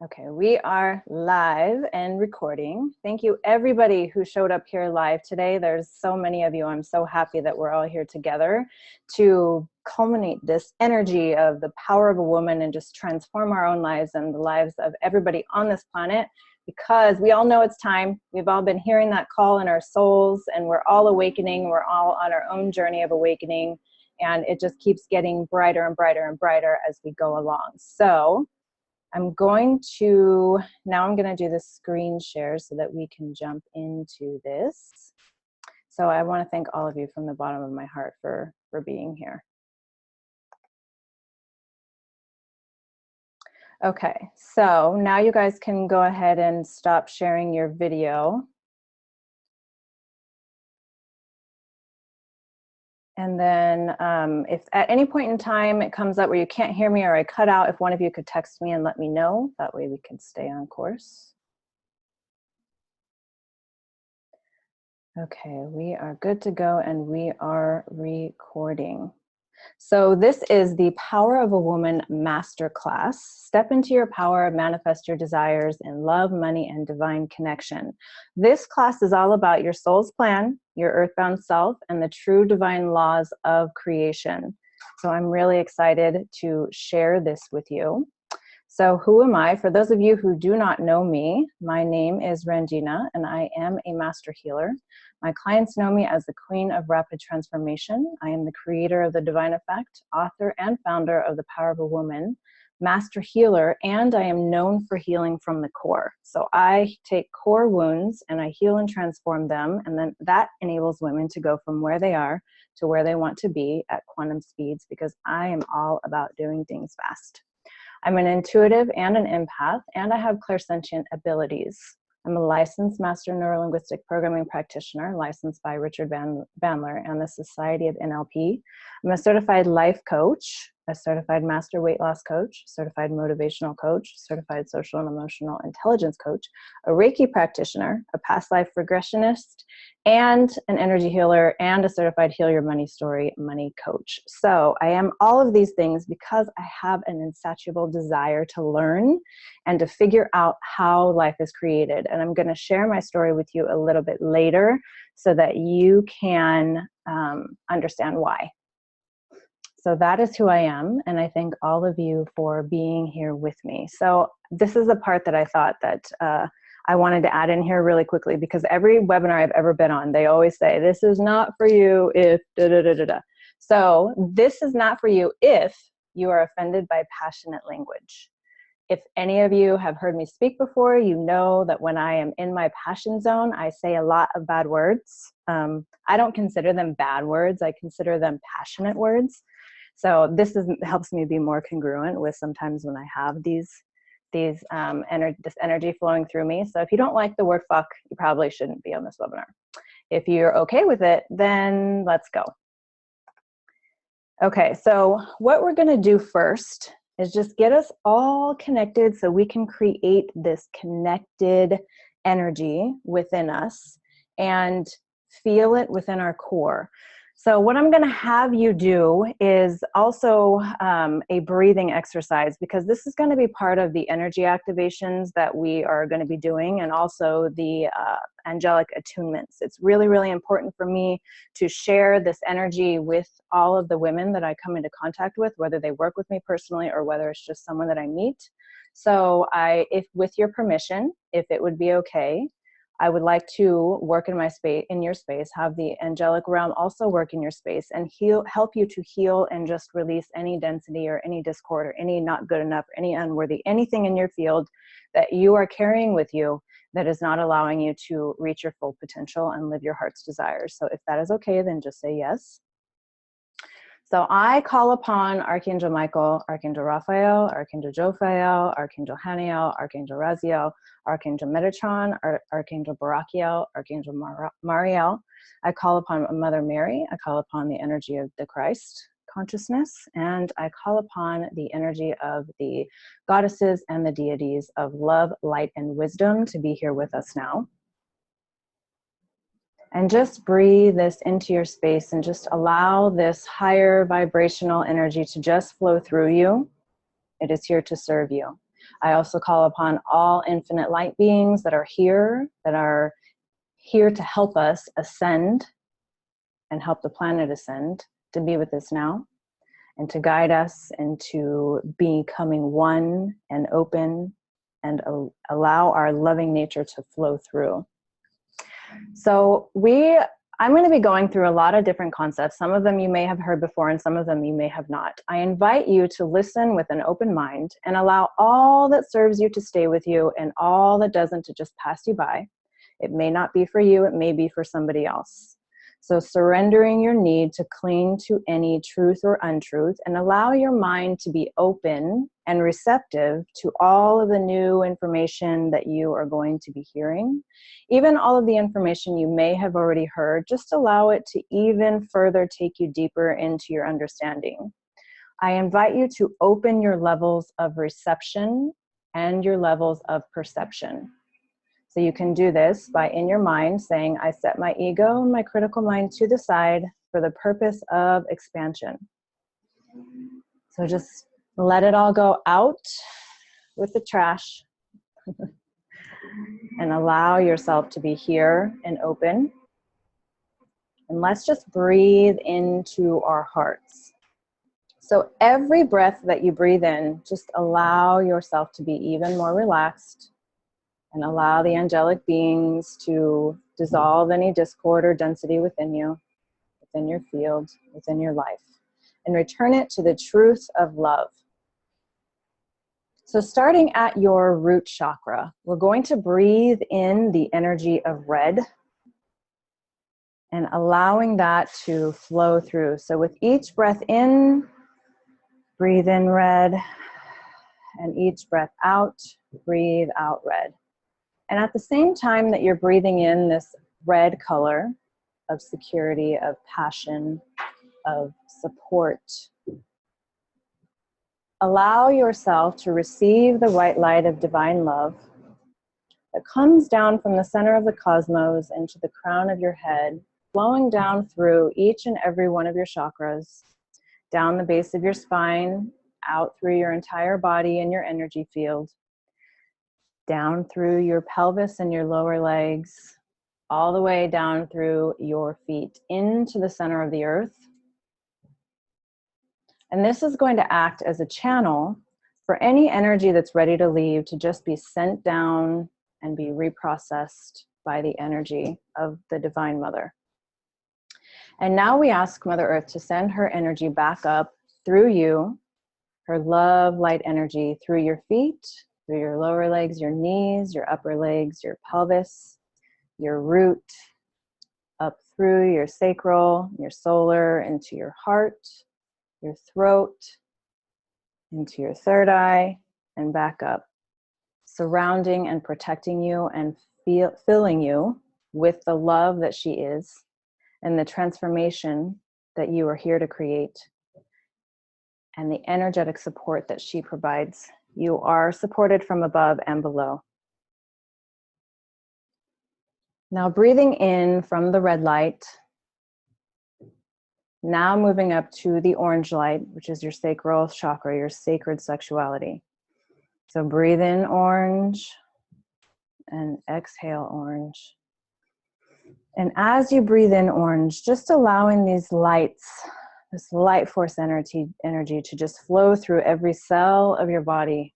Okay, we are live and recording. Thank you everybody who showed up here live today. There's so many of you. I'm so happy that we're all here together to culminate this energy of the power of a woman and just transform our own lives and the lives of everybody on this planet, because we all know it's time. We've all been hearing that call in our souls, and we're all awakening. We're all on our own journey of awakening, and it just keeps getting brighter and brighter and brighter as we go along. So now I'm going to do the screen share so that we can jump into this. So I want to thank all of you from the bottom of my heart for being here. Okay, so now you guys can go ahead and stop sharing your video. And then if at any point in time it comes up where you can't hear me or I cut out, if one of you could text me and let me know, that way we can stay on course. Okay, we are good to go and we are recording. So this is the Power of a Woman Masterclass. Step into your power, manifest your desires in love, money, and divine connection. This class is all about your soul's plan, your earthbound self, and the true divine laws of creation. So I'm really excited to share this with you. So who am I? For those of you who do not know me, my name is Rangina, and I am a master healer. My clients know me as the Queen of Rapid Transformation. I am the creator of The Divine Effect, author and founder of The Power of a Woman, master healer, and I am known for healing from the core. So I take core wounds and I heal and transform them, and then that enables women to go from where they are to where they want to be at quantum speeds, because I am all about doing things fast. I'm an intuitive and an empath, and I have clairsentient abilities. I'm a licensed master neurolinguistic programming practitioner, licensed by Richard Bandler and the Society of NLP. I'm a certified life coach, a certified master weight loss coach, certified motivational coach, certified social and emotional intelligence coach, a Reiki practitioner, a past life regressionist, and an energy healer, and a certified Heal Your Money Story money coach. So I am all of these things because I have an insatiable desire to learn and to figure out how life is created. And I'm going to share my story with you a little bit later so that you can understand why. So that is who I am, and I thank all of you for being here with me. So this is the part that I thought that I wanted to add in here really quickly, because every webinar I've ever been on, they always say, this is not for you if da-da-da-da-da. So this is not for you if you are offended by passionate language. If any of you have heard me speak before, you know that when I am in my passion zone, I say a lot of bad words. I don't consider them bad words. I consider them passionate words. So this helps me be more congruent with sometimes when I have this energy flowing through me. So if you don't like the word fuck, you probably shouldn't be on this webinar. If you're okay with it, then let's go. Okay, so what we're going to do first is just get us all connected so we can create this connected energy within us and feel it within our core. So what I'm going to have you do is also a breathing exercise, because this is going to be part of the energy activations that we are going to be doing, and also the angelic attunements. It's really, really important for me to share this energy with all of the women that I come into contact with, whether they work with me personally or whether it's just someone that I meet. So if with your permission, if it would be okay, I would like to work in my space, in your space, have the angelic realm also work in your space and help you to heal and just release any density or any discord or any not good enough, or any unworthy, anything in your field that you are carrying with you that is not allowing you to reach your full potential and live your heart's desires. So if that is okay, then just say yes. So I call upon Archangel Michael, Archangel Raphael, Archangel Jophiel, Archangel Haniel, Archangel Raziel, Archangel Metatron, Archangel Barachiel, Archangel Mariel. I call upon Mother Mary. I call upon the energy of the Christ consciousness, and I call upon the energy of the goddesses and the deities of love, light, and wisdom to be here with us now. And just breathe this into your space and just allow this higher vibrational energy to just flow through you. It is here to serve you. I also call upon all infinite light beings that are here to help us ascend and help the planet ascend, to be with us now and to guide us into becoming one and open and allow our loving nature to flow through. So I'm going to be going through a lot of different concepts. Some of them you may have heard before and some of them you may have not. I invite you to listen with an open mind and allow all that serves you to stay with you and all that doesn't to just pass you by. It may not be for you, it may be for somebody else. So surrendering your need to cling to any truth or untruth and allow your mind to be open and receptive to all of the new information that you are going to be hearing. Even all of the information you may have already heard, just allow it to even further take you deeper into your understanding. I invite you to open your levels of reception and your levels of perception. So you can do this by in your mind saying, I set my ego and my critical mind to the side for the purpose of expansion. So just let it all go out with the trash and allow yourself to be here and open. And let's just breathe into our hearts. So every breath that you breathe in, just allow yourself to be even more relaxed. And allow the angelic beings to dissolve any discord or density within you, within your field, within your life, and return it to the truth of love. So starting at your root chakra, we're going to breathe in the energy of red and allowing that to flow through. So with each breath in, breathe in red, and each breath out, breathe out red. And at the same time that you're breathing in this red color of security, of passion, of support, allow yourself to receive the white light of divine love that comes down from the center of the cosmos into the crown of your head, flowing down through each and every one of your chakras, down the base of your spine, out through your entire body and your energy field, down through your pelvis and your lower legs, all the way down through your feet into the center of the earth. And this is going to act as a channel for any energy that's ready to leave to just be sent down and be reprocessed by the energy of the Divine Mother. And now we ask Mother Earth to send her energy back up through you, her love, light energy through your feet, through your lower legs, your knees, your upper legs, your pelvis, your root, up through your sacral, your solar, into your heart, your throat, into your third eye, and back up, surrounding and protecting you and filling you with the love that she is and the transformation that you are here to create and the energetic support that she provides. You are supported from above and below. Now breathing in from the red light, now moving up to the orange light, which is your sacral chakra, your sacred sexuality. So breathe in orange and exhale orange. And as you breathe in orange, just allowing these lights, this light force energy to just flow through every cell of your body,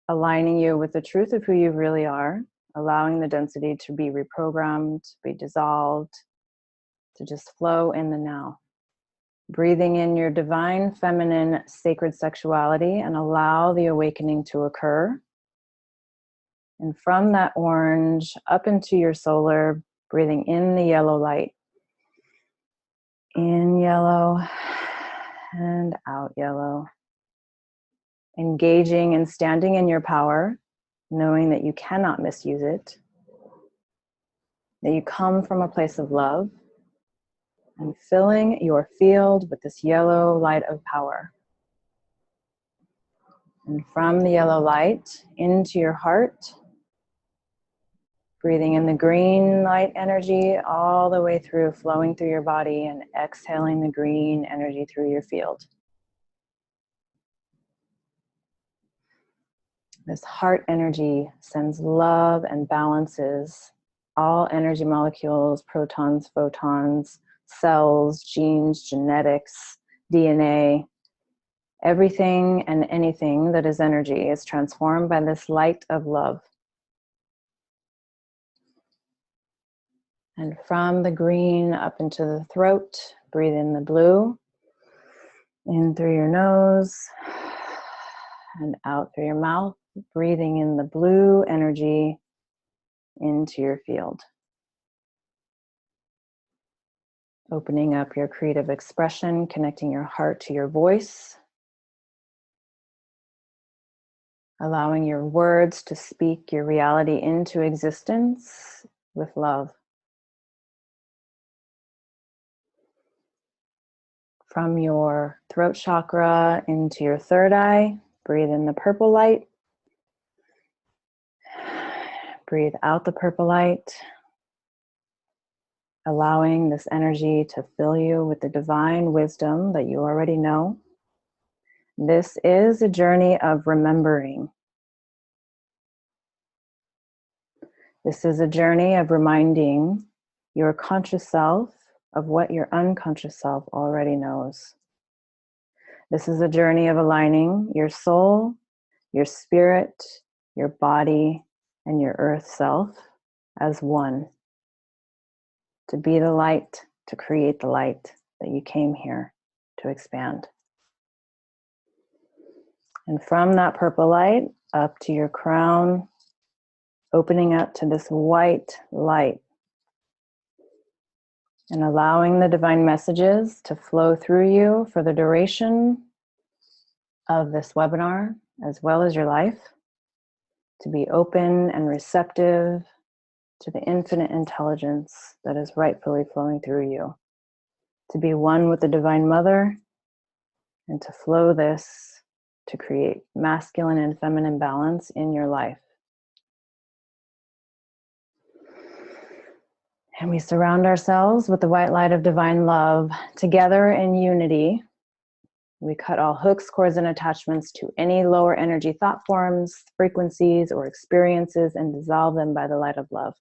aligning you with the truth of who you really are, allowing the density to be reprogrammed, to be dissolved, to just flow in the now. Breathing in your divine feminine sacred sexuality and allow the awakening to occur. And from that orange up into your solar, breathing in the yellow light. In yellow and out yellow. Engaging and standing in your power, knowing that you cannot misuse it, that you come from a place of love, and filling your field with this yellow light of power. And from the yellow light into your heart, breathing in the green light energy all the way through, flowing through your body, and exhaling the green energy through your field. This heart energy sends love and balances all energy molecules, protons, photons, cells, genes, genetics, DNA. Everything and anything that is energy is transformed by this light of love. And from the green up into the throat, breathe in the blue, in through your nose, and out through your mouth, breathing in the blue energy into your field. Opening up your creative expression, connecting your heart to your voice. Allowing your words to speak your reality into existence with love. From your throat chakra into your third eye, breathe in the purple light. Breathe out the purple light, allowing this energy to fill you with the divine wisdom that you already know. This is a journey of remembering. This is a journey of reminding your conscious self of what your unconscious self already knows. This is a journey of aligning your soul, your spirit, your body, and your earth self as one. To be the light, to create the light that you came here to expand. And from that purple light up to your crown, opening up to this white light and allowing the divine messages to flow through you for the duration of this webinar, as well as your life, to be open and receptive to the infinite intelligence that is rightfully flowing through you, to be one with the Divine Mother, and to flow this to create masculine and feminine balance in your life. And we surround ourselves with the white light of divine love. Together in unity, we cut all hooks, cords, and attachments to any lower energy thought forms, frequencies, or experiences and dissolve them by the light of love.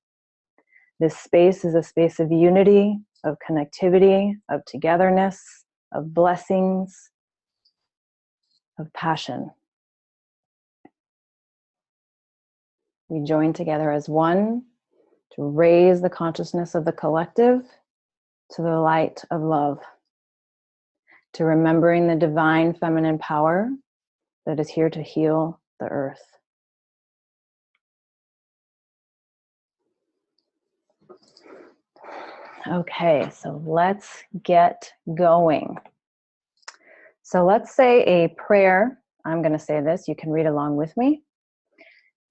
This space is a space of unity, of connectivity, of togetherness, of blessings, of passion. We join together as one to raise the consciousness of the collective to the light of love, to remembering the divine feminine power that is here to heal the earth. Okay, so let's get going. So let's say a prayer. I'm going to say this. You can read along with me.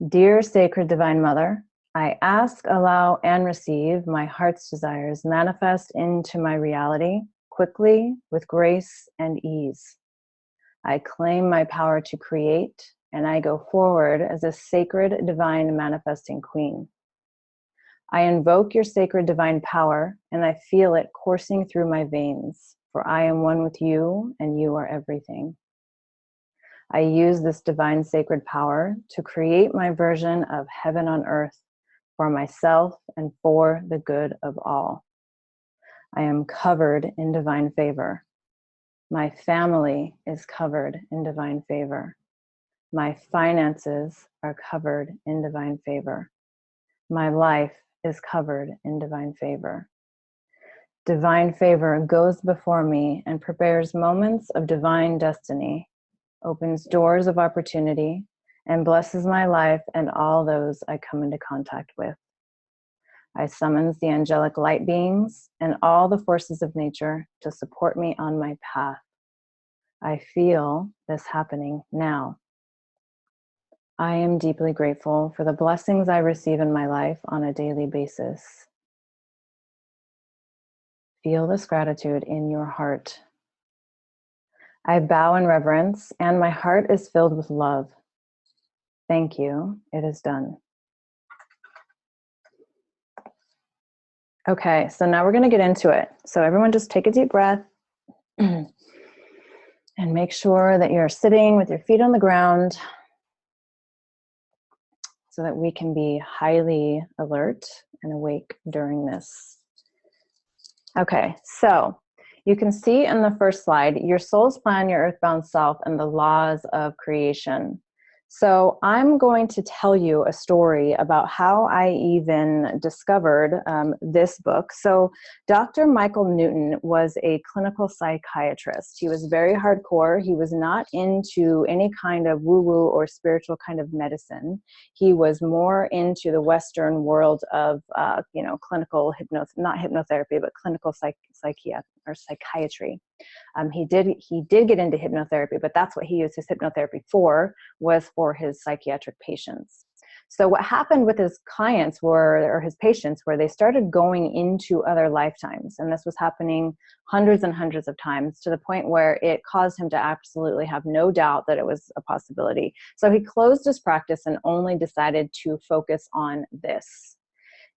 Dear Sacred Divine Mother, I ask, allow, and receive my heart's desires manifest into my reality quickly, with grace and ease. I claim my power to create, and I go forward as a sacred divine manifesting queen. I invoke your sacred divine power, and I feel it coursing through my veins, for I am one with you, and you are everything. I use this divine sacred power to create my version of heaven on earth for myself and for the good of all. I am covered in divine favor. My family is covered in divine favor. My finances are covered in divine favor. My life is covered in divine favor. Divine favor goes before me and prepares moments of divine destiny, opens doors of opportunity, and blesses my life and all those I come into contact with. I summons the angelic light beings and all the forces of nature to support me on my path. I feel this happening now. I am deeply grateful for the blessings I receive in my life on a daily basis. Feel this gratitude in your heart. I bow in reverence, and my heart is filled with love. Thank you. It is done. Okay, so now we're going to get into it. So everyone just take a deep breath and make sure that you're sitting with your feet on the ground. so that we can be highly alert and awake during this. Okay, so you can see in the first slide, your soul's plan, your earthbound self, and the laws of creation. So I'm going to tell you a story about how I even discovered this book. So Dr. Michael Newton was a clinical psychiatrist. He was very hardcore. He was not into any kind of woo-woo or spiritual kind of medicine. He was more into the Western world of, clinical not hypnotherapy, but clinical psychiatry. He did get into hypnotherapy, but that's what he used his hypnotherapy for, was for his psychiatric patients. So what happened with his clients or his patients, where they started going into other lifetimes, and this was happening hundreds and hundreds of times, to the point where it caused him to absolutely have no doubt that it was a possibility. So he closed his practice and only decided to focus on this.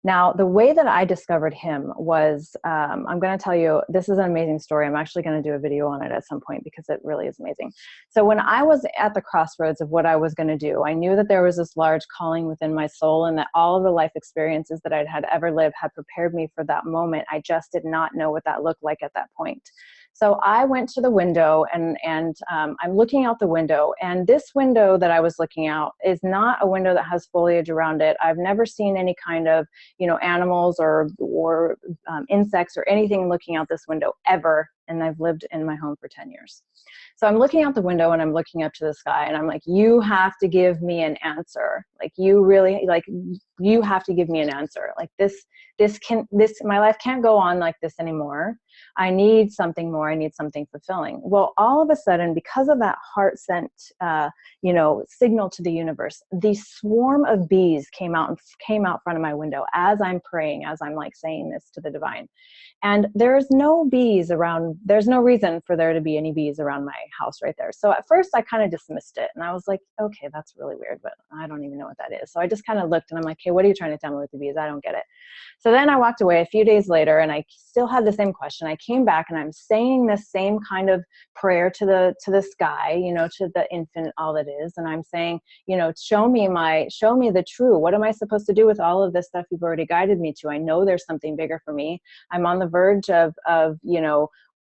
Now, the way that I discovered him was, I'm going to tell you, this is an amazing story. I'm actually going to do a video on it at some point because it really is amazing. So when I was at the crossroads of what I was going to do, I knew that there was this large calling within my soul, and that all of the life experiences that I'd had ever lived had prepared me for that moment. I just did not know what that looked like at that point. So I went to the window and I'm looking out the window, and this window that I was looking out is not a window that has foliage around it. I've never seen any kind of, animals or insects or anything looking out this window ever. And I've lived in my home for 10 years. So I'm looking out the window and I'm looking up to the sky, and I'm like, you have to give me an answer. Like, you have to give me an answer. Like my life can't go on like this anymore. I need something more. I need something fulfilling. Well, all of a sudden, because of that heart sent, signal to the universe, the swarm of bees came out front of my window as I'm praying, as I'm like saying this to the divine. And there's no bees around. There's no reason for there to be any bees around my house right there. So at first I kind of dismissed it, and I was like, okay, that's really weird, but I don't even know what that is. So I just kind of looked and I'm like, hey, what are you trying to tell me with the bees? I don't get it. So then I walked away a few days later, and I still had the same question. I came back and I'm saying the same kind of prayer to the sky, to the infinite, all that is. And I'm saying, show me the true. What am I supposed to do with all of this stuff you've already guided me to? I know there's something bigger for me. I'm on the verge of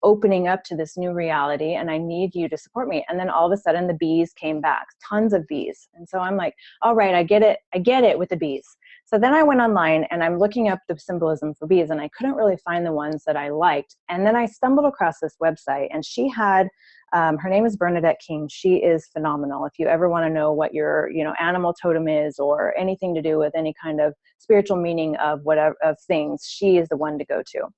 opening up to this new reality, and I need you to support me. And then all of a sudden the bees came back, tons of bees. And so I'm like, all right, I get it with the bees. So then I went online and I'm looking up the symbolism for bees, and I couldn't really find the ones that I liked. And then I stumbled across this website, and she had, her name is Bernadette King. She is phenomenal. If you ever want to know what your, animal totem is, or anything to do with any kind of spiritual meaning of whatever, of things, she is the one to go to.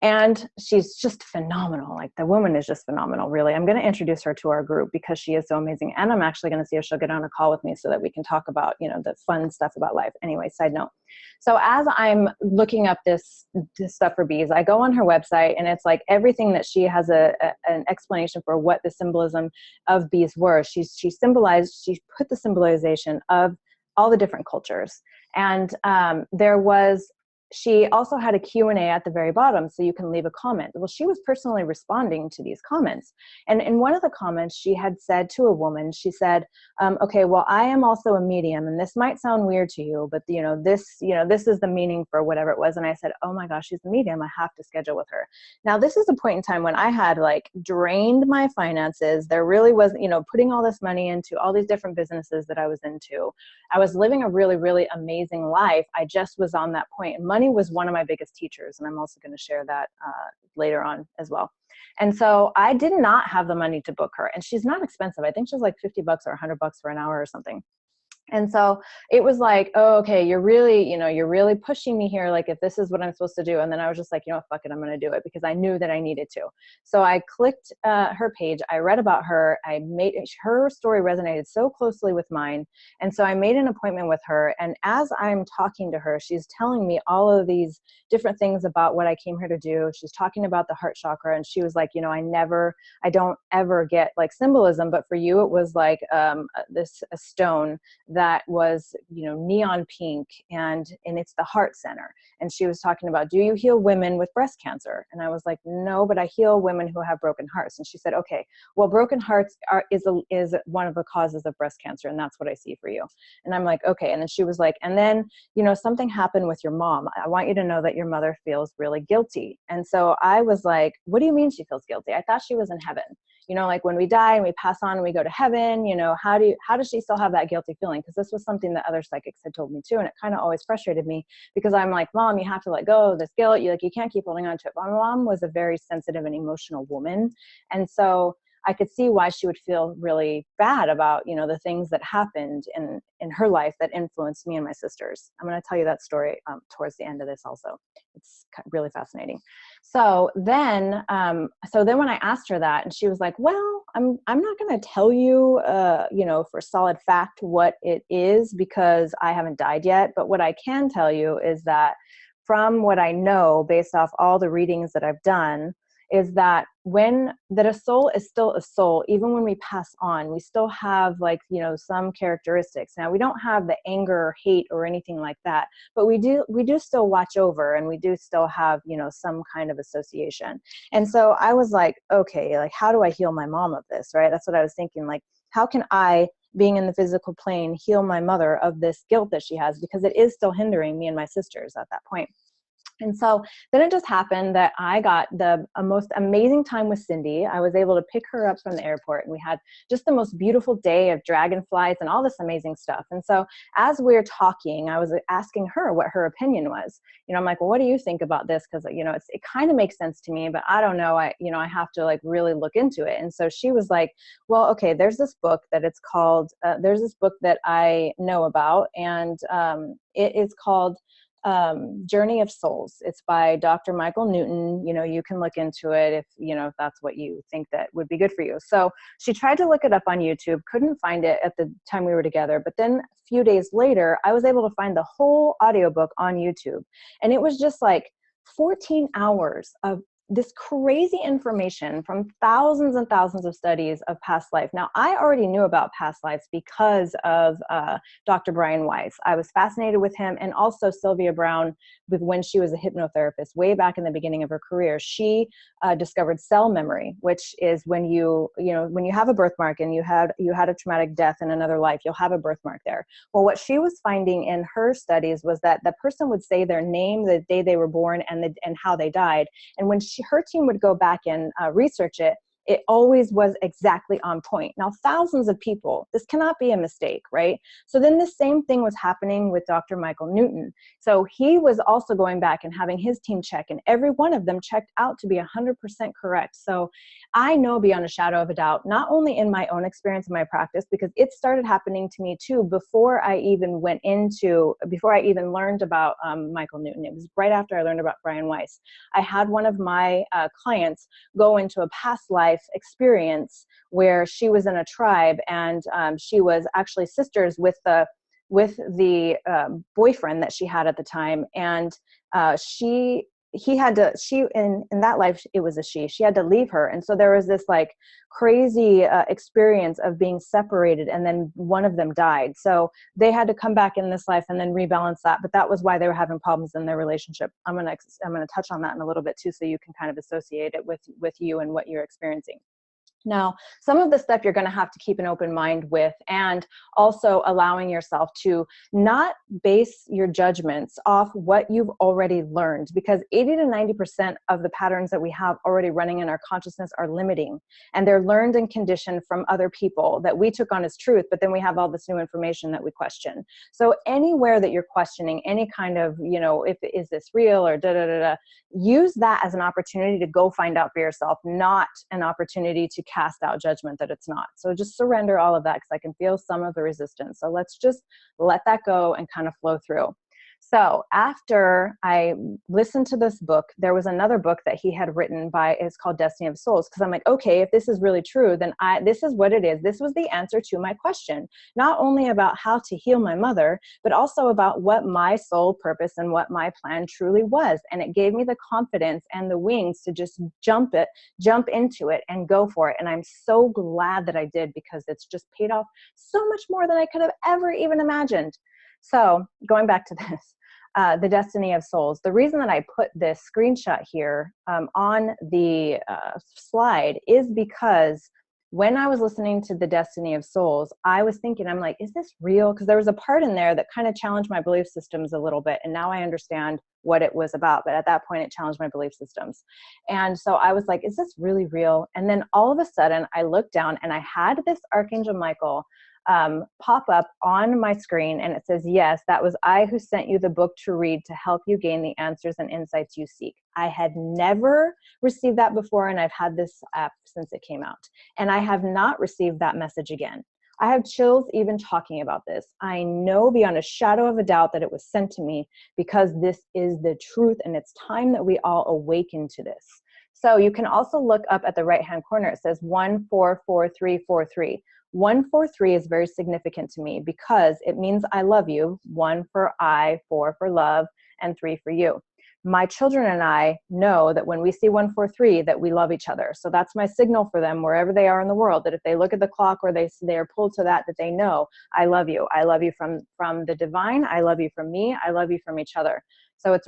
And she's just phenomenal. Like, the woman is just phenomenal, really. I'm going to introduce her to our group because she is so amazing. And I'm actually going to see if she'll get on a call with me so that we can talk about, the fun stuff about life. Anyway, side note. So as I'm looking up this stuff for bees, I go on her website, and it's like everything that she has an explanation for what the symbolism of bees were. She put the symbolization of all the different cultures. And she also had a Q&A at the very bottom, so you can leave a comment. Well, she was personally responding to these comments. And in one of the comments, she had said to a woman, she said, okay, well, I am also a medium, and this might sound weird to you, but this is the meaning for whatever it was. And I said, oh my gosh, she's a medium. I have to schedule with her. Now, this is a point in time when I had drained my finances. There really was, putting all this money into all these different businesses that I was into. I was living a really, really amazing life. I just was on that point. Money was one of my biggest teachers, and I'm also going to share that later on as well. And so I did not have the money to book her, and she's not expensive. I think she's like $50 or $100 for an hour or something. And so it was like, oh, okay, you're really pushing me here. Like, if this is what I'm supposed to do. And then I was just like, fuck it, I'm going to do it, because I knew that I needed to. So I clicked her page. I read about her. Her story resonated so closely with mine. And so I made an appointment with her. And as I'm talking to her, she's telling me all of these different things about what I came here to do. She's talking about the heart chakra. And she was like, I don't ever get symbolism, but for you, it was like a stone that was, neon pink, and it's the heart center. And she was talking about, do you heal women with breast cancer? And I was like, no, but I heal women who have broken hearts. And she said, okay, well, broken hearts is one of the causes of breast cancer, and that's what I see for you. And I'm like, okay. And then she was like, and then, something happened with your mom. I want you to know that your mother feels really guilty. And so I was like, what do you mean she feels guilty? I thought she was in heaven. Like when we die and we pass on and we go to heaven, how does she still have that guilty feeling? Because this was something that other psychics had told me too. And it kind of always frustrated me, because I'm like, Mom, you have to let go of this guilt. You can't keep holding on to it. My mom was a very sensitive and emotional woman. And so I could see why she would feel really bad about, the things that happened in her life that influenced me and my sisters. I'm going to tell you that story towards the end of this also. It's really fascinating. So then when I asked her that, and she was like, well, I'm not going to tell you, for solid fact what it is, because I haven't died yet. But what I can tell you is that from what I know, based off all the readings that I've done, is that a soul is still a soul. Even when we pass on, we still have some characteristics. Now, we don't have the anger or hate or anything like that, but we do still watch over, and we do still have, some kind of association. And so I was like, okay, how do I heal my mom of this, right? That's what I was thinking. How can I, being in the physical plane, heal my mother of this guilt that she has? Because it is still hindering me and my sisters at that point. And so then it just happened that I got a most amazing time with Cindy. I was able to pick her up from the airport, and we had just the most beautiful day of dragonflies and all this amazing stuff. And so as we were talking, I was asking her what her opinion was. I'm like, well, what do you think about this? Because, it kind of makes sense to me, but I don't know. I have to really look into it. And so she was like, well, okay, there's this book that it's called, there's this book that I know about, and it is called Journey of Souls. It's by Dr. Michael Newton. You can look into it if that's what you think that would be good for you. So she tried to look it up on YouTube, couldn't find it at the time we were together. But then a few days later, I was able to find the whole audiobook on YouTube. And it was just 14 hours of this crazy information from thousands and thousands of studies of past life. Now, I already knew about past lives because of Dr. Brian Weiss. I was fascinated with him, and also Sylvia Brown, when she was a hypnotherapist way back in the beginning of her career. She discovered cell memory, which is when you have a birthmark and you had a traumatic death in another life, you'll have a birthmark there. Well, what she was finding in her studies was that the person would say their name, the day they were born, and how they died. And when her team would go back and research it, it always was exactly on point. Now, thousands of people, this cannot be a mistake, right? So then the same thing was happening with Dr. Michael Newton. So he was also going back and having his team check, and every one of them checked out to be 100% correct. So I know beyond a shadow of a doubt, not only in my own experience in my practice, because it started happening to me too before I even learned about Michael Newton. It was right after I learned about Brian Weiss. I had one of my clients go into a past life experience where she was in a tribe, and she was actually sisters with the boyfriend that she had at the time. And in that life, it was a she had to leave her. And so there was this crazy experience of being separated, and then one of them died. So they had to come back in this life and then rebalance that. But that was why they were having problems in their relationship. I'm going to touch on that in a little bit too, so you can kind of associate it with you and what you're experiencing. Now, some of the stuff you're going to have to keep an open mind with, and also allowing yourself to not base your judgments off what you've already learned, because 80 to 90% of the patterns that we have already running in our consciousness are limiting, and they're learned and conditioned from other people that we took on as truth, but then we have all this new information that we question. So anywhere that you're questioning any kind of, is this real or use that as an opportunity to go find out for yourself, not an opportunity to cast out judgment that it's not. So just surrender all of that, because I can feel some of the resistance. So let's just let that go and kind of flow through. So after I listened to this book, there was another book that he had written it's called Destiny of Souls. Cause I'm like, okay, if this is really true, then this is what it is. This was the answer to my question, not only about how to heal my mother, but also about what my soul purpose and what my plan truly was. And it gave me the confidence and the wings to just jump into it and go for it. And I'm so glad that I did, because it's just paid off so much more than I could have ever even imagined. So going back to this, the Destiny of Souls. The reason that I put this screenshot here on the slide is because when I was listening to the Destiny of Souls, I was thinking, I'm like, is this real? Because there was a part in there that kind of challenged my belief systems a little bit. And now I understand what it was about. But at that point, it challenged my belief systems. And so I was like, is this really real? And then all of a sudden, I looked down and I had this Archangel Michael pop up on my screen, and it says, yes, that was I who sent you the book to read to help you gain the answers and insights you seek. I had never received that before, and I've had this app since it came out, and I have not received that message again. I have chills even talking about this. I know beyond a shadow of a doubt that it was sent to me, because this is the truth, and it's time that we all awaken to this. So you can also look up at the right-hand corner. It says 144343. 143 is very significant to me because it means I love you. 1 for I, 4 for love, and 3 for you. My children and I know that when we see 143, that we love each other. So that's my signal for them wherever they are in the world, that if they look at the clock or they are pulled to that they know, I love you. I love you from the divine. I love you from me. I love you from each other. So it's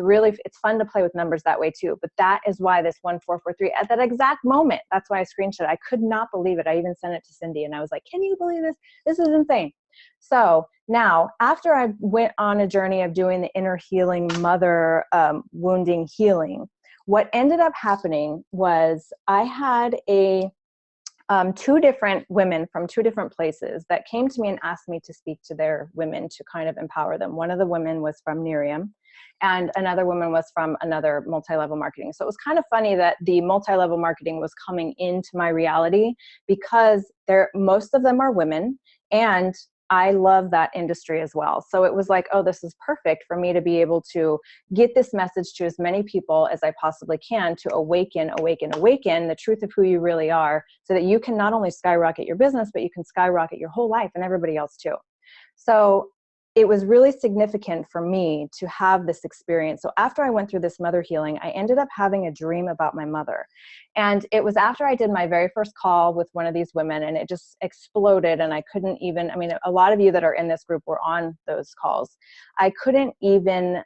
fun to play with numbers that way too. But that is why this 1443 at that exact moment, that's why I screenshot. I could not believe it. I even sent it to Cindy and I was like, can you believe this? This is insane. So now, after I went on a journey of doing the inner healing, mother wounding healing, what ended up happening was I had two different women from two different places that came to me and asked me to speak to their women to kind of empower them. One of the women was from Miriam, and another woman was from another multi-level marketing. So it was kind of funny that the multi-level marketing was coming into my reality, because most of them are women, and I love that industry as well. So it was like, oh, this is perfect for me to be able to get this message to as many people as I possibly can, to awaken the truth of who you really are, so that you can not only skyrocket your business, but you can skyrocket your whole life and everybody else too. So it was really significant for me to have this experience. So after I went through this mother healing, I ended up having a dream about my mother. And it was after I did my very first call with one of these women, and it just exploded. And I couldn't even, a lot of you that are in this group were on those calls. I couldn't even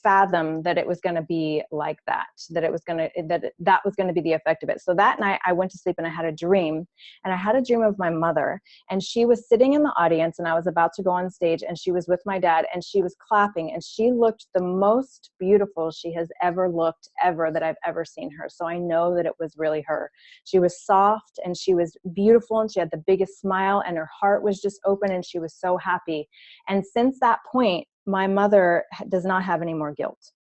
fathom that it was going to be like that, that was going to be the effect of it. So that night I went to sleep and I had a dream, and I had a dream of my mother, and she was sitting in the audience, and I was about to go on stage, and she was with my dad, and she was clapping, and she looked the most beautiful she has ever looked, that I've ever seen her. So I know that it was really her. She was soft and she was beautiful, and she had the biggest smile, and her heart was just open, and she was so happy. And since that point, my mother does not have any more guilt.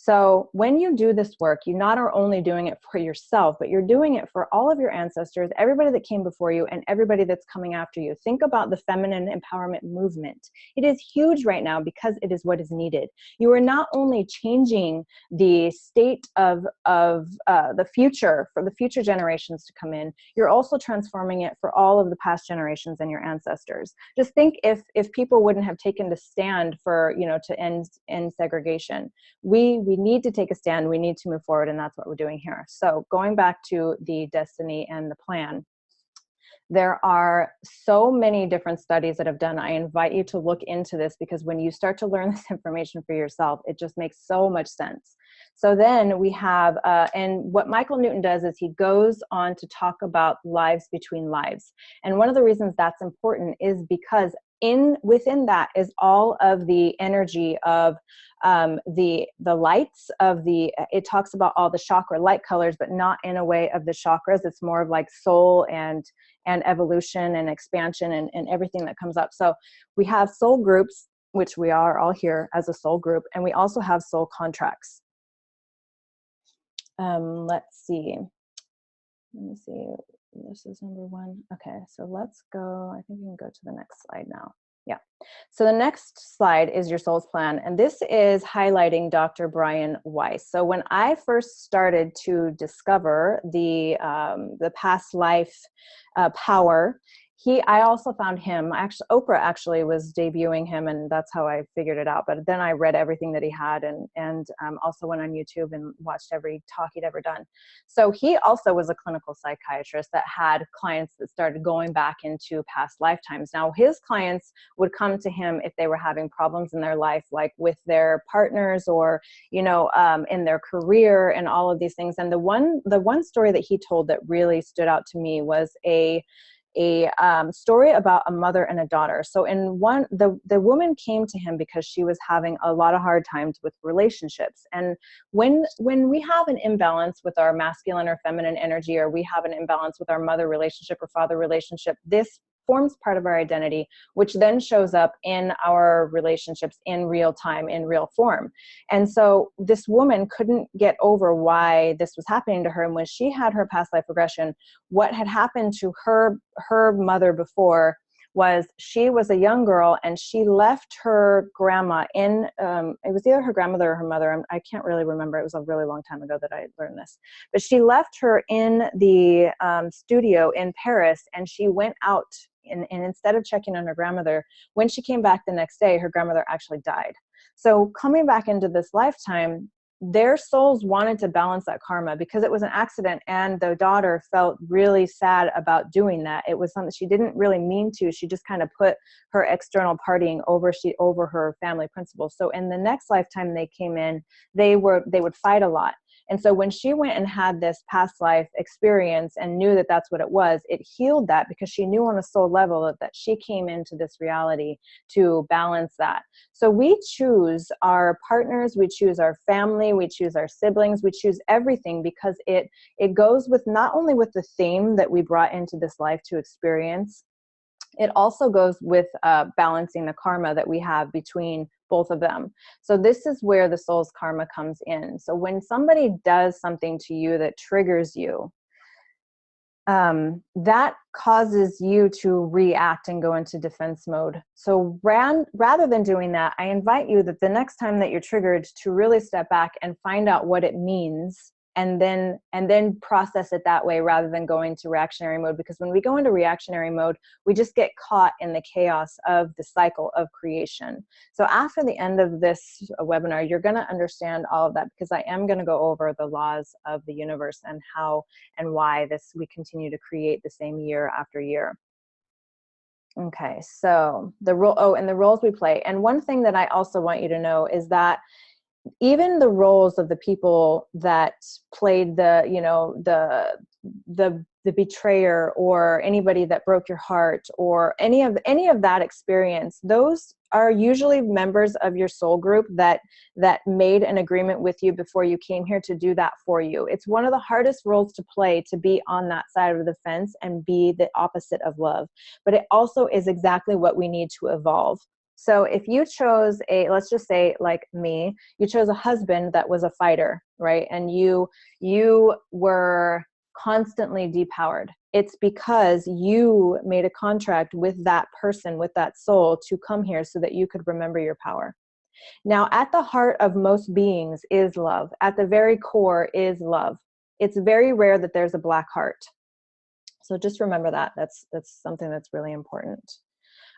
So when you do this work, you not are only doing it for yourself, but you're doing it for all of your ancestors, everybody that came before you, and everybody that's coming after you. Think about the feminine empowerment movement. It is huge right now because it is what is needed. You are not only changing the state of the future for the future generations to come in, you're also transforming it for all of the past generations and your ancestors. Just think if people wouldn't have taken the stand for, to end segregation. We need to take a stand. We need to move forward, and that's what we're doing here. So going back to the destiny and the plan, there are so many different studies that have done. I invite you to look into this, because when you start to learn this information for yourself, it just makes so much sense. So then we have, and what Michael Newton does is he goes on to talk about lives between lives. And one of the reasons that's important is because within that is all of the energy of the lights of it talks about all the chakra light colors, but not in a way of the chakras. It's more of like soul and evolution and expansion and everything that comes up. So we have soul groups, which we are all here as a soul group, and we also have soul contracts. Let's see. Let me see. This is number 1. Okay, so let's go. I think we can go to the next slide now. Yeah. So the next slide is your soul's plan. And this is highlighting Dr. Brian Weiss. So when I first started to discover the past life power, I also found him, actually, Oprah actually was debuting him, and that's how I figured it out. But then I read everything that he had, and also went on YouTube and watched every talk he'd ever done. So he also was a clinical psychiatrist that had clients that started going back into past lifetimes. Now, his clients would come to him if they were having problems in their life, like with their partners or, you know, in their career and all of these things. And the one story that he told that really stood out to me was a story about a mother and a daughter. So in one, the woman came to him because she was having a lot of hard times with relationships. And when we have an imbalance with our masculine or feminine energy, or we have an imbalance with our mother relationship or father relationship, this forms part of our identity, which then shows up in our relationships in real time, in real form. And so this woman couldn't get over why this was happening to her. And when she had her past life regression, what had happened to her mother before was she was a young girl and she left her grandma in, it was either her grandmother or her mother. I can't really remember. It was a really long time ago that I learned this. But she left her in the studio in Paris, and she went out and instead of checking on her grandmother, when she came back the next day, her grandmother actually died. So coming back into this lifetime, their souls wanted to balance that karma because it was an accident, and the daughter felt really sad about doing that. It was something she didn't really mean to. She just kind of put her external partying over her family principles. So in the next lifetime they came in, they would fight a lot. And so when she went and had this past life experience and knew that that's what it was, it healed that because she knew on a soul level that she came into this reality to balance that. So we choose our partners, we choose our family, we choose our siblings, we choose everything because it goes with not only with the theme that we brought into this life to experience, it also goes with balancing the karma that we have between both of them. So this is where the soul's karma comes in. So when somebody does something to you that triggers you, that causes you to react and go into defense mode. So rather than doing that, I invite you that the next time that you're triggered to really step back and find out what it means, and then process it that way rather than going to reactionary mode. Because when we go into reactionary mode, we just get caught in the chaos of the cycle of creation. So after the end of this webinar, you're going to understand all of that, because I am going to go over the laws of the universe and how and why we continue to create the same year after year. Okay, so the roles we play. And one thing that I also want you to know is that even the roles of the people that played the betrayer, or anybody that broke your heart, or any of that experience, those are usually members of your soul group that made an agreement with you before you came here to do that for you. It's one of the hardest roles to play, to be on that side of the fence and be the opposite of love. But it also is exactly what we need to evolve. So if you chose let's just say like me, you chose a husband that was a fighter, right? And you were constantly depowered. It's because you made a contract with that person, with that soul, to come here so that you could remember your power. Now, at the heart of most beings is love. At the very core is love. It's very rare that there's a black heart. So just remember that. That's something that's really important.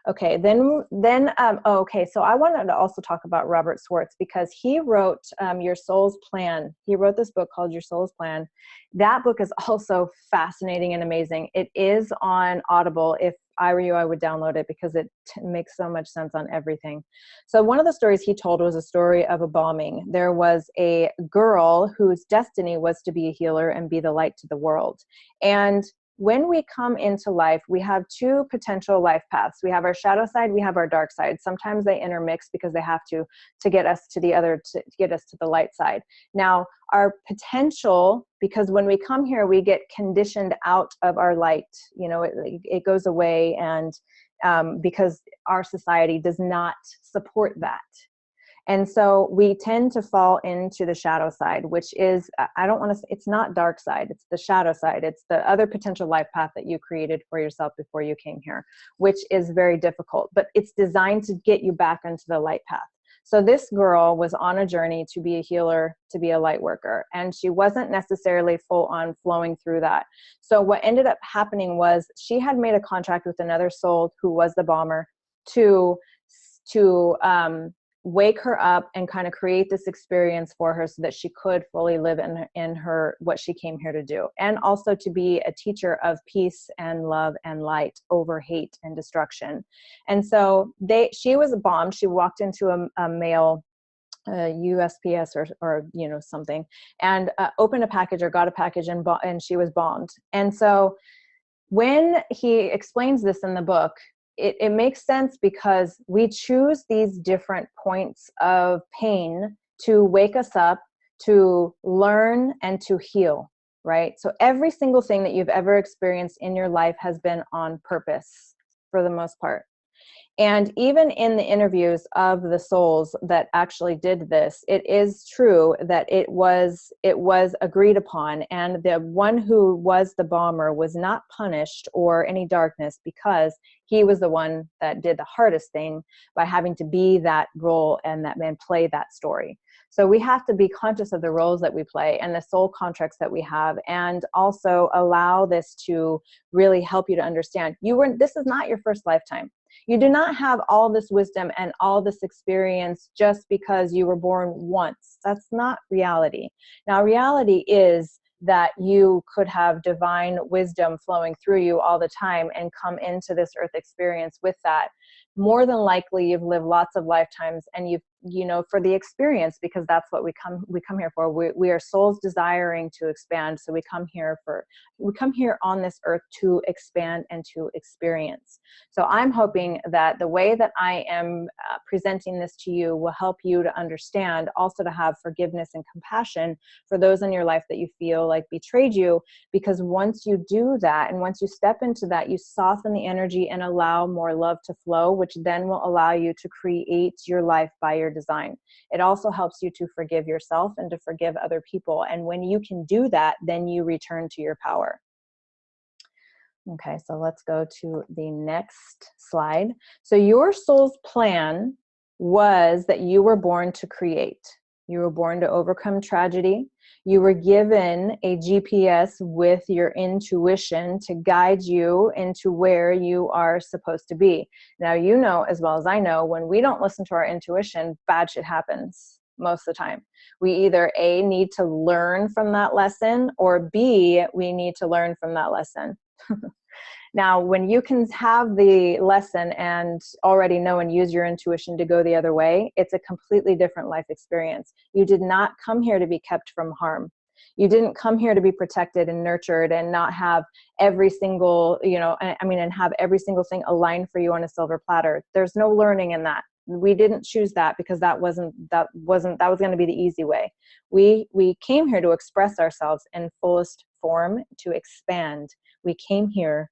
Okay, okay, so I wanted to also talk about Robert Swartz, because he wrote Your Soul's Plan. He wrote this book called Your Soul's Plan. That book is also fascinating and amazing. It is on Audible. If I were you, I would download it because it makes so much sense on everything. So one of the stories he told was a story of a bombing. There was a girl whose destiny was to be a healer and be the light to the world. And when we come into life, we have two potential life paths. We have our shadow side, we have our dark side. Sometimes they intermix because they have to get us to to get us to the light side. Now, our potential, because when we come here, we get conditioned out of our light. You know, it goes away, and because our society does not support that. And so we tend to fall into the shadow side, which is, I don't want to say, it's not dark side, it's the shadow side. It's the other potential life path that you created for yourself before you came here, which is very difficult, but it's designed to get you back into the light path. So this girl was on a journey to be a healer, to be a light worker, and she wasn't necessarily full on flowing through that. So what ended up happening was she had made a contract with another soul who was the bomber to wake her up and kind of create this experience for her so that she could fully live in her what she came here to do, and also to be a teacher of peace and love and light over hate and destruction. And so she was bombed. She walked into a mail USPS or something, and opened a package or got a package, and she was bombed. And so when he explains this in the book, it makes sense, because we choose these different points of pain to wake us up, to learn, and to heal, right? So every single thing that you've ever experienced in your life has been on purpose for the most part. And even in the interviews of the souls that actually did this, it is true that it was agreed upon. And the one who was the bomber was not punished or any darkness, because he was the one that did the hardest thing by having to be that role and play that story. So we have to be conscious of the roles that we play and the soul contracts that we have, and also allow this to really help you to understand this is not your first lifetime. You do not have all this wisdom and all this experience just because you were born once. That's not reality. Now, reality is that you could have divine wisdom flowing through you all the time and come into this earth experience with that. More than likely, you've lived lots of lifetimes, and for the experience, because that's what we come here for. We are souls desiring to expand. So we come here on this earth to expand and to experience. So I'm hoping that the way that I am presenting this to you will help you to understand, also to have forgiveness and compassion for those in your life that you feel like betrayed you. Because once you do that, and once you step into that, you soften the energy and allow more love to flow, which then will allow you to create your life by your design. It also helps you to forgive yourself and to forgive other people. And when you can do that, then you return to your power. Okay, so let's go to the next slide. So your soul's plan was that you were born to create. You were born to overcome tragedy. You were given a GPS with your intuition to guide you into where you are supposed to be. Now, you know as well as I know, when we don't listen to our intuition, bad shit happens most of the time. We either A, need to learn from that lesson, or B, we need to learn from that lesson. Now, when you can have the lesson and already know and use your intuition to go the other way, it's a completely different life experience. You did not come here to be kept from harm. You didn't come here to be protected and nurtured and not have every single, and have every single thing aligned for you on a silver platter. There's no learning in that. We didn't choose that because that was going to be the easy way. We came here to express ourselves in fullest form, to expand. We came here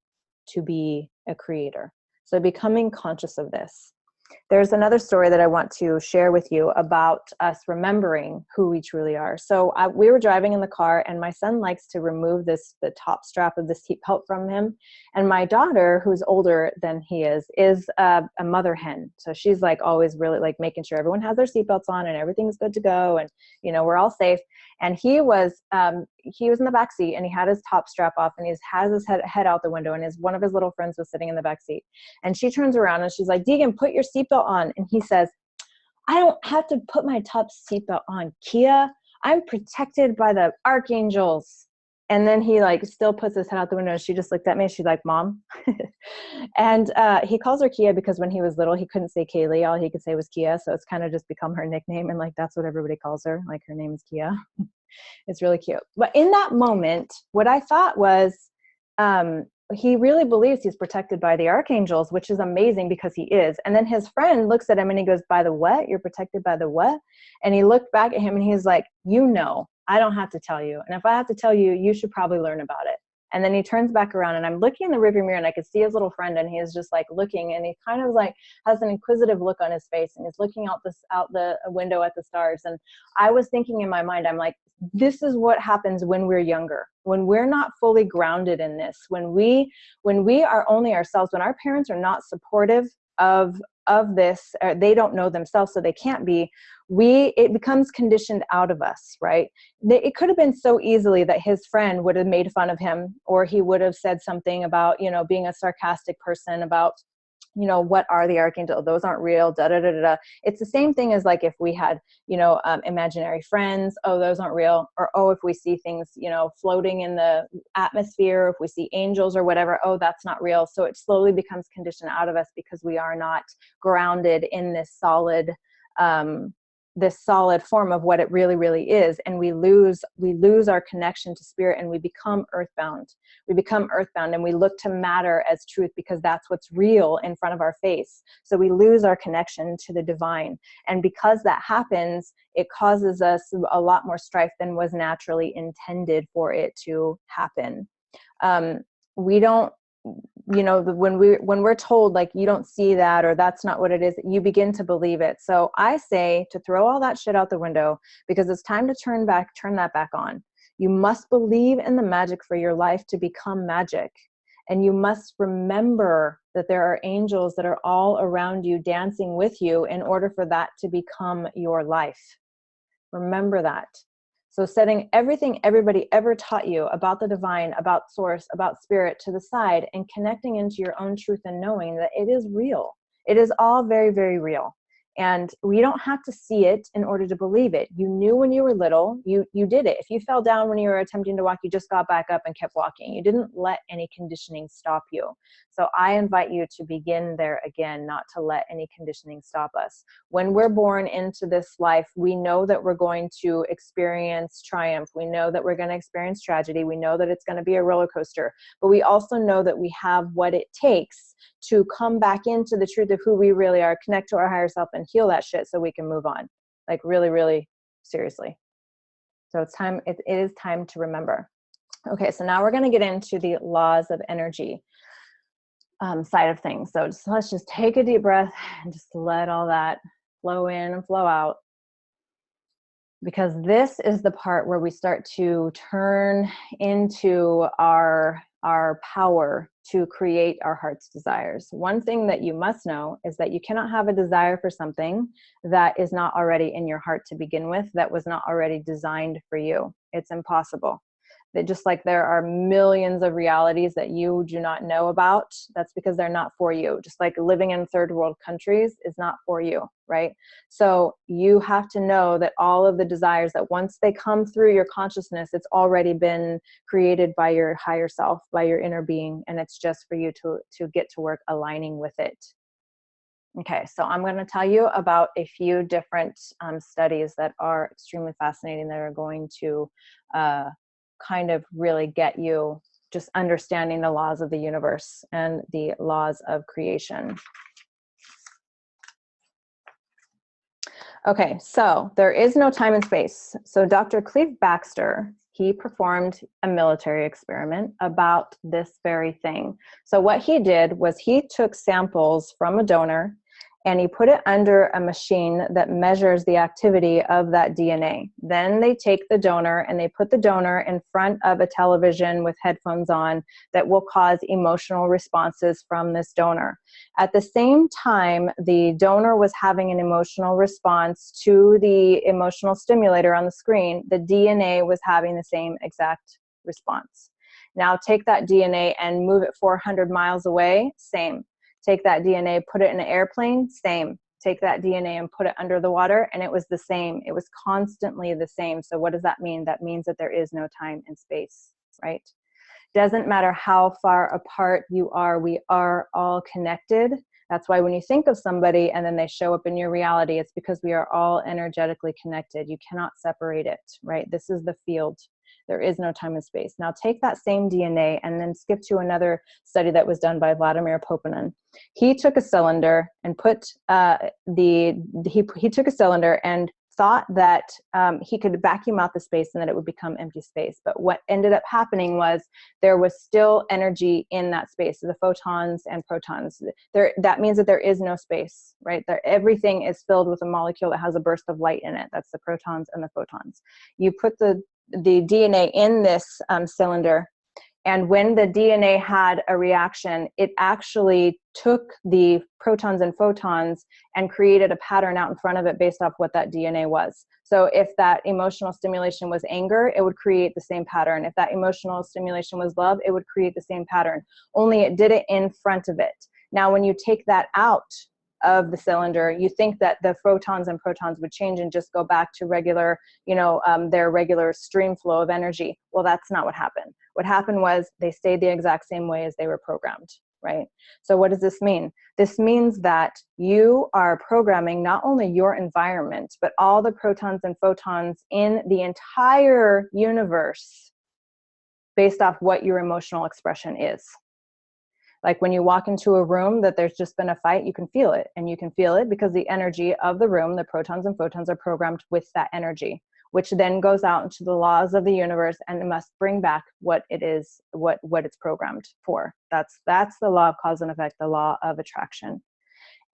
to be a creator. So becoming conscious of this. There's another story that I want to share with you about us remembering who we truly are. So we were driving in the car, and my son likes to remove the top strap of the seatbelt from him. And my daughter, who's older than he is a mother hen. So she's like always really like making sure everyone has their seatbelts on and everything's good to go, and we're all safe. And he was in the back seat, and he had his top strap off, and he has his head out the window, and one of his little friends was sitting in the back seat. And she turns around and she's like, "Deegan, put your seatbelt on." And he says, "I don't have to put my top seatbelt on, Kia. I'm protected by the archangels." And then he still puts his head out the window. And she just looked at me. She's like, "Mom." And he calls her Kia because when he was little, he couldn't say Kaylee. All he could say was Kia. So it's kind of just become her nickname. And that's what everybody calls her. Like, her name is Kia. It's really cute. But in that moment, what I thought was, he really believes he's protected by the archangels, which is amazing because he is. And then his friend looks at him and he goes, "By the what? You're protected by the what?" And he looked back at him and he's like, I don't have to tell you. And if I have to tell you, you should probably learn about it. And then he turns back around, and I'm looking in the rearview mirror, and I could see his little friend, and he is just like looking, and he kind of like has an inquisitive look on his face, and he's looking out the window at the stars. And I was thinking in my mind, I'm like, this is what happens when we're younger, when we're not fully grounded in this, when we are only ourselves, when our parents are not supportive of this, or they don't know themselves, so they can't be, it becomes conditioned out of us, right? It could have been so easily that his friend would have made fun of him, or he would have said something about, you know, being a sarcastic person about, you know, what are the archangels? Those aren't real, da da da da da. It's the same thing as like if we had, you know, imaginary friends, oh, those aren't real. Or, oh, if we see things, you know, floating in the atmosphere, if we see angels or whatever, oh, that's not real. So it slowly becomes conditioned out of us because we are not grounded in this solid form of what it really, really is. And we lose our connection to spirit, and we become earthbound. We become earthbound, and we look to matter as truth because that's what's real in front of our face. So we lose our connection to the divine. And because that happens, it causes us a lot more strife than was naturally intended for it to happen. We don't, you know, when we're told like, you don't see that, or that's not what it is, you begin to believe it. So I say to throw all that shit out the window, because it's time to turn that back on. You must believe in the magic for your life to become magic. And you must remember that there are angels that are all around you dancing with you in order for that to become your life. Remember that. So setting everything everybody ever taught you about the divine, about source, about spirit to the side, and connecting into your own truth and knowing that it is real. It is all very, very real. And we don't have to see it in order to believe it. You knew when you were little, you did it. If you fell down when you were attempting to walk, you just got back up and kept walking. You didn't let any conditioning stop you. So I invite you to begin there again, not to let any conditioning stop us. When we're born into this life, we know that we're going to experience triumph. We know that we're going to experience tragedy. We know that it's going to be a roller coaster. But we also know that we have what it takes to come back into the truth of who we really are, connect to our higher self, and heal that shit so we can move on. Like really, really seriously. So it's time, it is time to remember. Okay, so now we're going to get into the laws of energy side of things. So let's just take a deep breath and just let all that flow in and flow out. Because this is the part where we start to turn into our power to create our heart's desires. One thing that you must know is that you cannot have a desire for something that is not already in your heart to begin with, that was not already designed for you. It's impossible. That just like there are millions of realities that you do not know about, that's because they're not for you. Just like living in third world countries is not for you, right? So you have to know that all of the desires, that once they come through your consciousness, it's already been created by your higher self, by your inner being, and it's just for you to get to work aligning with it. Okay, so I'm going to tell you about a few different studies that are extremely fascinating, that are going to kind of really get you just understanding the laws of the universe and the laws of creation. Okay, so there is no time and space. So Dr. Cleve Baxter, he performed a military experiment about this very thing. So what he did was he took samples from a donor and he put it under a machine that measures the activity of that DNA. Then they take the donor and they put the donor in front of a television with headphones on that will cause emotional responses from this donor. At the same time, the donor was having an emotional response to the emotional stimulator on the screen, the DNA was having the same exact response. Now take that DNA and move it 400 miles away, same. Take that DNA, put it in an airplane, same. Take that DNA and put it under the water, and it was the same. It was constantly the same. So what does that mean? That means that there is no time and space, right? Doesn't matter how far apart you are, we are all connected. That's why when you think of somebody and then they show up in your reality, it's because we are all energetically connected. You cannot separate it, right? This is the field. There is no time and space. Now take that same DNA and then skip to another study that was done by Vladimir Poponin. He took a cylinder and put he took a cylinder and thought that he could vacuum out the space and that it would become empty space. But what ended up happening was there was still energy in that space, so the photons and protons. That means that there is no space, right? Everything is filled with a molecule that has a burst of light in it. That's the protons and the photons. You put the DNA in this cylinder, and when the DNA had a reaction, it actually took the protons and photons and created a pattern out in front of it based off what that DNA was. So if that emotional stimulation was anger, it would create the same pattern. If that emotional stimulation was love, it would create the same pattern, only it did it in front of it. Now, when you take that out of the cylinder, you think that the photons and protons would change and just go back to regular, their regular stream flow of energy. Well, that's not what happened. What happened was they stayed the exact same way as they were programmed, right? So what does this mean? This means that you are programming not only your environment, but all the protons and photons in the entire universe based off what your emotional expression is. Like when you walk into a room that there's just been a fight, you can feel it. And you can feel it because the energy of the room, the protons and photons, are programmed with that energy, which then goes out into the laws of the universe and it must bring back what it is, what it's programmed for. That's the law of cause and effect, the law of attraction.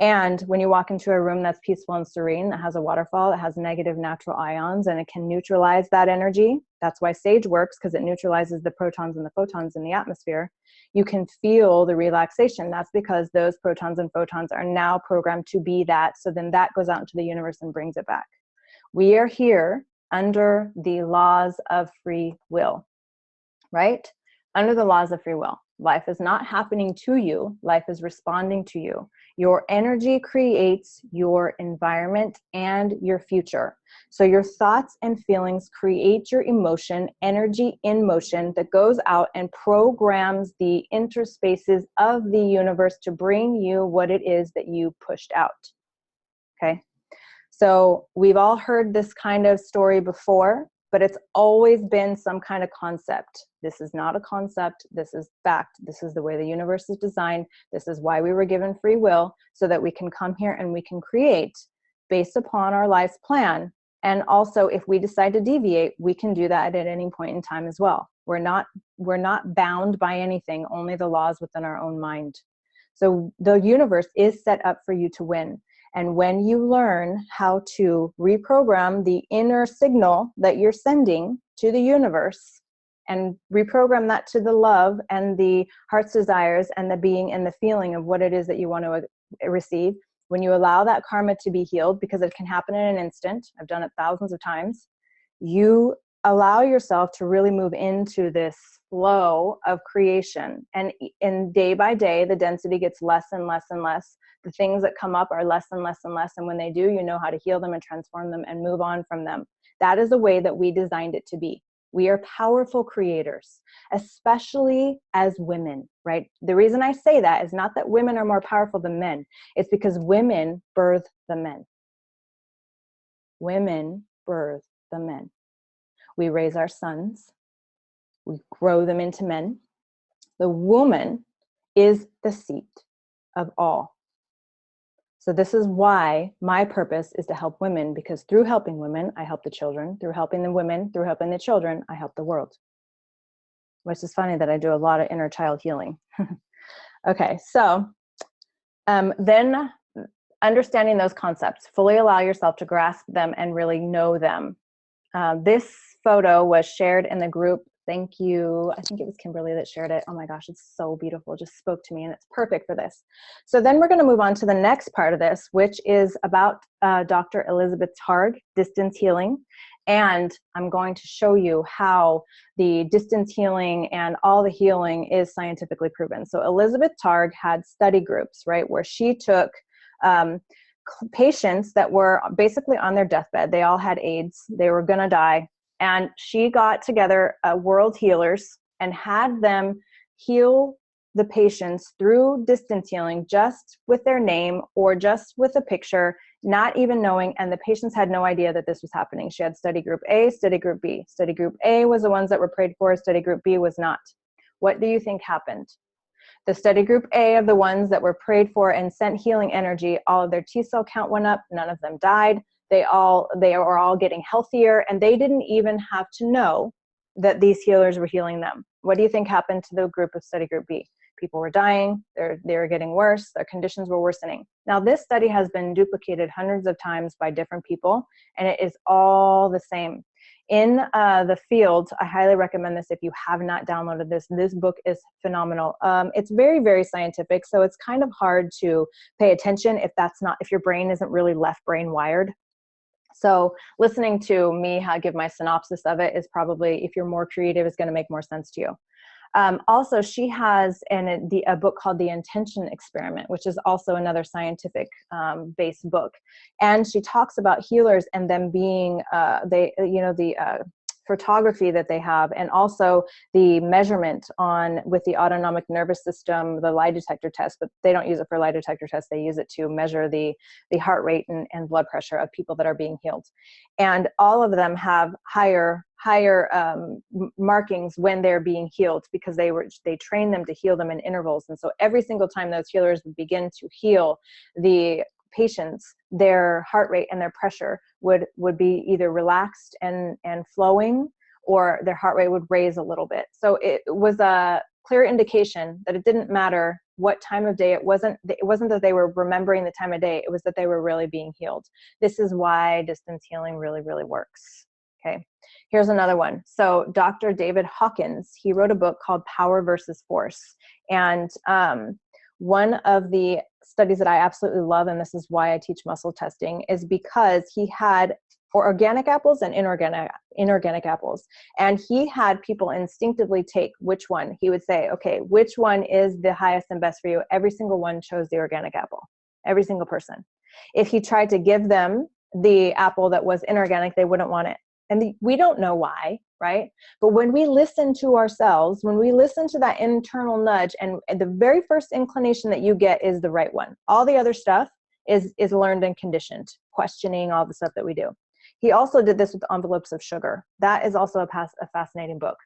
And when you walk into a room that's peaceful and serene, that has a waterfall, that has negative natural ions, and it can neutralize that energy. That's why sage works, because it neutralizes the protons and the photons in the atmosphere. You can feel the relaxation. That's because those protons and photons are now programmed to be that. So then that goes out into the universe and brings it back. We are here under the laws of free will, right? Under the laws of free will. Life is not happening to you. Life is responding to you. Your energy creates your environment and your future. So your thoughts and feelings create your emotion, energy in motion that goes out and programs the interspaces of the universe to bring you what it is that you pushed out. Okay? So we've all heard this kind of story before, but it's always been some kind of concept. This is not a concept. This is fact. This is the way the universe is designed. This is why we were given free will, so that we can come here and we can create based upon our life's plan. And also, if we decide to deviate, we can do that at any point in time as well. We're not bound by anything, only the laws within our own mind. So the universe is set up for you to win. And when you learn how to reprogram the inner signal that you're sending to the universe and reprogram that to the love and the heart's desires and the being and the feeling of what it is that you want to receive, when you allow that karma to be healed, because it can happen in an instant, I've done it thousands of times, you allow yourself to really move into this flow of creation. And day by day, the density gets less and less and less. The things that come up are less and less and less. And when they do, you know how to heal them and transform them and move on from them. That is the way that we designed it to be. We are powerful creators, especially as women, right? The reason I say that is not that women are more powerful than men. It's because women birth the men. Women birth the men. We raise our sons. We grow them into men. The woman is the seat of all. So this is why my purpose is to help women, because through helping women, I help the children. Through helping the women, through helping the children, I help the world. Which is funny that I do a lot of inner child healing. Okay, so then understanding those concepts, fully allow yourself to grasp them and really know them. This photo was shared in the group. Thank you. I think it was Kimberly that shared it. Oh my gosh, it's so beautiful. It just spoke to me and it's perfect for this. So then we're going to move on to the next part of this, which is about Dr. Elizabeth Targ, distance healing. And I'm going to show you how the distance healing and all the healing is scientifically proven. So Elizabeth Targ had study groups, right, where she took patients that were basically on their deathbed. They all had AIDS. They were going to die. And she got together world healers and had them heal the patients through distance healing, just with their name or just with a picture, not even knowing. And the patients had no idea that this was happening. She had study group A, study group B. Study group A was the ones that were prayed for. Study group B was not. What do you think happened? The study group A of the ones that were prayed for and sent healing energy, all of their T cell count went up. None of them died. they were all getting healthier, and they didn't even have to know that these healers were healing them. What do you think happened to the group of study group B? People were dying, they were getting worse, their conditions were worsening. Now, this study has been duplicated hundreds of times by different people, and it is all the same. In the field, I highly recommend this if you have not downloaded this. This book is phenomenal. It's very, very scientific, so it's kind of hard to pay attention if your brain isn't really left brain wired. So listening to me give my synopsis of it is probably, if you're more creative, is going to make more sense to you. Also, she has a book called The Intention Experiment, which is also another scientific based book. And she talks about healers and them being, the photography that they have, and also the measurement with the autonomic nervous system, the lie detector test, but they don't use it for lie detector tests. They use it to measure the heart rate and blood pressure of people that are being healed. And all of them have higher markings when they're being healed, because they train them to heal them in intervals. And so every single time those healers would begin to heal the patients, their heart rate and their pressure would be either relaxed and flowing, or their heart rate would raise a little bit. So it was a clear indication that it didn't matter what time of day. It wasn't that they were remembering the time of day, it was that they were really being healed. This is why distance healing really, really works. Okay, here's another one. So Dr. David Hawkins, he wrote a book called Power versus Force. And one of the studies that I absolutely love, and this is why I teach muscle testing, is because he had organic apples and inorganic apples. And he had people instinctively take which one. He would say, okay, which one is the highest and best for you? Every single one chose the organic apple, every single person. If he tried to give them the apple that was inorganic, they wouldn't want it. And we don't know why, right? But when we listen to ourselves, when we listen to that internal nudge, and the very first inclination that you get is the right one. All the other stuff is learned and conditioned, questioning all the stuff that we do. He also did this with envelopes of sugar. That is also a fascinating book.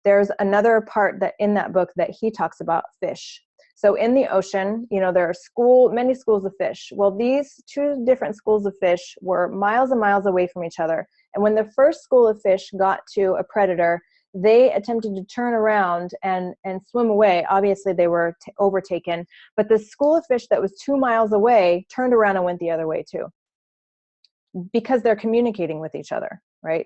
There's another part in that book that he talks about fish. So in the ocean, there are many schools of fish. Well, these two different schools of fish were miles and miles away from each other. And when the first school of fish got to a predator, they attempted to turn around and swim away. Obviously, they were overtaken. But the school of fish that was 2 miles away turned around and went the other way too, because they're communicating with each other, right?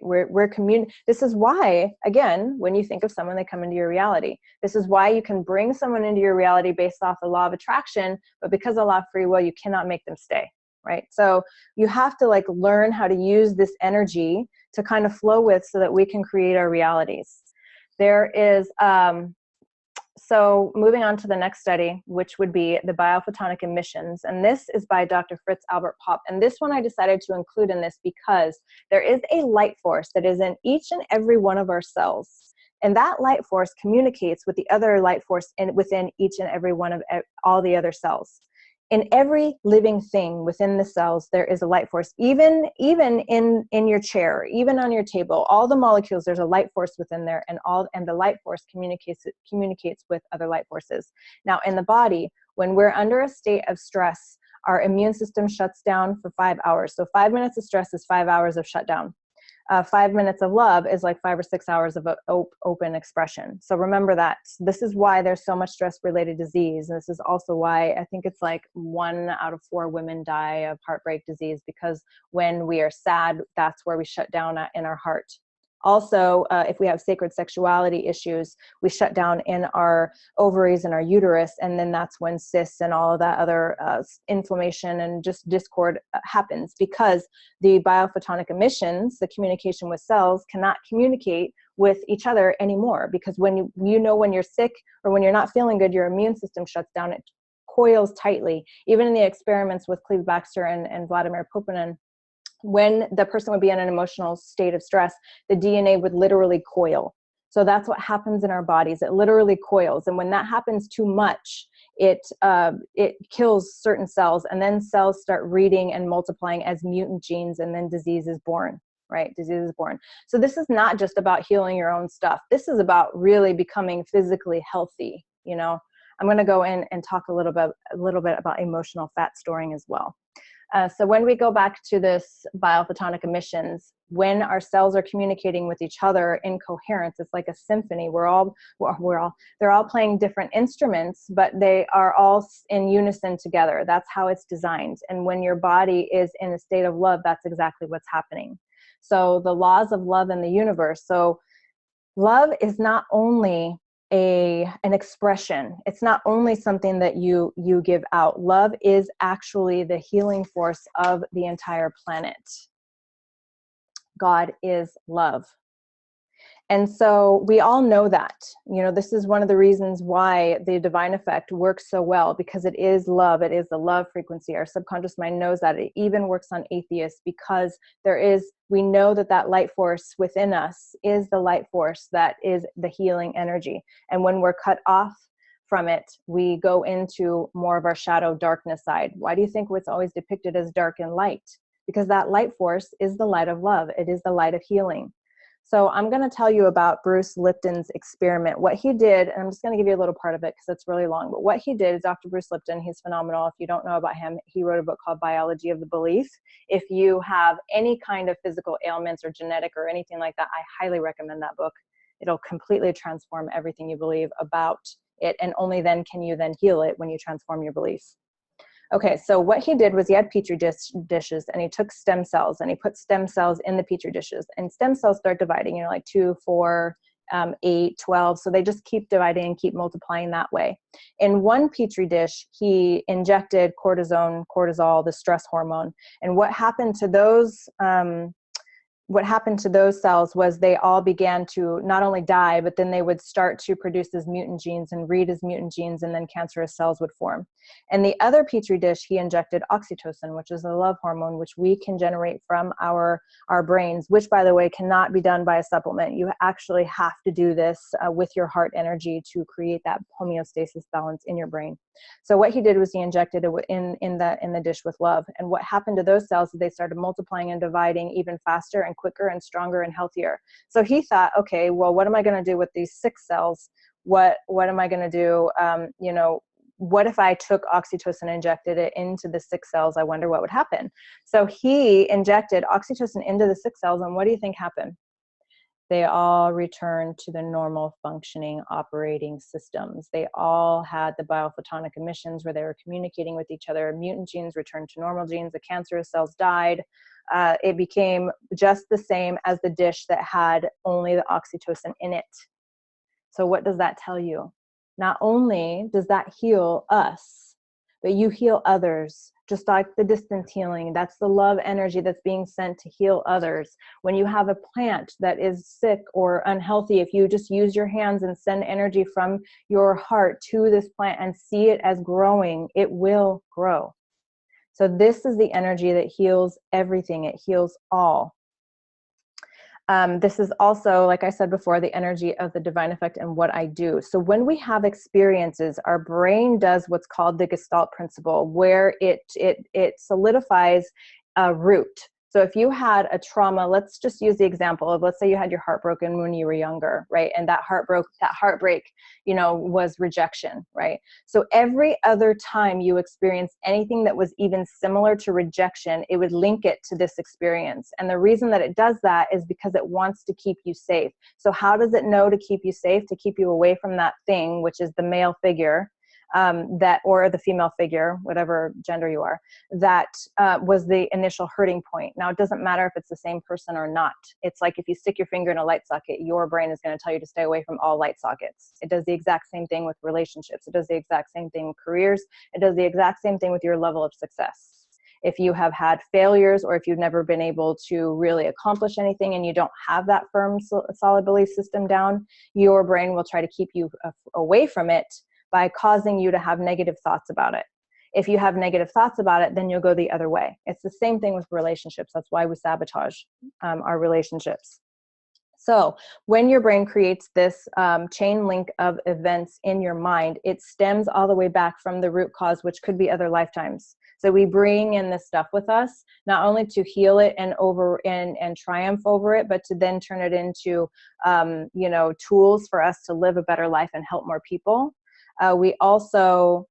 This is why, again, when you think of someone, they come into your reality. This is why you can bring someone into your reality based off the law of attraction, but because of law of free will, you cannot make them stay, right? So you have to learn how to use this energy to kind of flow with, so that we can create our realities. There is, so moving on to the next study, which would be the biophotonic emissions. And this is by Dr. Fritz Albert Popp. And this one I decided to include in this because there is a light force that is in each and every one of our cells. And that light force communicates with the other light force within each and every one of all the other cells. In every living thing within the cells, there is a light force. Even in your chair, even on your table, all the molecules, there's a light force within there, and the light force communicates with other light forces. Now, in the body, when we're under a state of stress, our immune system shuts down for 5 hours. So 5 minutes of stress is 5 hours of shutdown. 5 minutes of love is like 5 or 6 hours of open expression. So remember that. This is why there's so much stress-related disease. And this is also why I think it's like 1 out of 4 women die of heartbreak disease, because when we are sad, that's where we shut down in our heart. Also, if we have sacred sexuality issues, we shut down in our ovaries and our uterus, and then that's when cysts and all of that other inflammation and just discord happens, because the biophotonic emissions, the communication with cells, cannot communicate with each other anymore, because when when you're sick or when you're not feeling good, your immune system shuts down, it coils tightly. Even in the experiments with Cleve Baxter and Vladimir Poponin, when the person would be in an emotional state of stress, the DNA would literally coil. So that's what happens in our bodies. It literally coils. And when that happens too much, it kills certain cells, and then cells start reading and multiplying as mutant genes, and then disease is born, right? Disease is born. So this is not just about healing your own stuff. This is about really becoming physically healthy. I'm going to go in and talk a little bit about emotional fat storing as well. So when we go back to this biophotonic emissions, when our cells are communicating with each other in coherence, it's like a symphony. They're all playing different instruments, but they are all in unison together. That's how it's designed. And when your body is in a state of love, that's exactly what's happening. So the laws of love in the universe. So love is not only an expression. It's not only something that you give out. Love is actually the healing force of the entire planet. God is love. And so we all know that, this is one of the reasons why the divine effect works so well, because it is love. It is the love frequency. Our subconscious mind knows that. It even works on atheists, because we know that light force within us is the light force that is the healing energy. And when we're cut off from it, we go into more of our shadow darkness side. Why do you think it's always depicted as dark and light? Because that light force is the light of love. It is the light of healing. So I'm going to tell you about Bruce Lipton's experiment. What he did, and I'm just going to give you a little part of it because it's really long, but what he did is Dr. Bruce Lipton, he's phenomenal. If you don't know about him, he wrote a book called Biology of the Belief. If you have any kind of physical ailments or genetic or anything like that, I highly recommend that book. It'll completely transform everything you believe about it, and only then can you then heal it, when you transform your beliefs. Okay, so what he did was he had petri dishes, and he took stem cells and he put stem cells in the petri dishes, and stem cells start dividing, like 2, 4, 8, 12. So they just keep dividing and keep multiplying that way. In one petri dish, he injected cortisol, the stress hormone. And what happened to those cells was they all began to not only die, but then they would start to produce as mutant genes and read as mutant genes, and then cancerous cells would form. And the other petri dish, he injected oxytocin, which is a love hormone, which we can generate from our brains, which, by the way, cannot be done by a supplement. You actually have to do this with your heart energy to create that homeostasis balance in your brain. So what he did was he injected it in the dish with love. And what happened to those cells is they started multiplying and dividing even faster and quicker and stronger and healthier. So he thought, okay, well, what am I going to do with these 6 cells? What am I going to do? What if I took oxytocin and injected it into the 6 cells? I wonder what would happen. So he injected oxytocin into the 6 cells, and what do you think happened? They all returned to the normal functioning operating systems. They all had the biophotonic emissions where they were communicating with each other. Mutant genes returned to normal genes. The cancerous cells died. It became just the same as the dish that had only the oxytocin in it. So what does that tell you? Not only does that heal us, but you heal others, just like the distance healing. That's the love energy that's being sent to heal others. When you have a plant that is sick or unhealthy, if you just use your hands and send energy from your heart to this plant and see it as growing, it will grow. So this is the energy that heals everything. It heals all. This is also, like I said before, the energy of the divine effect and what I do. So when we have experiences, our brain does what's called the Gestalt principle, where it solidifies a root. So if you had a trauma, let's just use the example of, let's say you had your heart broken when you were younger, right? And that heartbreak, was rejection, right? So every other time you experience anything that was even similar to rejection, it would link it to this experience. And the reason that it does that is because it wants to keep you safe. So how does it know to keep you safe? To keep you away from that thing, which is the male figure, or the female figure, whatever gender you are, that was the initial hurting point. Now, it doesn't matter if it's the same person or not. It's like if you stick your finger in a light socket, your brain is going to tell you to stay away from all light sockets. It does the exact same thing with relationships. It does the exact same thing with careers. It does the exact same thing with your level of success. If you have had failures, or if you've never been able to really accomplish anything and you don't have that firm, solid belief system down, your brain will try to keep you away from it by causing you to have negative thoughts about it. If you have negative thoughts about it, then you'll go the other way. It's the same thing with relationships. That's why we sabotage our relationships. So when your brain creates this chain link of events in your mind, it stems all the way back from the root cause, which could be other lifetimes. So we bring in this stuff with us, not only to heal it and triumph over it, but to then turn it into tools for us to live a better life and help more people. We also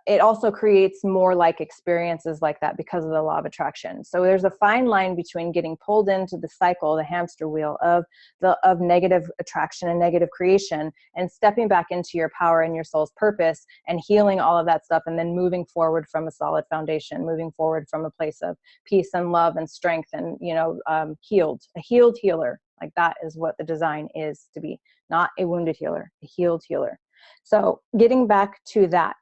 it also creates more like experiences like that because of the law of attraction. So there's a fine line between getting pulled into the cycle, the hamster wheel of negative attraction and negative creation, and stepping back into your power and your soul's purpose and healing all of that stuff, and then moving forward from a solid foundation, moving forward from a place of peace and love and strength, and a healed healer. Like that is what the design is to be, not a wounded healer, a healed healer. So getting back to that.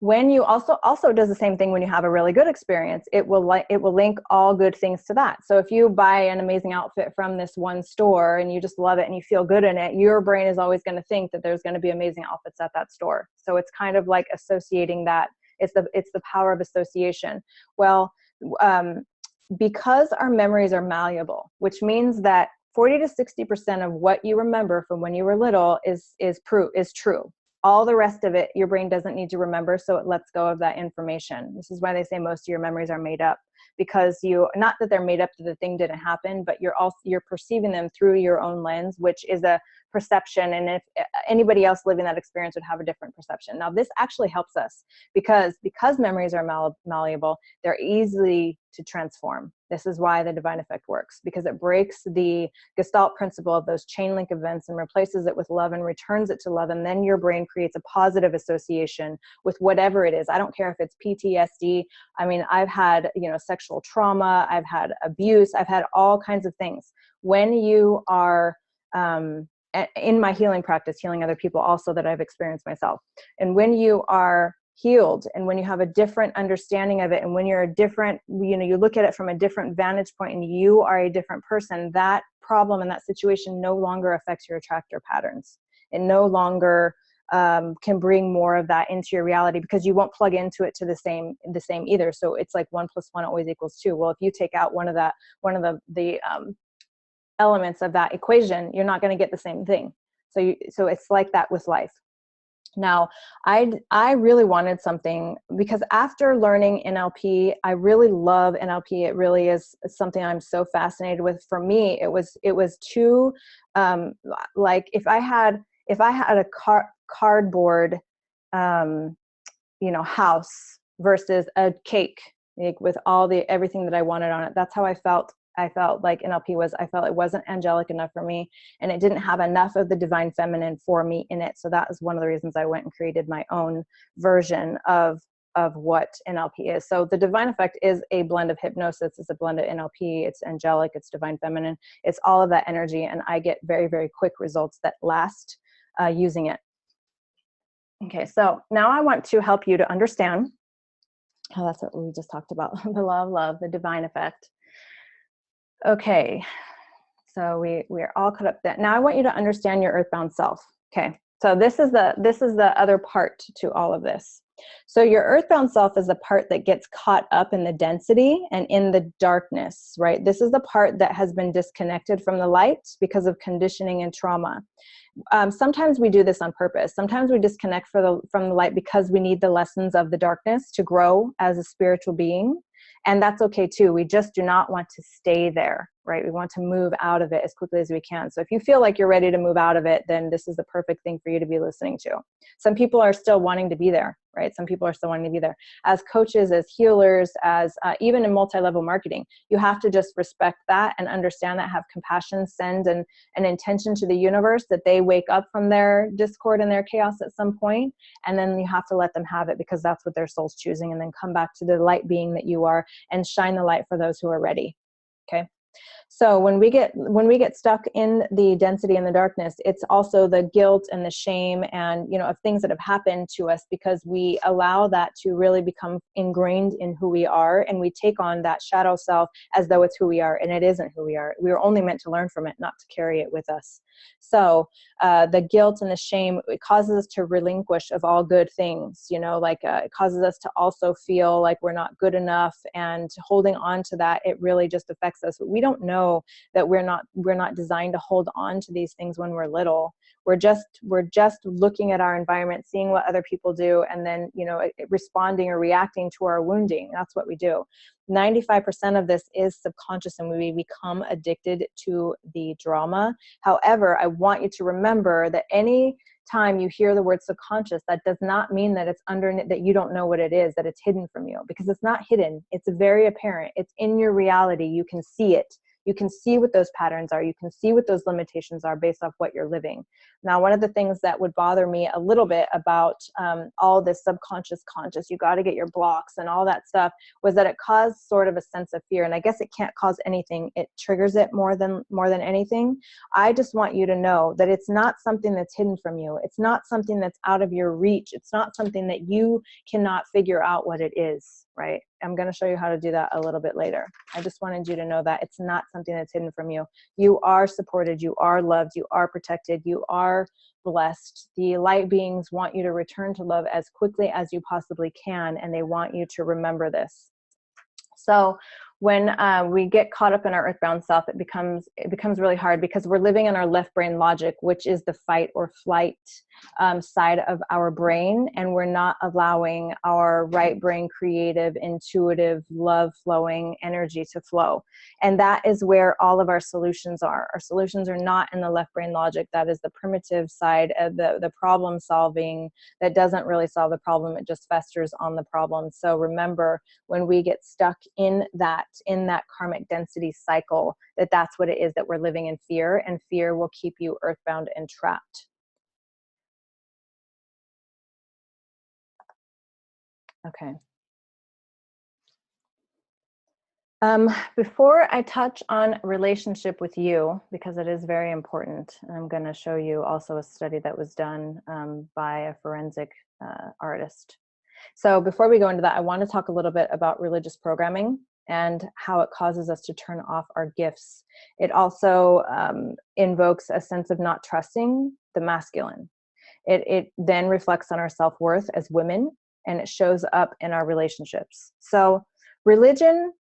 When you also does the same thing when you have a really good experience, it will link all good things to that. So if you buy an amazing outfit from this one store and you just love it and you feel good in it, your brain is always going to think that there's going to be amazing outfits at that store. So it's kind of like associating that. It's the power of association. Well, because our memories are malleable, which means that 40 to 60% of what you remember from when you were little is true. All the rest of it, your brain doesn't need to remember, so it lets go of that information. This is why they say most of your memories are made up, because not that they're made up that the thing didn't happen, but you're perceiving them through your own lens, which is a perception. And if anybody else living that experience would have a different perception. Now, this actually helps us because memories are malleable, they're easily to transform. This is why the divine effect works, because it breaks the Gestalt principle of those chain link events and replaces it with love and returns it to love. And then your brain creates a positive association with whatever it is. I don't care if it's PTSD. I mean, I've had, sexual trauma, I've had abuse, I've had all kinds of things. When you are, in my healing practice, healing other people also that I've experienced myself. And when you are healed and when you have a different understanding of it, and when you're a different, you look at it from a different vantage point and you are a different person, that problem and that situation no longer affects your attractor patterns. It no longer can bring more of that into your reality, because you won't plug into it to the same either. So it's like 1 + 1 always equals 2. Well, if you take out one of the elements of that equation, you're not going to get the same thing. So it's like that with life. Now, I really wanted something, because after learning NLP, I really love NLP. It really is something I'm so fascinated with. For me, it was too, like if I had a cardboard, house versus a cake, like with everything that I wanted on it. That's how I felt. I felt like NLP was, I felt it wasn't angelic enough for me, and it didn't have enough of the divine feminine for me in it. So that was one of the reasons I went and created my own version of what NLP is. So the divine effect is a blend of hypnosis. It's a blend of NLP. It's angelic. It's divine feminine. It's all of that energy. And I get very, very quick results that last using it. Okay. So now I want to help you to understand how that's what we just talked about. The law of love, the divine effect. Okay, so we're all caught up there. Now I want you to understand your earthbound self. Okay, so this is the other part to all of this. So your earthbound self is the part that gets caught up in the density and in the darkness, right? This is the part that has been disconnected from the light because of conditioning and trauma. Sometimes we do this on purpose. Sometimes we disconnect from the light because we need the lessons of the darkness to grow as a spiritual being. And that's okay too. We just do not want to stay there, right? We want to move out of it as quickly as we can. So if you feel like you're ready to move out of it, then this is the perfect thing for you to be listening to. Some people are still wanting to be there, right? Some people are still wanting to be there. As coaches, as healers, as even in multi-level marketing, you have to just respect that and understand that, have compassion, send an intention to the universe that they wake up from their discord and their chaos at some point, and then you have to let them have it, because that's what their soul's choosing, and then come back to the light being that you are and shine the light for those who are ready. Okay. So when we get stuck in the density and the darkness, it's also the guilt and the shame and, of things that have happened to us, because we allow that to really become ingrained in who we are, and we take on that shadow self as though it's who we are, and it isn't who we are. We are only meant to learn from it, not to carry it with us. So the guilt and the shame, it causes us to relinquish of all good things, it causes us to also feel like we're not good enough, and holding on to that, it really just affects us. But we don't know that we're not designed to hold on to these things when we're little. We're just looking at our environment, seeing what other people do, and then, responding or reacting to our wounding. That's what we do. 95% of this is subconscious, and we become addicted to the drama. However, I want you to remember that any time you hear the word subconscious, that does not mean that it's under, that you don't know what it is, that it's hidden from you, because it's not hidden. It's very apparent. It's in your reality. You can see it. You can see what those patterns are. You can see what those limitations are based off what you're living. Now, one of the things that would bother me a little bit about all this subconscious, conscious, you got to get your blocks and all that stuff, was that it caused sort of a sense of fear. And I guess it can't cause anything. It triggers it more than anything. I just want you to know that it's not something that's hidden from you. It's not something that's out of your reach. It's not something that you cannot figure out what it is, right? I'm going to show you how to do that a little bit later. I just wanted you to know that it's not something that's hidden from you. You are supported. You are loved. You are protected. You are blessed. The light beings want you to return to love as quickly as you possibly can, and they want you to remember this. So when we get caught up in our earthbound self, it becomes really hard, because we're living in our left brain logic, which is the fight or flight side of our brain, and we're not allowing our right brain, creative, intuitive, love flowing energy to flow. And that is where all of our solutions are. Our solutions are not in the left brain logic. That is the primitive side of the problem solving that doesn't really solve the problem. It just festers on the problem. So remember, when we get stuck in that karmic density cycle, that's what it is, that we're living in fear, and fear will keep you earthbound and trapped. Okay. Before I touch on relationship with you, because it is very important, I'm going to show you also a study that was done by a forensic artist. So before we go into that, I want to talk a little bit about religious programming and how it causes us to turn off our gifts. It also invokes a sense of not trusting the masculine. It then reflects on our self-worth as women, and it shows up in our relationships. So religion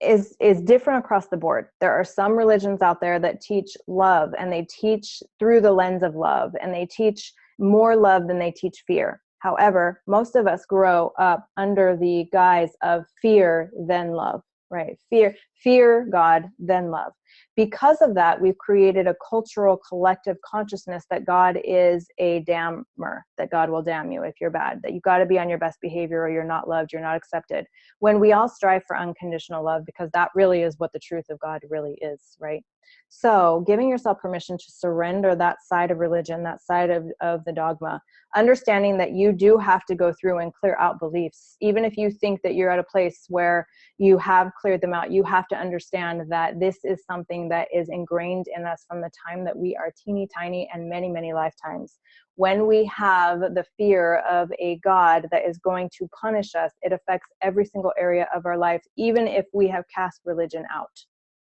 is different across the board. There are some religions out there that teach love, and they teach through the lens of love, and they teach more love than they teach fear. However, most of us grow up under the guise of fear, then love, right? Fear God, then love. Because of that, we've created a cultural collective consciousness that God is a damner, that God will damn you if you're bad, that you got to be on your best behavior or you're not loved, you're not accepted. When we all strive for unconditional love, because that really is what the truth of God really is, right? So giving yourself permission to surrender that side of religion, that side of the dogma, understanding that you do have to go through and clear out beliefs. Even if you think that you're at a place where you have cleared them out, you have to understand that this is something that is ingrained in us from the time that we are teeny tiny and many, many lifetimes. When we have the fear of a God that is going to punish us, it affects every single area of our life, even if we have cast religion out.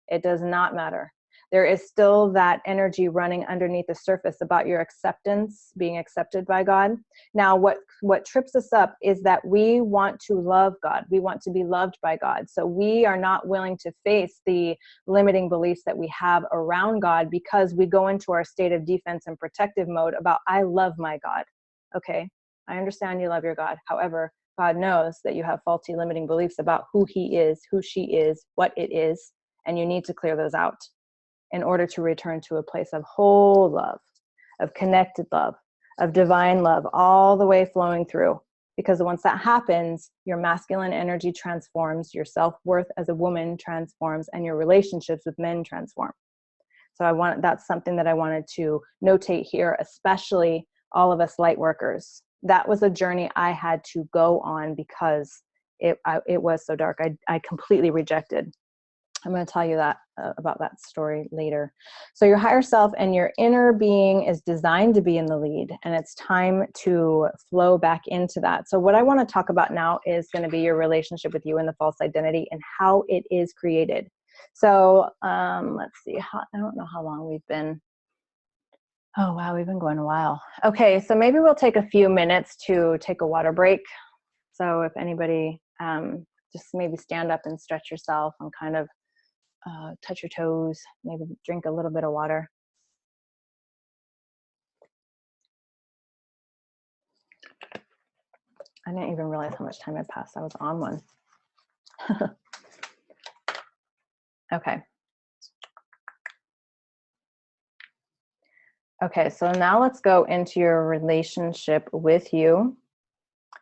It does not matter. There is still that energy running underneath the surface about your acceptance, being accepted by God. Now, what trips us up is that we want to love God. We want to be loved by God. So we are not willing to face the limiting beliefs that we have around God, because we go into our state of defense and protective mode about, I love my God. Okay, I understand you love your God. However, God knows that you have faulty limiting beliefs about who he is, who she is, what it is, and you need to clear those out in order to return to a place of whole love, of connected love, of divine love, all the way flowing through. Because once that happens, your masculine energy transforms, your self-worth as a woman transforms, and your relationships with men transform. So that's something that I wanted to notate here, especially all of us light workers. That was a journey I had to go on because it was so dark. I completely rejected. I'm going to tell you that about that story later. So your higher self and your inner being is designed to be in the lead, and it's time to flow back into that. So what I want to talk about now is going to be your relationship with you and the false identity and how it is created. So let's see. I don't know how long we've been. Oh, wow. We've been going a while. Okay. So maybe we'll take a few minutes to take a water break. So if anybody just maybe stand up and stretch yourself and kind of touch your toes, maybe drink a little bit of water. I didn't even realize how much time had passed. I was on one. Okay. Okay, so now let's go into your relationship with you.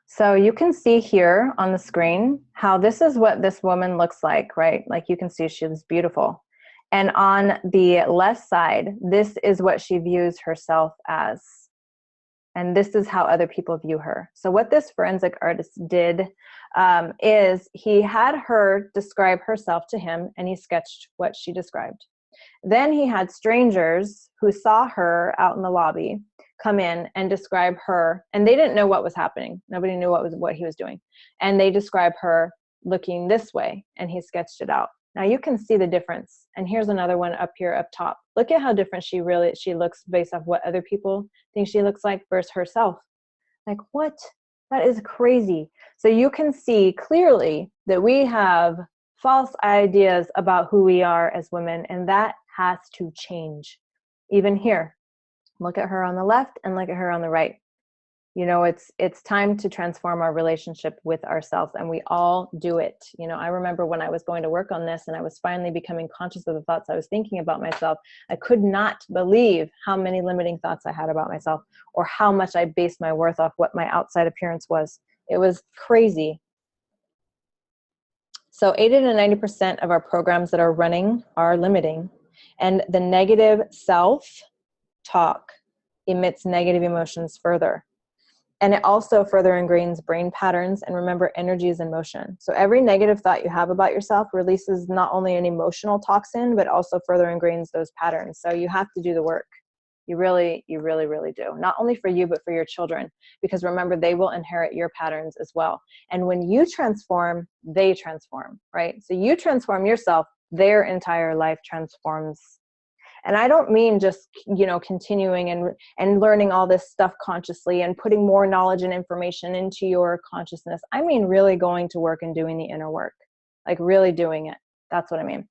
So you can see here on the screen how this is what this woman looks like, right? Like you can see she was beautiful. And on the left side, this is what she views herself as. And this is how other people view her. So what this forensic artist did is he had her describe herself to him, and he sketched what she described. Then he had strangers who saw her out in the lobby come in and describe her, and they didn't know what was happening. Nobody knew what he was doing. And they describe her looking this way, and he sketched it out. Now you can see the difference. And here's another one up here up top. Look at how different she looks based off what other people think she looks like versus herself. Like, what? That is crazy. So you can see clearly that we have false ideas about who we are as women, and that has to change. Even here, look at her on the left and look at her on the right. You know, it's time to transform our relationship with ourselves, and we all do it. You know, I remember when I was going to work on this and I was finally becoming conscious of the thoughts I was thinking about myself, I could not believe how many limiting thoughts I had about myself, or how much I based my worth off what my outside appearance was. It was crazy. So 80 to 90% of our programs that are running are limiting, and the negative self-talk emits negative emotions further. And it also further ingrains brain patterns. And remember, energy is in motion. So every negative thought you have about yourself releases not only an emotional toxin, but also further ingrains those patterns. So you have to do the work. You really, really do. Not only for you, but for your children. Because remember, they will inherit your patterns as well. And when you transform, they transform, right? So you transform yourself, their entire life transforms. And I don't mean just, you know, continuing and learning all this stuff consciously and putting more knowledge and information into your consciousness. I mean really going to work and doing the inner work, like really doing it. That's what I mean.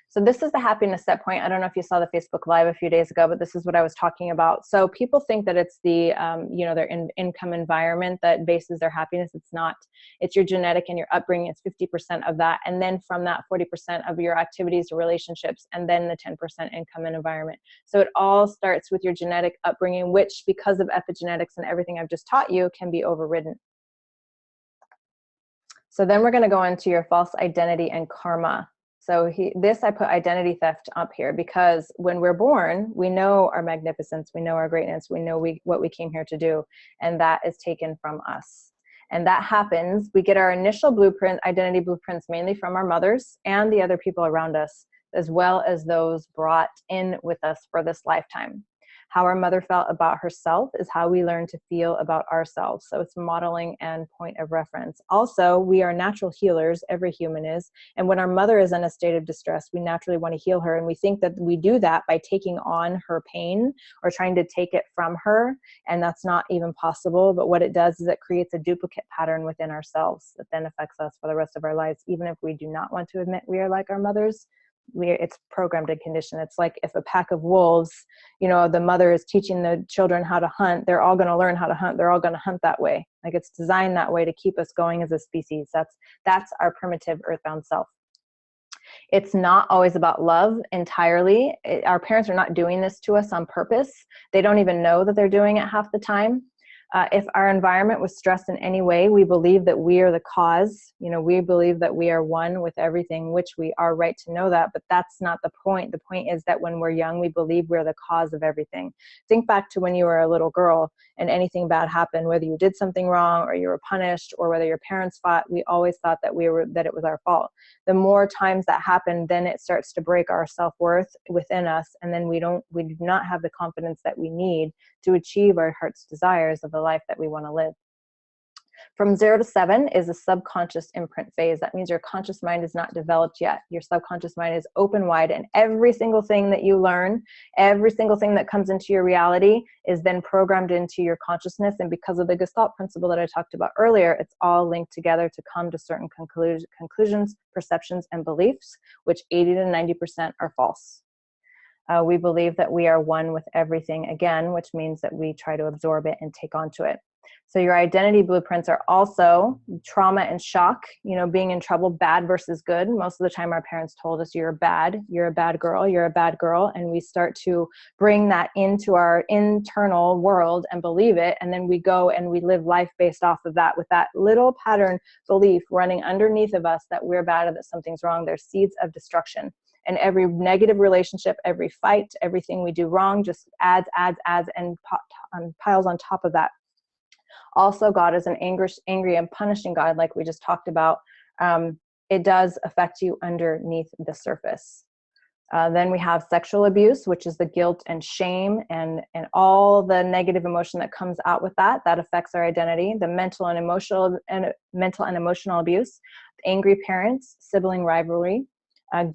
So this is the happiness set point. I don't know if you saw the Facebook Live a few days ago, but this is what I was talking about. So people think that it's the, you know, their income environment that bases their happiness. It's not. It's your genetic and your upbringing. It's 50% of that. And then from that, 40% of your activities or relationships, and then the 10% income and environment. So it all starts with your genetic upbringing, which because of epigenetics and everything I've just taught you can be overridden. So then we're going to go into your false identity and karma. So I put identity theft up here because when we're born, we know our magnificence, we know our greatness, we know what we came here to do, and that is taken from us. And that happens, we get our initial blueprint, identity blueprints, mainly from our mothers and the other people around us, as well as those brought in with us for this lifetime. How our mother felt about herself is how we learn to feel about ourselves. So it's modeling and point of reference. Also, we are natural healers, every human is. And when our mother is in a state of distress, we naturally want to heal her. And we think that we do that by taking on her pain or trying to take it from her. And that's not even possible. But what it does is it creates a duplicate pattern within ourselves that then affects us for the rest of our lives. Even if we do not want to admit we are like our mothers, it's programmed and conditioned. It's like if a pack of wolves, you know, the mother is teaching the children how to hunt, they're all going to learn how to hunt. They're all going to hunt that way. Like it's designed that way to keep us going as a species. That's our primitive earthbound self. It's not always about love entirely. Our parents are not doing this to us on purpose. They don't even know that they're doing it half the time. If our environment was stressed in any way, we believe that we are the cause. You know, we believe that we are one with everything, which we are right to know that, but that's not the point. The point is that when we're young, we believe we're the cause of everything. Think back to when you were a little girl and anything bad happened, whether you did something wrong or you were punished or whether your parents fought, we always thought that it was our fault. The more times that happened, then it starts to break our self-worth within us, and then we do not have the confidence that we need to achieve our heart's desires of the life that we want to live. From 0 to 7 is a subconscious imprint phase. That means your conscious mind is not developed yet. Your subconscious mind is open wide, and every single thing that you learn, every single thing that comes into your reality is then programmed into your consciousness. And because of the Gestalt principle that I talked about earlier, it's all linked together to come to certain conclusions, perceptions, and beliefs, which 80 to 90% are false. We believe that we are one with everything again, which means that we try to absorb it and take onto it. So your identity blueprints are also trauma and shock, being in trouble, bad versus good. Most of the time our parents told us you're a bad girl, you're a bad girl. And we start to bring that into our internal world and believe it. And then we go and we live life based off of that, with that little pattern belief running underneath of us that we're bad or that something's wrong. There's seeds of destruction. And every negative relationship, every fight, everything we do wrong just adds, and piles on top of that. Also, God is an angry and punishing God, like we just talked about. It does affect you underneath the surface. Then we have sexual abuse, which is the guilt and shame and all the negative emotion that comes out with that. That affects our identity. The mental and emotional abuse, angry parents, sibling rivalry,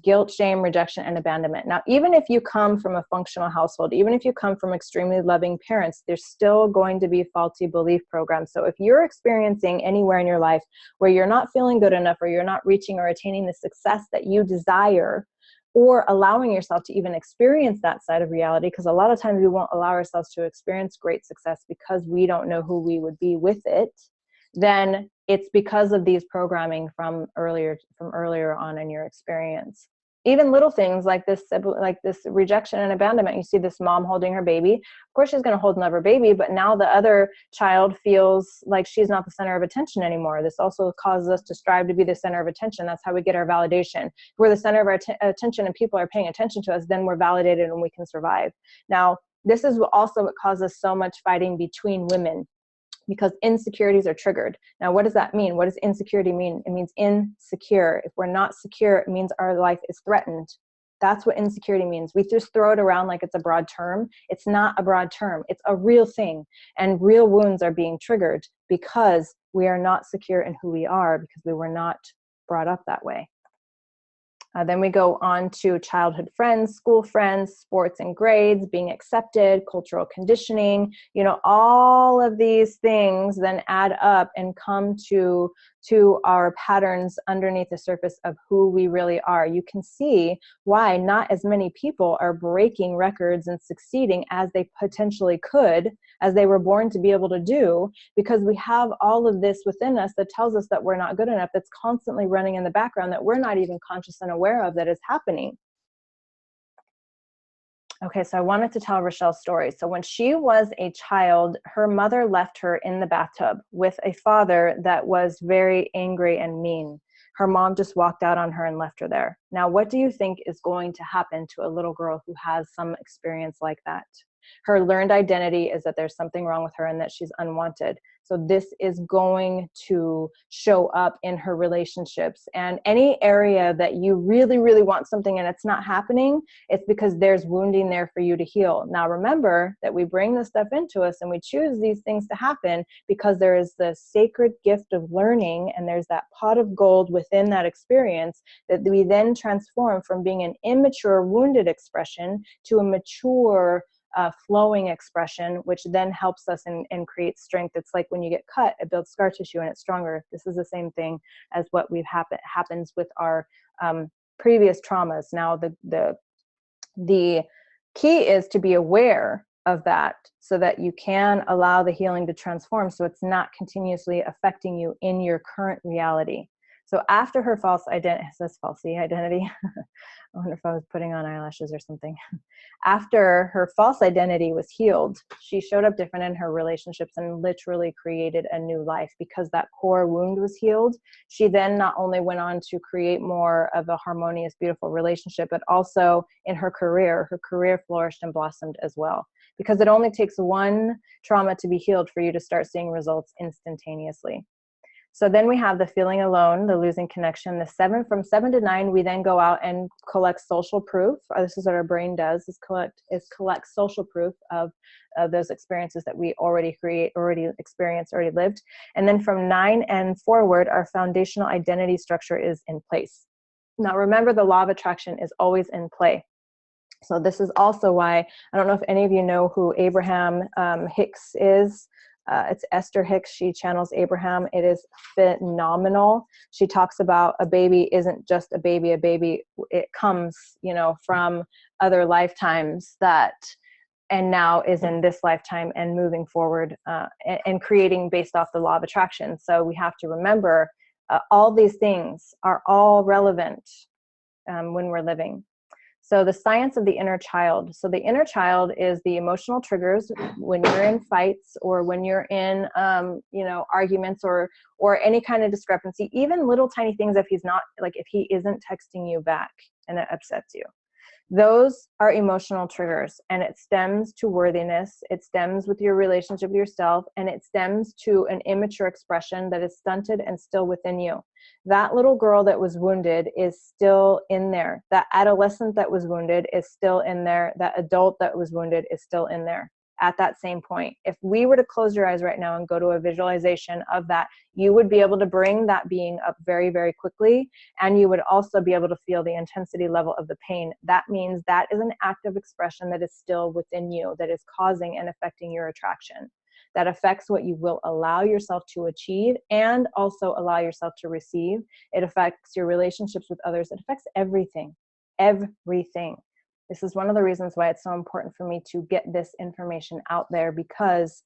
guilt, shame, rejection, and abandonment. Now, even if you come from a functional household, even if you come from extremely loving parents, there's still going to be faulty belief programs. So if you're experiencing anywhere in your life where you're not feeling good enough, or you're not reaching or attaining the success that you desire, or allowing yourself to even experience that side of reality, because a lot of times we won't allow ourselves to experience great success because we don't know who we would be with it, then it's because of these programming from earlier on in your experience. Even little things like this rejection and abandonment. You see this mom holding her baby. Of course, she's going to hold another baby, but now the other child feels like she's not the center of attention anymore. This also causes us to strive to be the center of attention. That's how we get our validation. If we're the center of our attention and people are paying attention to us, then we're validated and we can survive. Now, this is also what causes so much fighting between women, because insecurities are triggered. Now, what does that mean? What does insecurity mean? It means insecure. If we're not secure, it means our life is threatened. That's what insecurity means. We just throw it around like it's a broad term. It's not a broad term. It's a real thing. And real wounds are being triggered because we are not secure in who we are, because we were not brought up that way. Then we go on to childhood friends, school friends, sports and grades, being accepted, cultural conditioning. All of these things then add up and come to our patterns underneath the surface of who we really are. You can see why not as many people are breaking records and succeeding as they potentially could, as they were born to be able to do, because we have all of this within us that tells us that we're not good enough, that's constantly running in the background, that we're not even conscious and aware of that is happening. Okay, so I wanted to tell Rochelle's story. So when she was a child, her mother left her in the bathtub with a father that was very angry and mean. Her mom just walked out on her and left her there. Now, what do you think is going to happen to a little girl who has some experience like that? Her learned identity is that there's something wrong with her and that she's unwanted. So this is going to show up in her relationships. And any area that you really, really want something and it's not happening, it's because there's wounding there for you to heal. Now, remember that we bring this stuff into us and we choose these things to happen because there is the sacred gift of learning, and there's that pot of gold within that experience that we then transform from being an immature, wounded expression to a mature, flowing expression, which then helps us and creates strength. It's like when you get cut, it builds scar tissue and it's stronger. This is the same thing as what happens with our previous traumas. Now, the key is to be aware of that so that you can allow the healing to transform, so it's not continuously affecting you in your current reality. So after her false identity, it says falsy identity. I wonder if I was putting on eyelashes or something. After her false identity was healed, she showed up different in her relationships and literally created a new life because that core wound was healed. She then not only went on to create more of a harmonious, beautiful relationship, but also in her career flourished and blossomed as well. Because it only takes one trauma to be healed for you to start seeing results instantaneously. So then we have the feeling alone, the losing connection. From 7 to 9, we then go out and collect social proof. This is what our brain does: is collect social proof of those experiences that we already experienced, already lived. And then from 9 and forward, our foundational identity structure is in place. Now, remember, the law of attraction is always in play. So this is also why, I don't know if any of you know who Abraham Hicks is. It's Esther Hicks. She channels Abraham. It is phenomenal. She talks about a baby isn't just a baby. A baby, it comes, from other lifetimes that and now is in this lifetime and moving forward and creating based off the law of attraction. So we have to remember all these things are all relevant when we're living. So the science of the inner child. So the inner child is the emotional triggers when you're in fights or when you're in, arguments or any kind of discrepancy, even little tiny things if he isn't texting you back and it upsets you. Those are emotional triggers, and it stems to worthiness. It stems with your relationship with yourself, and it stems to an immature expression that is stunted and still within you. That little girl that was wounded is still in there. That adolescent that was wounded is still in there. That adult that was wounded is still in there at that same point. If we were to close your eyes right now and go to a visualization of that, you would be able to bring that being up very, very quickly. And you would also be able to feel the intensity level of the pain. That means that is an active expression that is still within you, that is causing and affecting your attraction. That affects what you will allow yourself to achieve and also allow yourself to receive. It affects your relationships with others. It affects everything, everything. This is one of the reasons why it's so important for me to get this information out there, because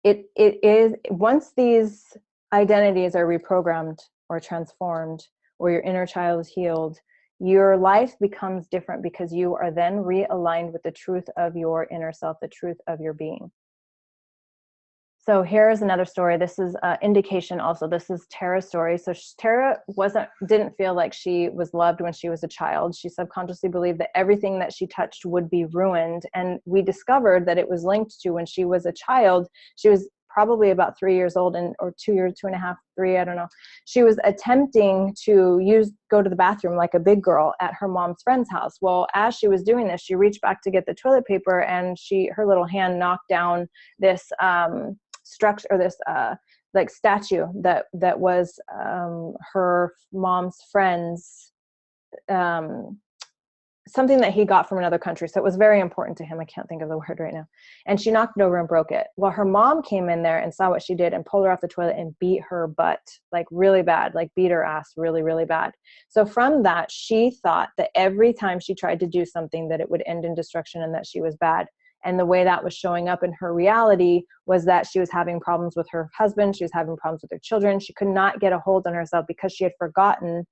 it is, once these identities are reprogrammed or transformed, or your inner child is healed, your life becomes different because you are then realigned with the truth of your inner self, the truth of your being. So here's another story. This is an indication also. This is Tara's story. So Tara didn't feel like she was loved when she was a child. She subconsciously believed that everything that she touched would be ruined. And we discovered that it was linked to when she was a child. She was probably about 3 years old or 2 years, 2.5, 3, I don't know. She was attempting to go to the bathroom like a big girl at her mom's friend's house. Well, as she was doing this, she reached back to get the toilet paper, and her little hand knocked down this structure, or this like statue that was her mom's friend's something that he got from another country. So it was very important to him. I can't think of the word right now. And she knocked it over and broke it. Well, her mom came in there and saw what she did and pulled her off the toilet and beat her butt, like really bad, like beat her ass really, really bad. So from that, she thought that every time she tried to do something that it would end in destruction and that she was bad. And the way that was showing up in her reality was that she was having problems with her husband. She was having problems with her children. She could not get a hold on herself because she had forgotten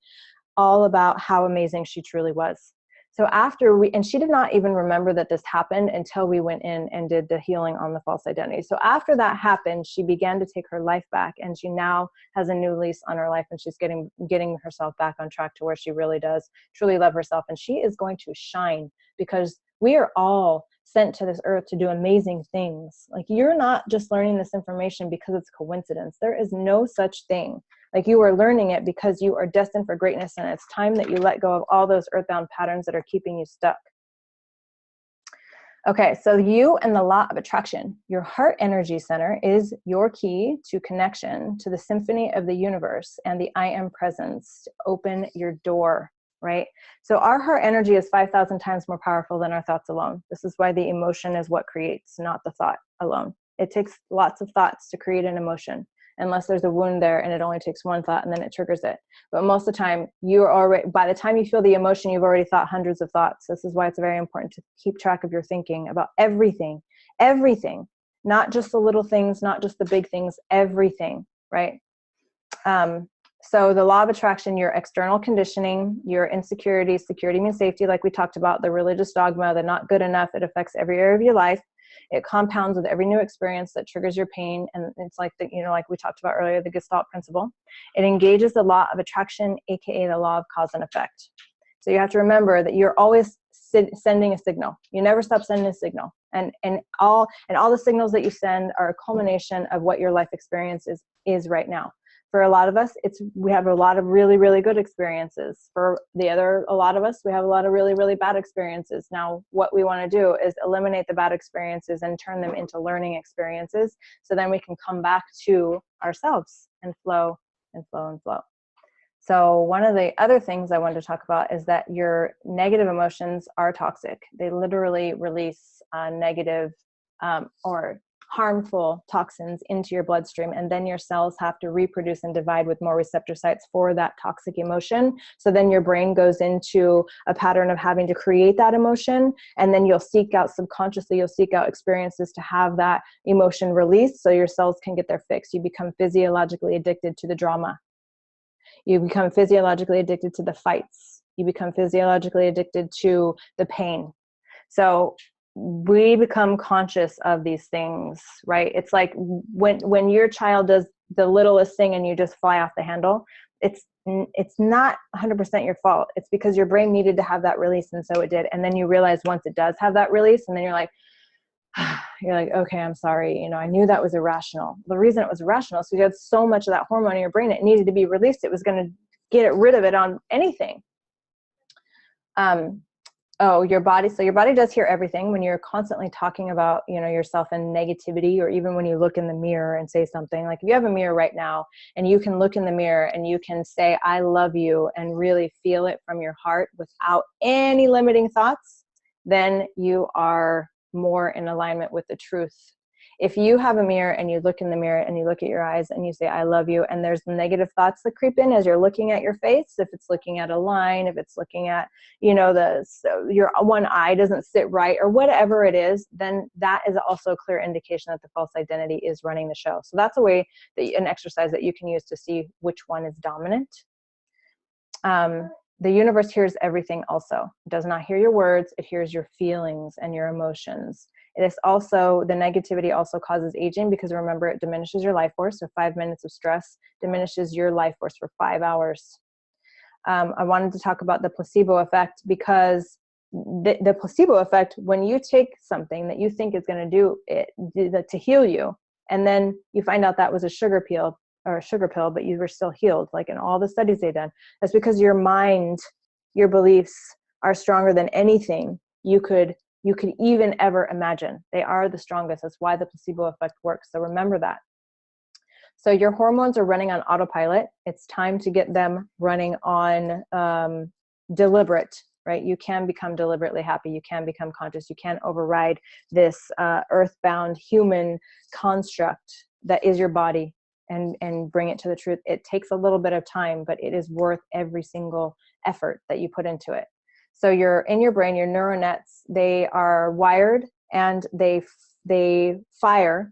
all about how amazing she truly was. So and she did not even remember that this happened until we went in and did the healing on the false identity. So after that happened, she began to take her life back, and she now has a new lease on her life, and she's getting herself back on track to where she really does truly love herself. And she is going to shine, because we are all sent to this earth to do amazing things. Like, you're not just learning this information because it's coincidence. There is no such thing. Like, you are learning it because you are destined for greatness, and it's time that you let go of all those earthbound patterns that are keeping you stuck. Okay, so you and the law of attraction. Your heart energy center is your key to connection to the symphony of the universe and the I am presence to open your door, right? So our heart energy is 5,000 times more powerful than our thoughts alone. This is why the emotion is what creates, not the thought alone. It takes lots of thoughts to create an emotion, unless there's a wound there and it only takes one thought and then it triggers it. But most of the time, by the time you feel the emotion, you've already thought hundreds of thoughts. This is why it's very important to keep track of your thinking about everything, not just the little things, not just the big things, everything, right? So the law of attraction, your external conditioning, your insecurities, security means safety, like we talked about, the religious dogma, the not good enough, it affects every area of your life. It compounds with every new experience that triggers your pain. And it's like like we talked about earlier, the Gestalt principle. It engages the law of attraction, AKA the law of cause and effect. So you have to remember that you're always sending a signal. You never stop sending a signal. And all the signals that you send are a culmination of what your life experience is right now. For a lot of us, we have a lot of really, really good experiences. For a lot of us, we have a lot of really, really bad experiences. Now, what we want to do is eliminate the bad experiences and turn them into learning experiences. So then we can come back to ourselves and flow and flow and flow. So one of the other things I wanted to talk about is that your negative emotions are toxic. They literally release negative or harmful toxins into your bloodstream, and then your cells have to reproduce and divide with more receptor sites for that toxic emotion. So then your brain goes into a pattern of having to create that emotion, and then you'll seek out subconsciously, you'll seek out experiences to have that emotion released so your cells can get their fix. You become physiologically addicted to the drama. You become physiologically addicted to the fights. You become physiologically addicted to the pain. So we become conscious of these things, right? It's like when your child does the littlest thing and you just fly off the handle, it's not 100% your fault. It's because your brain needed to have that release, and so it did. And then you realize once it does have that release, and then you're like, okay, I'm sorry. I knew that was irrational. The reason it was irrational is because you had so much of that hormone in your brain, it needed to be released. It was going to get rid of it on anything. Your body. So your body does hear everything. When you're constantly talking about, yourself in negativity, or even when you look in the mirror and say something, like if you have a mirror right now and you can look in the mirror and you can say, I love you, and really feel it from your heart without any limiting thoughts, then you are more in alignment with the truth. If you have a mirror and you look in the mirror and you look at your eyes and you say, I love you, and there's negative thoughts that creep in as you're looking at your face, if it's looking at a line, if it's looking at, your one eye doesn't sit right, or whatever it is, then that is also a clear indication that the false identity is running the show. So that's a way, an exercise that you can use to see which one is dominant. The universe hears everything also. It does not hear your words. It hears your feelings and your emotions. It is also, the negativity also causes aging, because remember, it diminishes your life force. So 5 minutes of stress diminishes your life force for 5 hours. I wanted to talk about the placebo effect, because the placebo effect, when you take something that you think is going to do it to heal you, and then you find out that was a sugar pill, but you were still healed, like in all the studies they've done, that's because your mind, your beliefs are stronger than anything you could even ever imagine. They are the strongest. That's why the placebo effect works. So remember that. So your hormones are running on autopilot. It's time to get them running on deliberate, right? You can become deliberately happy. You can become conscious. You can override this earthbound human construct that is your body, and bring it to the truth. It takes a little bit of time, but it is worth every single effort that you put into it. So you're in your brain, your neural nets, they are wired and they fire.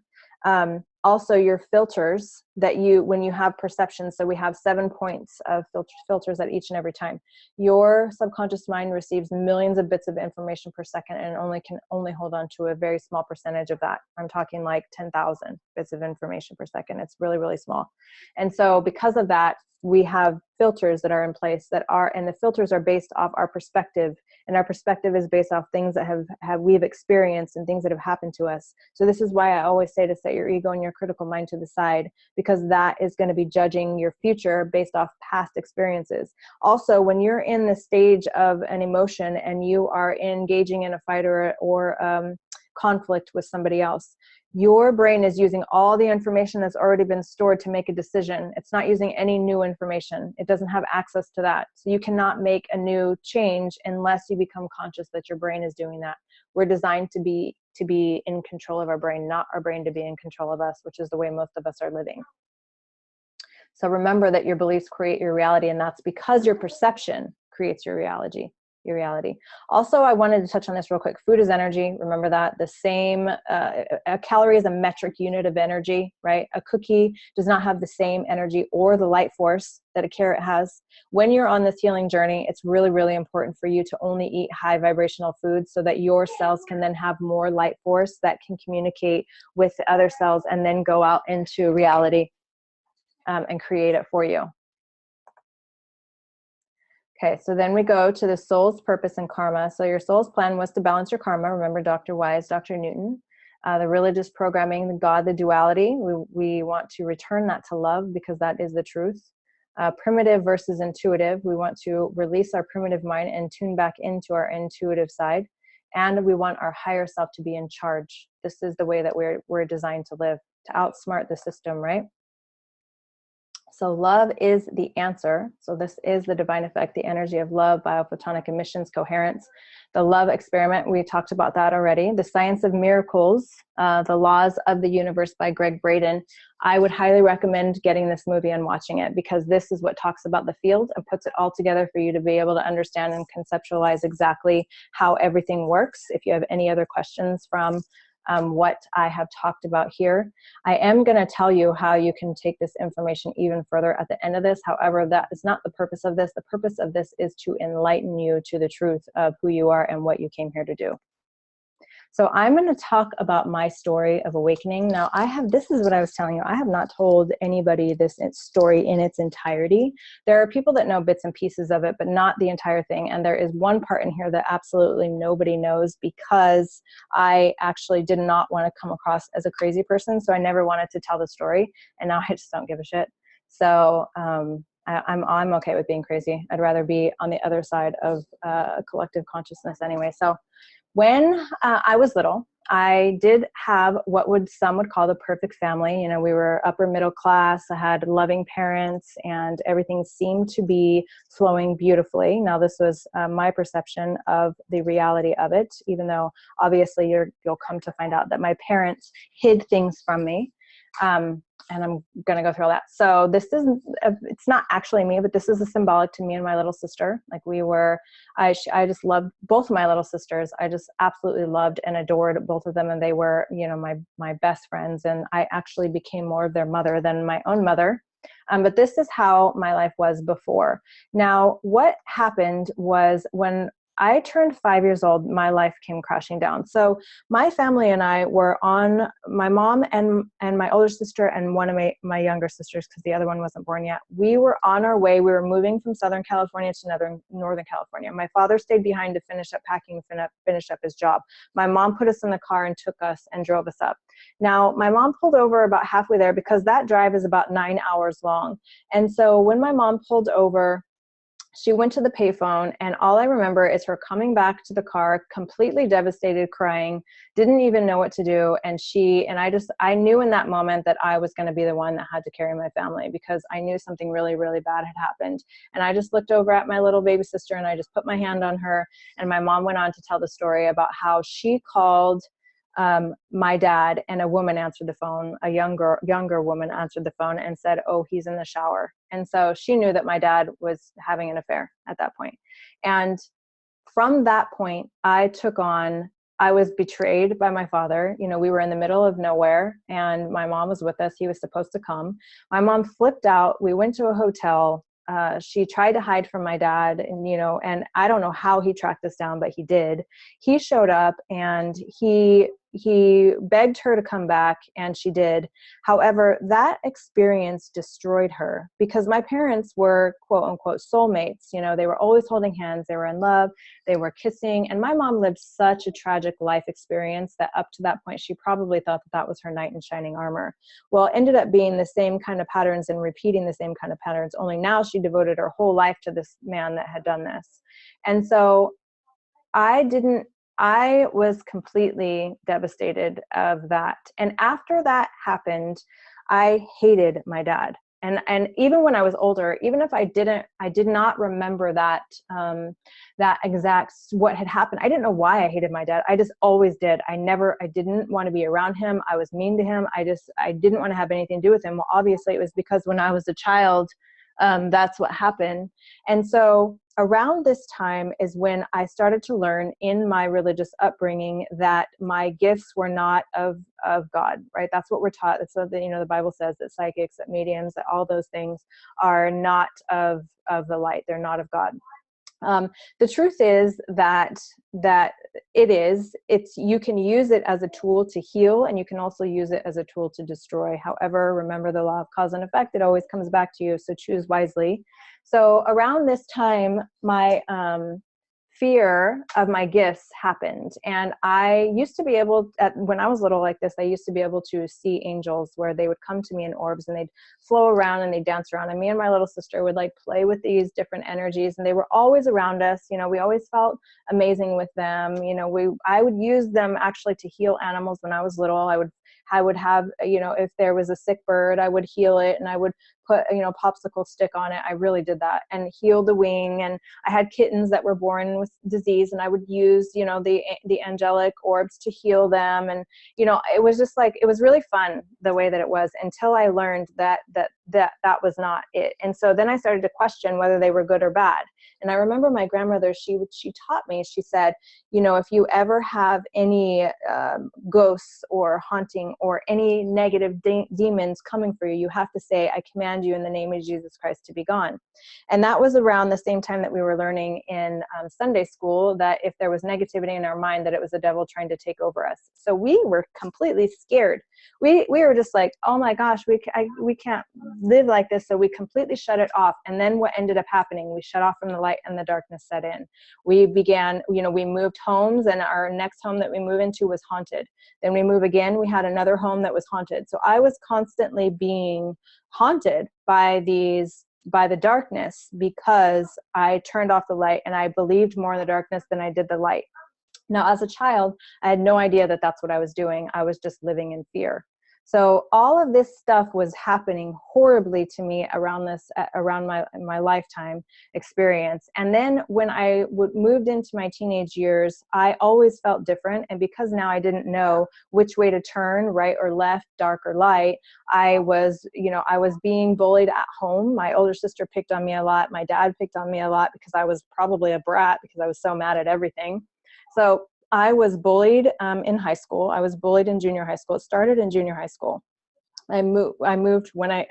Also your filters that when you have perception, so we have 7 points of filters at each and every time. Your subconscious mind receives millions of bits of information per second, and can only hold on to a very small percentage of that. I'm talking like 10,000 bits of information per second. It's really, really small. And so because of that, we have filters that are in place and the filters are based off our perspective, and our perspective is based off things that we've experienced and things that have happened to us. So this is why I always say to set your ego and your critical mind to the side, because that is going to be judging your future based off past experiences. Also, when you're in the stage of an emotion and you are engaging in a fight or conflict with somebody else, your brain is using all the information that's already been stored to make a decision. It's not using any new information. It doesn't have access to that. So you cannot make a new change unless you become conscious that your brain is doing that. We're designed to be in control of our brain, not our brain to be in control of us, which is the way most of us are living. So remember that your beliefs create your reality, and that's because your perception creates your reality. Also, I wanted to touch on this real quick. Food is energy. Remember that. The same, a calorie is a metric unit of energy, right? A cookie does not have the same energy or the light force that a carrot has. When you're on this healing journey, it's really, really important for you to only eat high vibrational foods so that your cells can then have more light force that can communicate with the other cells and then go out into reality and create it for you. Okay, so then we go to the soul's purpose and karma. So your soul's plan was to balance your karma. Remember Dr. Wise, Dr. Newton. The religious programming, the God, the duality. We want to return that to love, because that is the truth. Primitive versus intuitive. We want to release our primitive mind and tune back into our intuitive side. And we want our higher self to be in charge. This is the way that we're designed to live, to outsmart the system, right? So love is the answer. So this is the divine effect, the energy of love, biophotonic emissions, coherence. The love experiment, we talked about that already. The science of miracles, the laws of the universe by Greg Braden. I would highly recommend getting this movie and watching it, because this is what talks about the field and puts it all together for you to be able to understand and conceptualize exactly how everything works. If you have any other questions from what I have talked about here, I am going to tell you how you can take this information even further at the end of this. However, that is not the purpose of this. The purpose of this is to enlighten you to the truth of who you are and what you came here to do. So I'm going to talk about my story of awakening. Now, this is what I was telling you, I have not told anybody this story in its entirety. There are people that know bits and pieces of it, but not the entire thing. And there is one part in here that absolutely nobody knows, because I actually did not want to come across as a crazy person. So I never wanted to tell the story. And now I just don't give a shit. So I'm okay with being crazy. I'd rather be on the other side of collective consciousness anyway. So when I was little, I did have what some would call the perfect family. You know, we were upper middle class. I had loving parents, and everything seemed to be flowing beautifully. Now, this was my perception of the reality of it, even though obviously you'll come to find out that my parents hid things from me. And I'm going to go through all that. So it's not actually me, but this is a symbolic to me and my little sister. Like I just loved both of my little sisters. I just absolutely loved and adored both of them. And they were, you know, my best friends. And I actually became more of their mother than my own mother. But this is how my life was before. Now, what happened was when I turned 5 years old, my life came crashing down. So my family and I were my mom and my older sister and one of my younger sisters, because the other one wasn't born yet. We were on our way. We were moving from Southern California to Northern California. My father stayed behind to finish up packing, finish up his job. My mom put us in the car and took us and drove us up. Now, my mom pulled over about halfway there, because that drive is about 9 hours long. And so when my mom pulled over, she went to the payphone, and all I remember is her coming back to the car, completely devastated, crying, didn't even know what to do. And I knew in that moment that I was going to be the one that had to carry my family, because I knew something really, really bad had happened. And I just looked over at my little baby sister, and I just put my hand on her. And my mom went on to tell the story about how she called my dad, and a woman answered the phone, a younger woman answered the phone and said, "Oh, he's in the shower." And so she knew that my dad was having an affair at that point. And from that point, I was betrayed by my father. You know, we were in the middle of nowhere, and my mom was with us. He was supposed to come. My mom flipped out. We went to a hotel. She tried to hide from my dad, and I don't know how he tracked us down, but he did. He showed up, and he begged her to come back, and she did. However, that experience destroyed her, because my parents were quote unquote soulmates. You know, they were always holding hands. They were in love. They were kissing. And my mom lived such a tragic life experience that up to that point, she probably thought that was her knight in shining armor. Well, it ended up being the same kind of patterns and repeating the same kind of patterns, only now she devoted her whole life to this man that had done this. And so I was completely devastated of that. And after that happened, I hated my dad. And even when I was older, even if I did not remember that exact what had happened. I didn't know why I hated my dad. I just always did. I didn't want to be around him. I was mean to him. I didn't want to have anything to do with him. Well, obviously it was because when I was a child, that's what happened. And so around this time is when I started to learn in my religious upbringing that my gifts were not of God, right? That's what we're taught. That's what the Bible says, that psychics, that mediums, that all those things are not of the light. They're not of God. The truth is that you can use it as a tool to heal, and you can also use it as a tool to destroy. However, remember the law of cause and effect, it always comes back to you. So choose wisely. So around this time, my fear of my gifts happened. And I used to be able, when I was little like this, I used to be able to see angels where they would come to me in orbs and they'd flow around and they'd dance around. And me and my little sister would like play with these different energies, and they were always around us. We always felt amazing with them. I would use them actually to heal animals when I was little. I would I would have, if there was a sick bird, I would heal it, and I would put, popsicle stick on it. I really did that, and heal the wing. And I had kittens that were born with disease, and I would use, the angelic orbs to heal them. And, it was just like, it was really fun the way that it was, until I learned that was not it. And so then I started to question whether they were good or bad. And I remember my grandmother, she taught me, she said, if you ever have any ghosts or haunting or any negative demons coming for you, you have to say, I command you in the name of Jesus Christ to be gone. And that was around the same time that we were learning in Sunday school that if there was negativity in our mind, that it was the devil trying to take over us. So we were completely scared. We were just like, oh my gosh, we can't live like this. So we completely shut it off. And then what ended up happening, we shut off from the light and the darkness set in. We began, we moved homes, and our next home that we moved into was haunted. Then we move again, we had another home that was haunted. So I was constantly being haunted by the darkness, because I turned off the light and I believed more in the darkness than I did the light. Now, as a child, I had no idea that that's what I was doing. I was just living in fear. So all of this stuff was happening horribly to me around my lifetime experience. And then when I moved into my teenage years, I always felt different. And because now I didn't know which way to turn, right or left, dark or light, I was being bullied at home. My older sister picked on me a lot. My dad picked on me a lot because I was probably a brat, because I was so mad at everything. So I was bullied in high school. I was bullied in junior high school. It started in junior high school. I moved when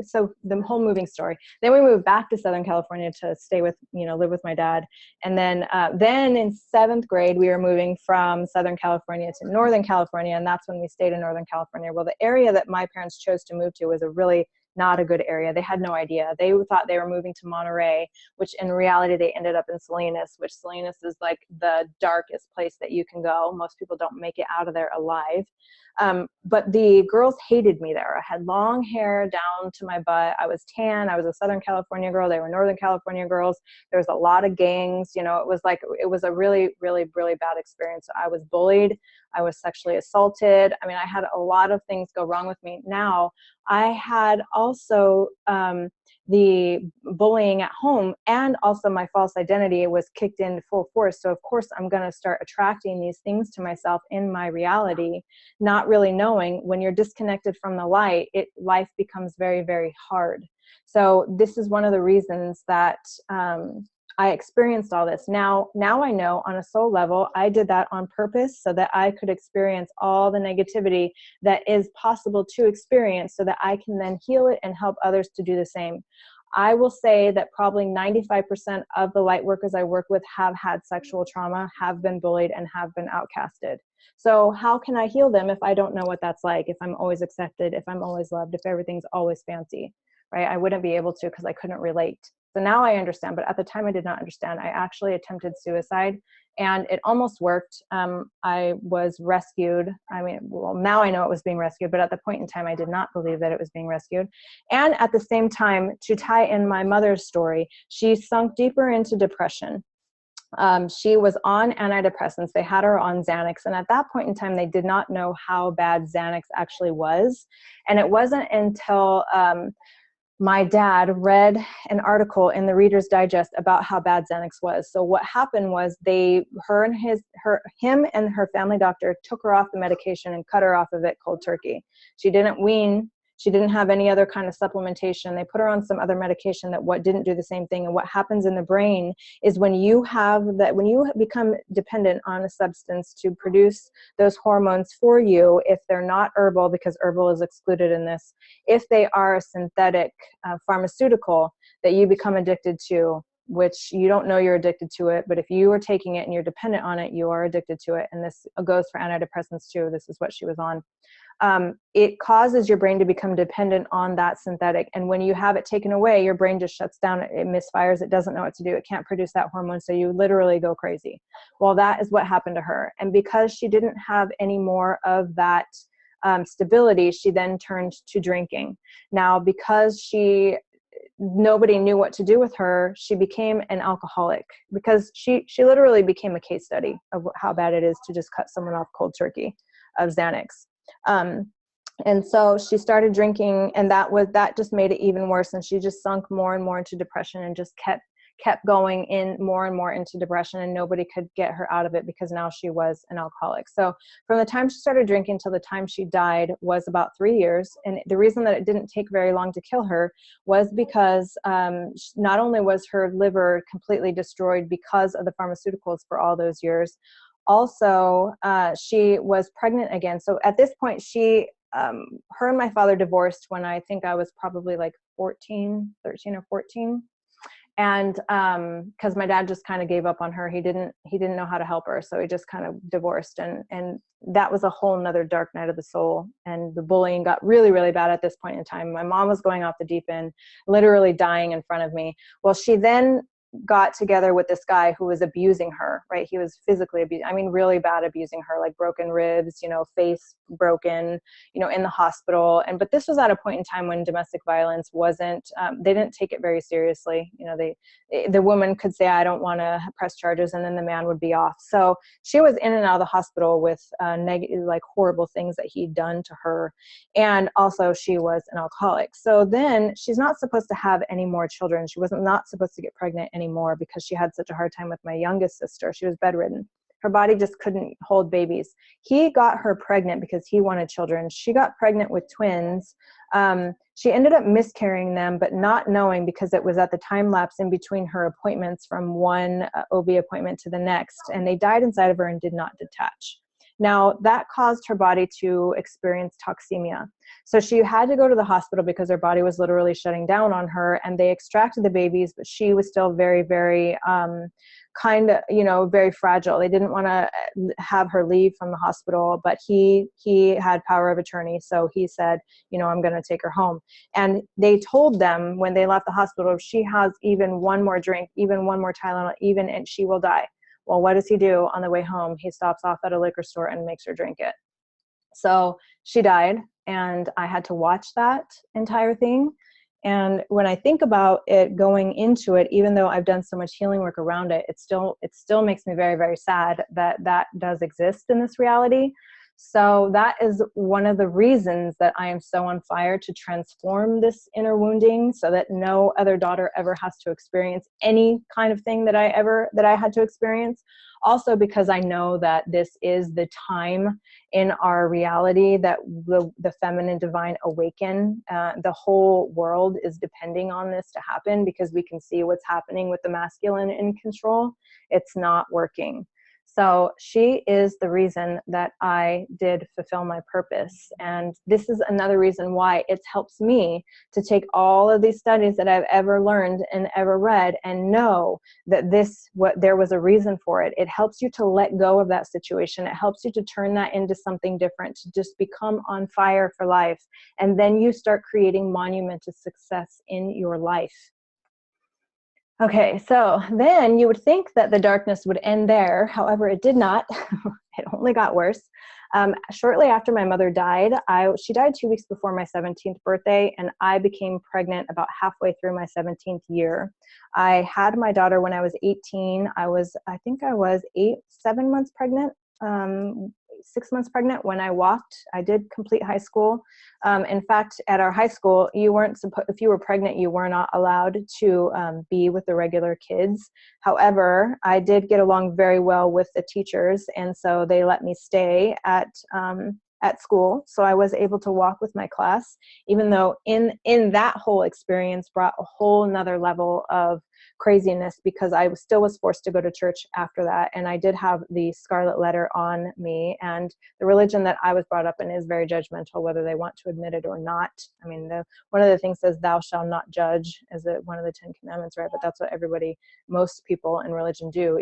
so the whole moving story. Then we moved back to Southern California to stay with, live with my dad. And then in 7th grade, we were moving from Southern California to Northern California. And that's when we stayed in Northern California. Well, the area that my parents chose to move to was a really not a good area. They had no idea. They thought they were moving to Monterey, which in reality, they ended up in Salinas, which Salinas is like the darkest place that you can go. Most people don't make it out of there alive. But the girls hated me there. I had long hair down to my butt. I was tan. I was a Southern California girl. They were Northern California girls. There was a lot of gangs. It was a really, really, really bad experience. I was bullied. I was sexually assaulted. I mean, I had a lot of things go wrong with me. Now, I had also the bullying at home, and also my false identity was kicked in full force. So of course, I'm going to start attracting these things to myself in my reality, not really knowing when you're disconnected from the light, life becomes very, very hard. So this is one of the reasons that I experienced all this. Now I know on a soul level, I did that on purpose so that I could experience all the negativity that is possible to experience, so that I can then heal it and help others to do the same. I will say that probably 95% of the light workers I work with have had sexual trauma, have been bullied, and have been outcasted. So how can I heal them if I don't know what that's like, if I'm always accepted, if I'm always loved, if everything's always fancy, right? I wouldn't be able to, because I couldn't relate. So now I understand, but at the time I did not understand. I actually attempted suicide, and it almost worked. I was rescued. I mean, well, now I know it was being rescued, but at the point in time, I did not believe that it was being rescued. And at the same time, to tie in my mother's story, she sunk deeper into depression. She was on antidepressants. They had her on Xanax. And at that point in time, they did not know how bad Xanax actually was. And it wasn't until my dad read an article in the Reader's Digest about how bad Xanax was. So what happened was him and her family doctor took her off the medication and cut her off of it cold turkey. She didn't wean. She didn't have any other kind of supplementation. They put her on some other medication that didn't do the same thing. And what happens in the brain is when you become dependent on a substance to produce those hormones for you, if they're not herbal, because herbal is excluded in this, if they are a synthetic pharmaceutical that you become addicted to, which you don't know you're addicted to it, but if you are taking it and you're dependent on it, you are addicted to it. And this goes for antidepressants too. This is what she was on. It causes your brain to become dependent on that synthetic. And when you have it taken away, your brain just shuts down. It misfires. It doesn't know what to do. It can't produce that hormone. So you literally go crazy. Well, that is what happened to her. And because she didn't have any more of that stability, she then turned to drinking. Now, because nobody knew what to do with her, she became an alcoholic, because she literally became a case study of how bad it is to just cut someone off cold turkey of Xanax. And so she started drinking, and that just made it even worse. And she just sunk more and more into depression, and just kept going in more and more into depression, and nobody could get her out of it because now she was an alcoholic. So from the time she started drinking till the time she died was about 3 years. And the reason that it didn't take very long to kill her was because not only was her liver completely destroyed because of the pharmaceuticals for all those years, also she was pregnant again. So at this point, her and my father divorced when I think I was probably like 13 or 14. And because my dad just kind of gave up on her. He didn't know how to help her. So he just kind of divorced. And that was a whole nother dark night of the soul. And the bullying got really, really bad at this point in time. My mom was going off the deep end, literally dying in front of me. Well, she then got together with this guy who was abusing her, right? He was physically really bad abusing her, like broken ribs, face broken, in the hospital. But this was at a point in time when domestic violence wasn't, they didn't take it very seriously. The woman could say, I don't want to press charges, and then the man would be off. So she was in and out of the hospital with negative, like horrible things that he'd done to her. And also she was an alcoholic. So then she's not supposed to have any more children. She wasn't not supposed to get pregnant anymore because she had such a hard time with my youngest sister. She was bedridden. Her body just couldn't hold babies. He got her pregnant because he wanted children. She got pregnant with twins. She ended up miscarrying them, but not knowing, because it was at the time lapse in between her appointments from one OB appointment to the next, and they died inside of her and did not detach. Now, that caused her body to experience toxemia. So she had to go to the hospital because her body was literally shutting down on her, and they extracted the babies, but she was still very, very very fragile. They didn't want to have her leave from the hospital, but he had power of attorney. So he said, I'm going to take her home. And they told them when they left the hospital, if she has even one more drink, even one more Tylenol, and she will die. Well, what does he do on the way home? He stops off at a liquor store and makes her drink it. So she died, and I had to watch that entire thing. And when I think about it going into it, even though I've done so much healing work around it, it still makes me very, very sad that that does exist in this reality. So that is one of the reasons that I am so on fire to transform this inner wounding, so that no other daughter ever has to experience any kind of thing that I had to experience. Also, because I know that this is the time in our reality that the feminine divine awaken. The whole world is depending on this to happen, because we can see what's happening with the masculine in control. It's not working. So she is the reason that I did fulfill my purpose. And this is another reason why it helps me to take all of these studies that I've ever learned and ever read and know that there was a reason for it. It helps you to let go of that situation. It helps you to turn that into something different, to just become on fire for life. And then you start creating monumental success in your life. Okay, so then you would think that the darkness would end there. However, it did not. It only got worse. Shortly after my mother died, she died 2 weeks before my 17th birthday, and I became pregnant about halfway through my 17th year. I had my daughter when I was 18. I think I was 7 months pregnant, 6 months pregnant when I walked. I did complete high school. In fact, at our high school, if you were pregnant, you were not allowed to be with the regular kids. However, I did get along very well with the teachers, and so they let me stay at school. So I was able to walk with my class, even though in that whole experience brought a whole nother level of craziness, because I still was forced to go to church after that. And I did have the scarlet letter on me, and the religion that I was brought up in is very judgmental, whether they want to admit it or not. I mean, one of the things says, thou shalt not judge, as one of the 10 commandments, right? But that's what most people in religion do.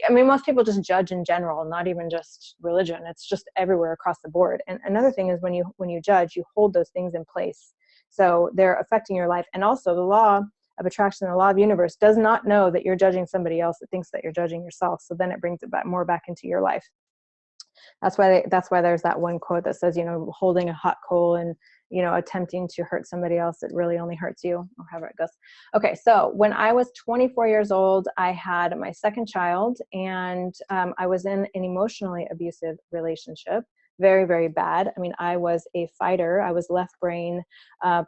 Most people just judge in general, not even just religion. It's just everywhere across the board. And another thing is when you judge, you hold those things in place. So they're affecting your life. And also the law of attraction, the law of universe, does not know that you're judging somebody else. It thinks that you're judging yourself. So then it brings it more back into your life. That's why there's that one quote that says, holding a hot coal and, attempting to hurt somebody else, it really only hurts you, or however it goes. Okay, so when I was 24 years old, I had my second child, and I was in an emotionally abusive relationship very, very bad. I mean, I was a fighter. I was left brain,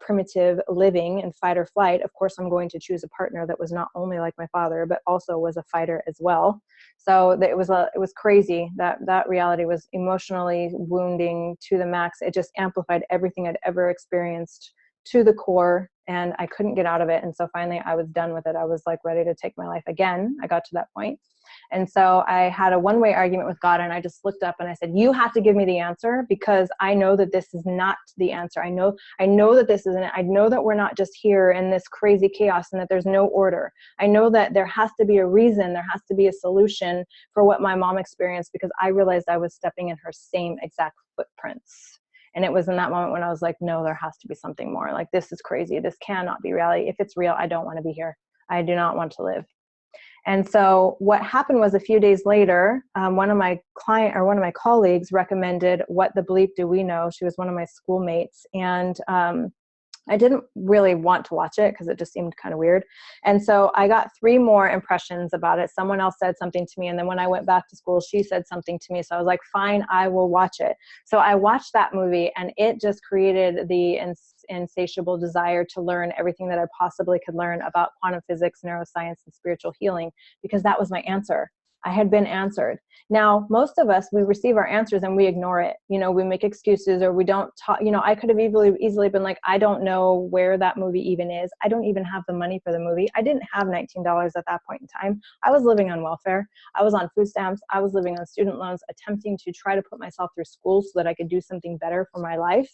primitive living in fight or flight. Of course, I'm going to choose a partner that was not only like my father, but also was a fighter as well. So it was crazy. That reality was emotionally wounding to the max. It just amplified everything I'd ever experienced to the core, and I couldn't get out of it. And so finally I was done with it. I was like ready to take my life again. I got to that point. And so I had a one-way argument with God, and I just looked up and I said, you have to give me the answer, because I know that this is not the answer. I know that this isn't it. I know that we're not just here in this crazy chaos and that there's no order. I know that there has to be a reason, there has to be a solution for what my mom experienced, because I realized I was stepping in her same exact footprints. And it was in that moment when I was like, no, there has to be something more. Like, this is crazy. This cannot be reality. If it's real, I don't want to be here. I do not want to live. And so what happened was, a few days later, one of my colleagues recommended What the Bleep Do We Know? She was one of my schoolmates. And I didn't really want to watch it because it just seemed kind of weird. And so I got 3 more impressions about it. Someone else said something to me. And then when I went back to school, she said something to me. So I was like, fine, I will watch it. So I watched that movie, and it just created the insatiable desire to learn everything that I possibly could learn about quantum physics, neuroscience, and spiritual healing, because that was my answer. I had been answered. Now, most of us, we receive our answers and we ignore it. You know, we make excuses, or we don't talk. You know, I could have easily been like, I don't know where that movie even is. I don't even have the money for the movie. I didn't have $19 at that point in time. I was living on welfare. I was on food stamps. I was living on student loans, attempting to try to put myself through school so that I could do something better for my life.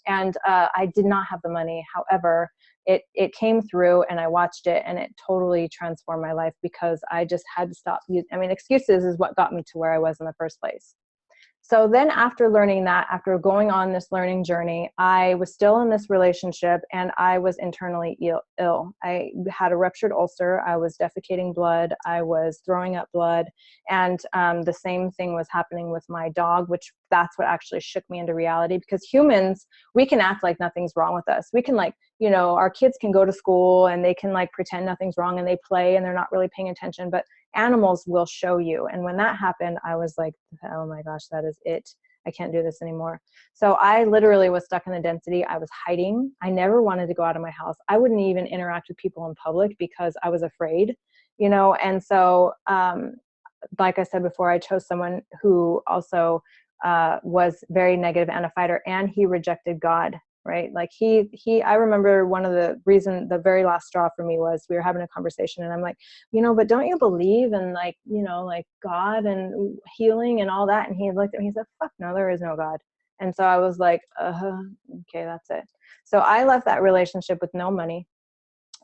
And I did not have the money. However, it came through, and I watched it, and it totally transformed my life, because I just had to stop using, excuses is what got me to where I was in the first place. So then after learning that, after going on this learning journey, I was still in this relationship, and I was internally ill. I had a ruptured ulcer. I was defecating blood. I was throwing up blood. And the same thing was happening with my dog, which that's what actually shook me into reality, because humans, we can act like nothing's wrong with us. We can, like, you know, our kids can go to school and they can like pretend nothing's wrong, and they play and they're not really paying attention, but animals will show you. And when that happened, I was like, oh my gosh, that is it. I can't do this anymore. So I literally was stuck in the density. I was hiding. I never wanted to go out of my house. I wouldn't even interact with people in public because I was afraid, you know? And so, like I said before, I chose someone who also was very negative and a fighter, and he rejected God. Right? Like I remember the very last straw for me was, we were having a conversation, and I'm like, you know, but don't you believe in, like, you know, like God and healing and all that? And he looked at me, he said, fuck no, there is no God. And so I was like, okay, that's it. So I left that relationship with no money.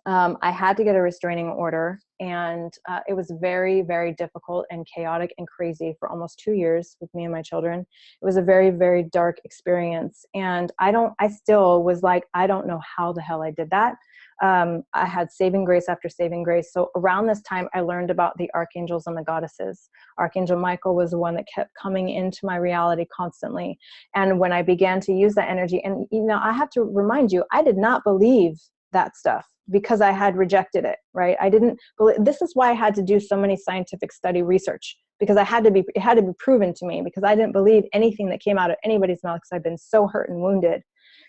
I had to get a restraining order, and it was very, very difficult and chaotic and crazy for almost 2 years with me and my children. It was a very, very dark experience. And I still was like, I don't know how the hell I did that. I had saving grace after saving grace. So around this time, I learned about the archangels and the goddesses. Archangel Michael was the one that kept coming into my reality constantly. And when I began to use that energy, and, you know, I have to remind you, I did not believe that stuff, because I had rejected it, right? I didn't believe. This is why I had to do so many scientific study research, because it had to be proven to me, because I didn't believe anything that came out of anybody's mouth, because I've been so hurt and wounded.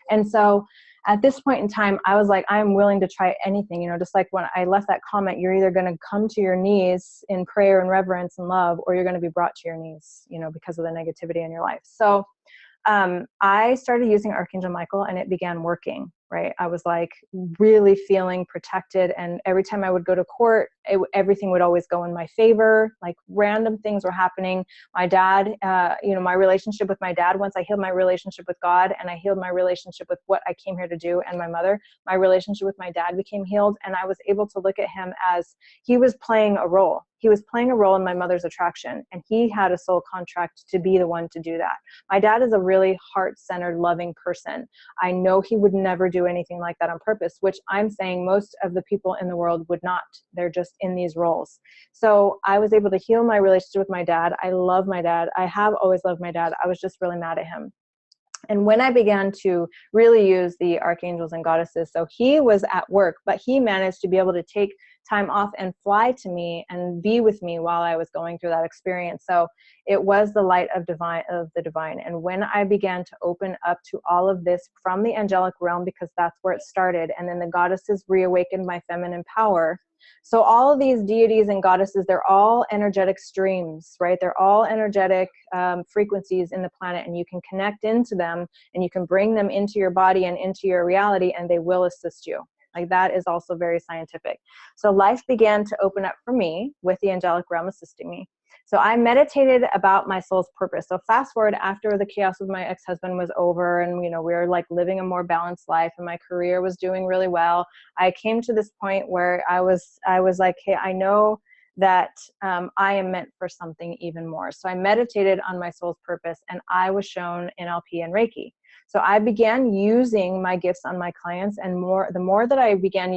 And so at this point in time, I was like, I'm willing to try anything, you know, just like when I left that comment, you're either going to come to your knees in prayer and reverence and love, or you're going to be brought to your knees, you know, because of the negativity in your life. So I started using Archangel Michael, and it began working, right? I was like really feeling protected. And every time I would go to court, everything would always go in my favor. Like random things were happening. My dad, you know, my relationship with my dad, once I healed my relationship with God, and I healed my relationship with what I came here to do, and my mother, my relationship with my dad became healed. And I was able to look at him as he was playing a role. He was playing a role in my mother's attraction, and he had a soul contract to be the one to do that. My dad is a really heart-centered, loving person. I know he would never do anything like that on purpose, which I'm saying most of the people in the world would not. They're just in these roles. So I was able to heal my relationship with my dad. I love my dad. I have always loved my dad. I was just really mad at him. And when I began to really use the archangels and goddesses, so he was at work, but he managed to be able to take time off and fly to me and be with me while I was going through that experience. So it was the light of the divine. And when I began to open up to all of this from the angelic realm, because that's where it started, and then the goddesses reawakened my feminine power. So all of these deities and goddesses, they're all energetic streams, right? They're all energetic frequencies in the planet, and you can connect into them and you can bring them into your body and into your reality, and they will assist you. Like, that is also very scientific. So life began to open up for me with the angelic realm assisting me. So I meditated about my soul's purpose. So fast forward, after the chaos with my ex-husband was over, and we were like living a more balanced life, and my career was doing really well, I came to this point where I was like, hey, I know that I am meant for something even more. So I meditated on my soul's purpose, and I was shown NLP and Reiki. So I began using my gifts on my clients, and the more that I began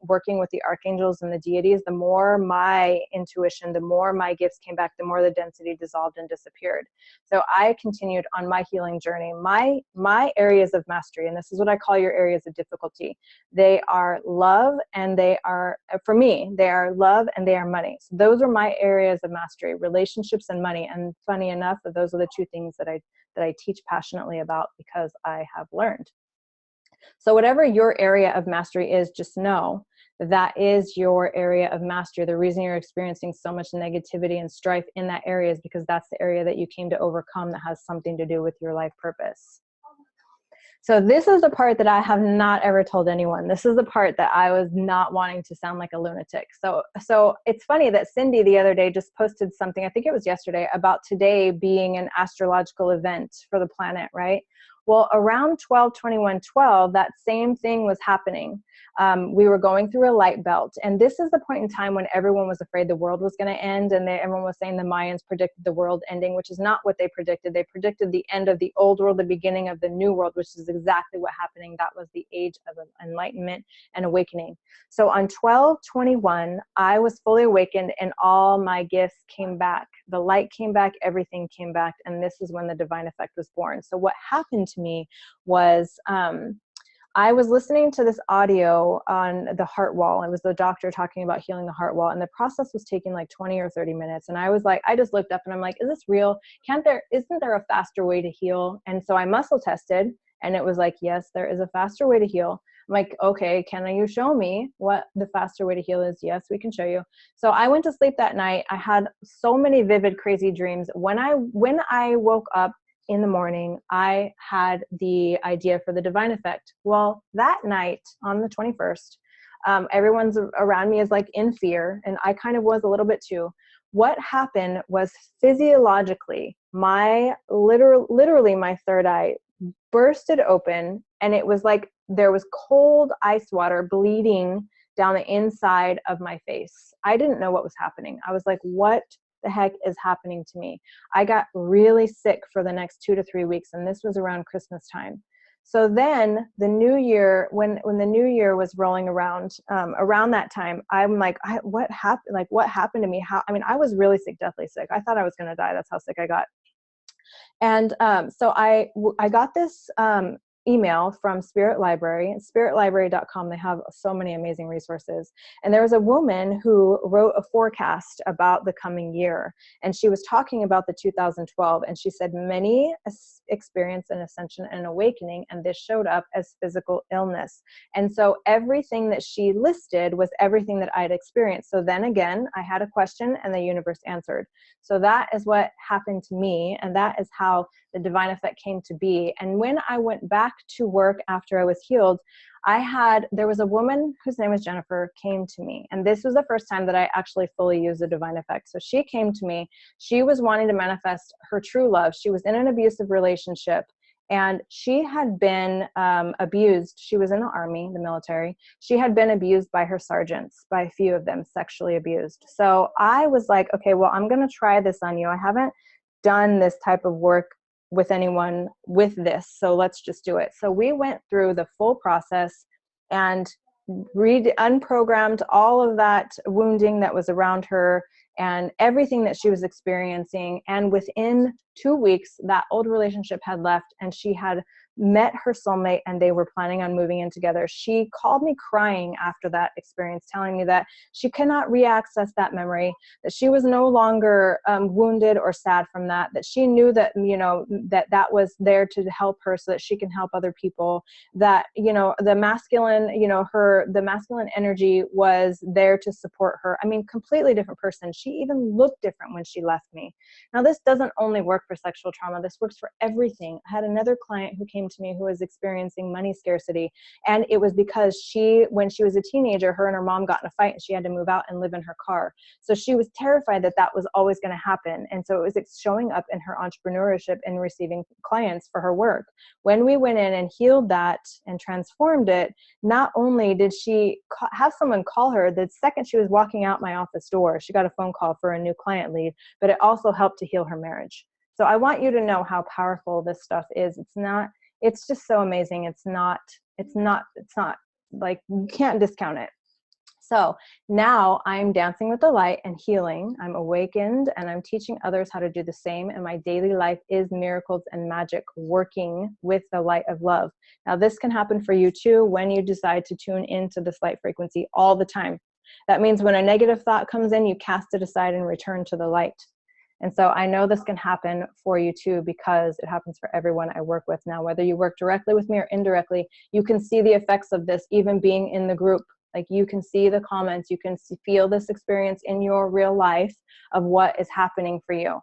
working with the archangels and the deities, the more my intuition, the more my gifts came back, the more the density dissolved and disappeared. So I continued on my healing journey. My areas of mastery, and this is what I call your areas of difficulty, they are love, and they are, for me, they are love and they are money. So those are my areas of mastery, relationships and money. And funny enough, those are the two things that I teach passionately about, because I have learned. So whatever your area of mastery is, just know that is your area of mastery. The reason you're experiencing so much negativity and strife in that area is because that's the area that you came to overcome, that has something to do with your life purpose. So this is the part that I have not ever told anyone. This is the part that I was not wanting to sound like a lunatic. So it's funny that Cindy the other day just posted something, I think it was yesterday, about today being an astrological event for the planet, right? Well, around 12/21/12, that same thing was happening. We were going through a light belt, and this is the point in time when everyone was afraid the world was going to end, and everyone was saying the Mayans predicted the world ending, which is not what they predicted. They predicted the end of the old world, the beginning of the new world, which is exactly what happening. That was the age of enlightenment and awakening. So on 12/21, I was fully awakened, and all my gifts came back. The light came back, everything came back, and this is when the divine effect was born. So what happened to me was I was listening to this audio on the heart wall. It was the doctor talking about healing the heart wall, and the process was taking like 20 or 30 minutes. And I was like, I just looked up and I'm like, is this real? Isn't there a faster way to heal? And so I muscle tested, and it was like, yes, there is a faster way to heal. I'm like, okay, can you show me what the faster way to heal is? Yes, we can show you. So I went to sleep that night. I had so many vivid, crazy dreams. When I woke up in the morning, I had the idea for the divine effect. Well, that night on the 21st, everyone's around me is like in fear, and I kind of was a little bit too. What happened was, physiologically, literally my third eye bursted open, and it was like there was cold ice water bleeding down the inside of my face. I didn't know what was happening. I was like, what the heck is happening to me? I got really sick for the next 2 to 3 weeks, and this was around Christmas time. So then the new year, when the new year was rolling around, around that time, I'm like, what happened? Like, what happened to me? I was really sick, deathly sick. I thought I was going to die. That's how sick I got. And so I got this email from Spirit Library, spiritlibrary.com. They have so many amazing resources. And there was a woman who wrote a forecast about the coming year. And she was talking about the 2012. And she said, many experience an ascension and awakening, and this showed up as physical illness. And so everything that she listed was everything that I had experienced. So then again, I had a question, and the universe answered. So that is what happened to me. And that is how the divine effect came to be. And when I went back to work after I was healed, there was a woman whose name was Jennifer came to me. And this was the first time that I actually fully used the divine effect. So she came to me. She was wanting to manifest her true love. She was in an abusive relationship, and she had been abused. She was in the army, the military. She had been abused by her sergeants, by a few of them, sexually abused. So I was like, okay, well, I'm going to try this on you. I haven't done this type of work with anyone with this, so let's just do it. So we went through the full process and unprogrammed all of that wounding that was around her and everything that she was experiencing. And within 2 weeks, that old relationship had left, and she had met her soulmate and they were planning on moving in together. She called me crying after that experience, telling me that she cannot reaccess that memory, that she was no longer wounded or sad from that, that she knew that, you know, that was there to help her so that she can help other people, that, you know, the masculine, you know, the masculine energy was there to support her. I mean, completely different person. She even looked different when she left me. Now, this doesn't only work for sexual trauma. This works for everything. I had another client who came to me who was experiencing money scarcity. And it was because when she was a teenager, her and her mom got in a fight and she had to move out and live in her car. So she was terrified that that was always going to happen. And so it was showing up in her entrepreneurship and receiving clients for her work. When we went in and healed that and transformed it, not only did she have someone call her the second she was walking out my office door, she got a phone call for a new client lead, but it also helped to heal her marriage. So I want you to know how powerful this stuff is. It's just so amazing. It's not like, you can't discount it. So now I'm dancing with the light and healing. I'm awakened and I'm teaching others how to do the same. And my daily life is miracles and magic, working with the light of love. Now this can happen for you too when you decide to tune into this light frequency all the time. That means when a negative thought comes in, you cast it aside and return to the light. And so I know this can happen for you too, because it happens for everyone I work with now. Whether you work directly with me or indirectly, you can see the effects of this even being in the group. Like, you can see the comments, you can feel this experience in your real life of what is happening for you.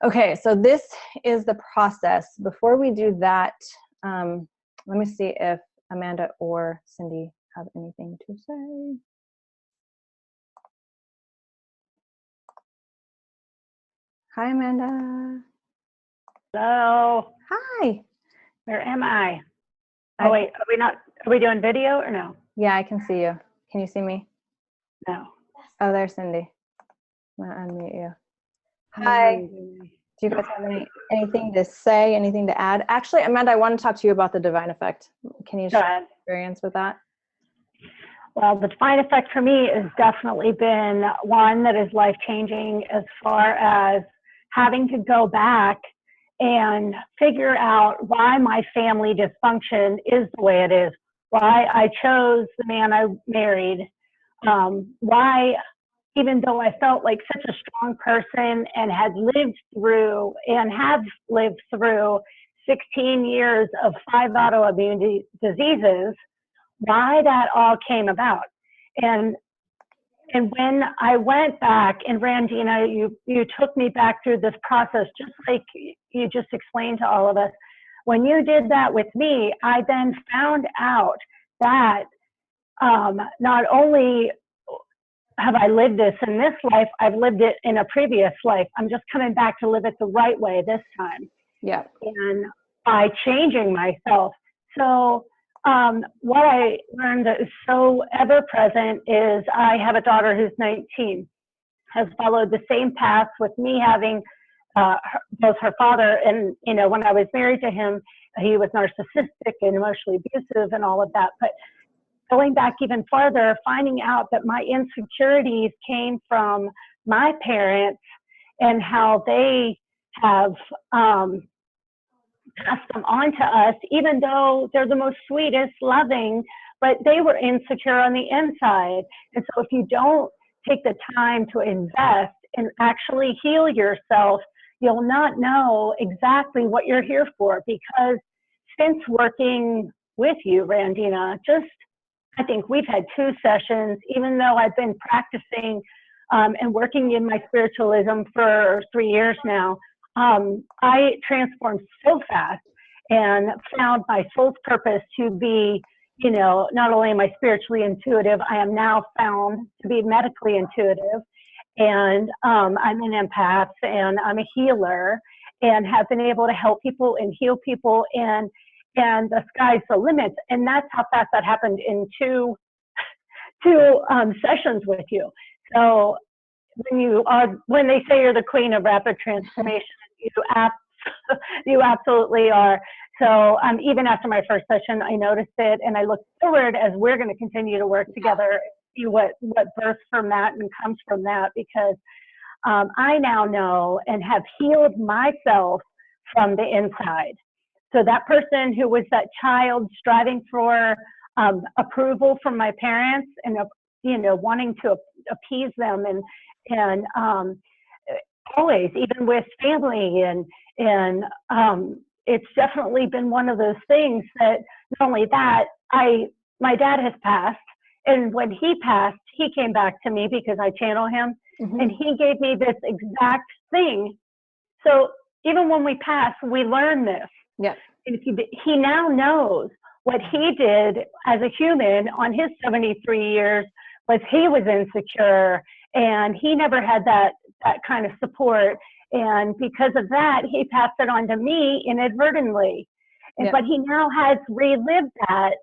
Okay, so this is the process. Before we do that, let me see if Amanda or Cindy have anything to say. Hi, Amanda. Hello. Hi. Where am I? Oh, wait, are we doing video or no? Yeah, I can see you. Can you see me? No. Oh, there's Cindy. I'm gonna unmute you. Hi. Do you guys have anything to say, anything to add? Actually, Amanda, I want to talk to you about the divine effect. Can you share your experience with that? Well, the divine effect for me has definitely been one that is life-changing, as far as having to go back and figure out why my family dysfunction is the way it is, why I chose the man I married, why, even though I felt like such a strong person and have lived through 16 years of 5 autoimmune diseases, why that all came about. And when I went back, and Randina, you took me back through this process, just like you just explained to all of us. When you did that with me, I then found out that not only have I lived this in this life, I've lived it in a previous life. I'm just coming back to live it the right way this time. Yeah. And by changing myself. So what I learned that is so ever present is I have a daughter who's 19, has followed the same path with me, having both her father, and, you know, when I was married to him, he was narcissistic and emotionally abusive and all of that. But going back even farther, finding out that my insecurities came from my parents and how they have passed them on to us, even though they're the most sweetest, loving, but they were insecure on the inside. And so if you don't take the time to invest and actually heal yourself, you'll not know exactly what you're here for. Because since working with you, Randina, I think we've had 2 sessions, even though I've been practicing and working in my spiritualism for 3 years now. I transformed so fast and found my soul's purpose to be, you know, not only am I spiritually intuitive, I am now found to be medically intuitive, and I'm an empath, and I'm a healer, and have been able to help people and heal people, and the sky's the limit. And that's how fast that happened in two sessions with you. So when they say you're the queen of rapid transformation, you absolutely are. So even after my first session, I noticed it, and I look forward, as we're going to continue to work together, see what births from that and comes from that, because I now know and have healed myself from the inside. So that person who was that child striving for approval from my parents and, wanting to appease them and always, even with family and it's definitely been one of those things that not only that, my dad has passed, and when he passed, he came back to me because I channel him, and he gave me this exact thing. So even when we pass, we learn this. Yeah. He now knows what he did as a human on his 73 years was he was insecure, and he never had that kind of support. And because of that, he passed it on to me inadvertently. Yeah. But he now has relived that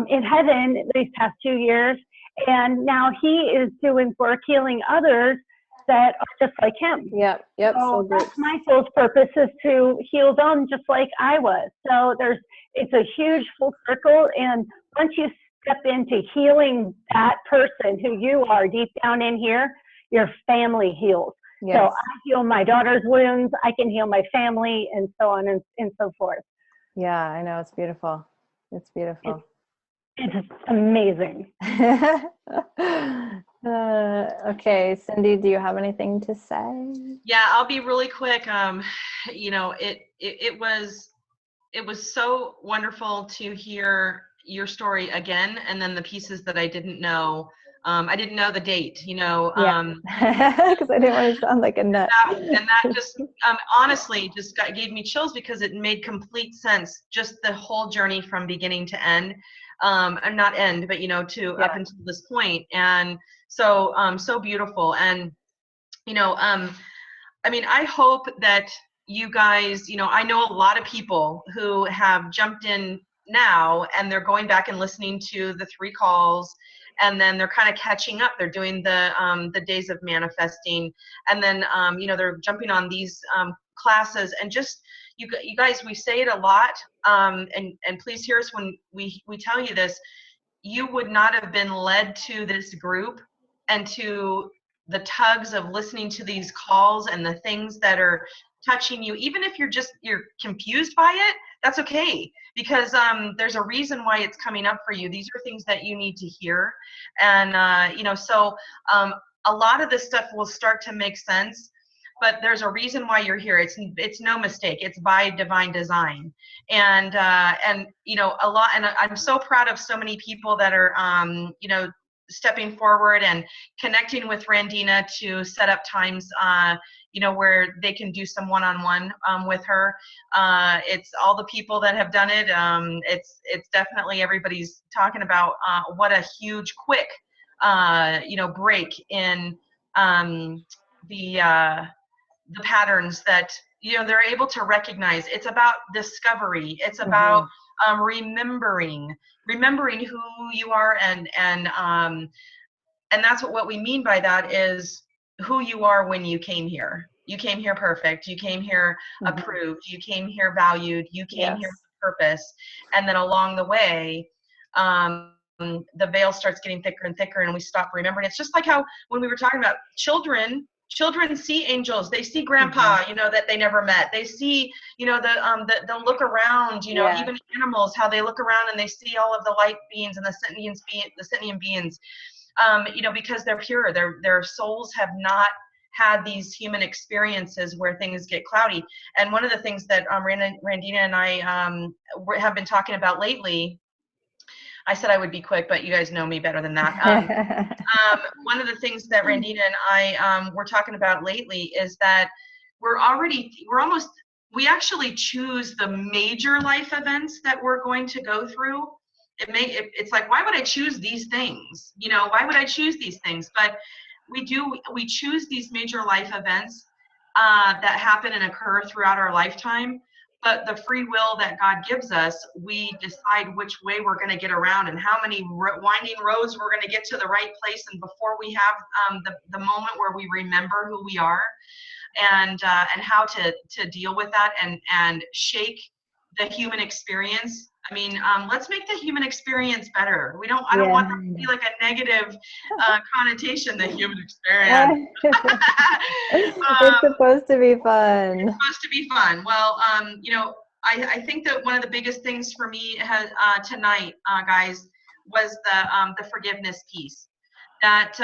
in heaven these past 2 years. And now he is doing work healing others that are just like him. Yep. So that's my soul's purpose, is to heal them just like I was. So it's a huge full circle. And once you step into healing that person who you are deep down in here, your family heals. Yes. So I heal my daughter's wounds, I can heal my family, and so on and so forth. Yeah, I know. It's beautiful. It's beautiful. It's amazing. Okay, Cindy, do you have anything to say? Yeah, I'll be really quick. It was so wonderful to hear your story again, and then the pieces that I didn't know. I didn't know the date, because I didn't want to sound like a nut. And that just honestly just gave me chills, because it made complete sense, just the whole journey from beginning to end, and not end, but up until this point. And so so beautiful. And I hope that you guys, I know a lot of people who have jumped in now, and they're going back and listening to the 3 calls, and then they're kind of catching up. They're doing the days of manifesting, and then they're jumping on these classes. And just you guys, we say it a lot, and please hear us when we tell you this. You would not have been led to this group and to the tugs of listening to these calls and the things that are touching you, even if you're confused by it. That's okay, because there's a reason why it's coming up for you. These are things that you need to hear. And so a lot of this stuff will start to make sense, but there's a reason why you're here. It's no mistake. It's by divine design. And a lot, and I'm so proud of so many people that are stepping forward and connecting with Randina to set up times where they can do some one-on-one with her. It's all the people that have done it. It's definitely, everybody's talking about what a huge quick break in the patterns that they're able to recognize. It's about discovery. It's about remembering who you are, and that's what we mean by that, is who you are when you came here. You came here perfect. You came here approved. You came here valued. You came here with purpose. And then along the way, the veil starts getting thicker and thicker, and we stop remembering. It's just like how when we were talking about children see angels. They see grandpa, that they never met. They see, the look around, even animals, how they look around and they see all of the light beings and the sentient beings, because they're pure. Their souls have not had these human experiences where things get cloudy. And one of the things that Randina and I have been talking about lately, I said I would be quick, but you guys know me better than that. One of the things that Randina and I were talking about lately is that we actually choose the major life events that we're going to go through. It's like, why would I choose these things? Why would I choose these things? But we choose these major life events that happen and occur throughout our lifetime. But the free will that God gives us, we decide which way we're going to get around and how many winding roads we're going to get to the right place. And before we have the moment where we remember who we are, and how to deal with that and shake the human experience. I mean, let's make the human experience better. I don't want that to be like a negative connotation, the human experience. It's supposed to be fun. It's supposed to be fun. Well, I think that one of the biggest things for me has, tonight, guys, was the forgiveness piece. That,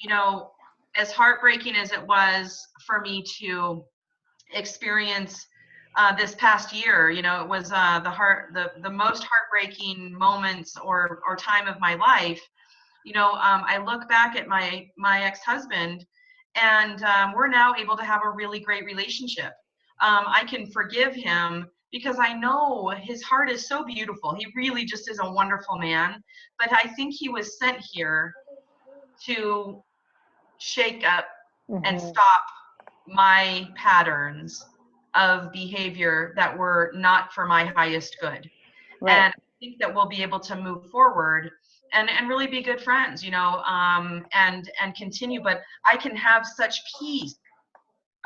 you know, as heartbreaking as it was for me to experience this past year, you know, it was the most heartbreaking moments or time of my life. You know, I look back at my ex-husband, and we're now able to have a really great relationship. I can forgive him because I know his heart is so beautiful. He really just is a wonderful man. But I think he was sent here to shake up and Mm-hmm. stop my patterns of behavior that were not for my highest good. Right. And I think that we'll be able to move forward and really be good friends, you know, and continue. But I can have such peace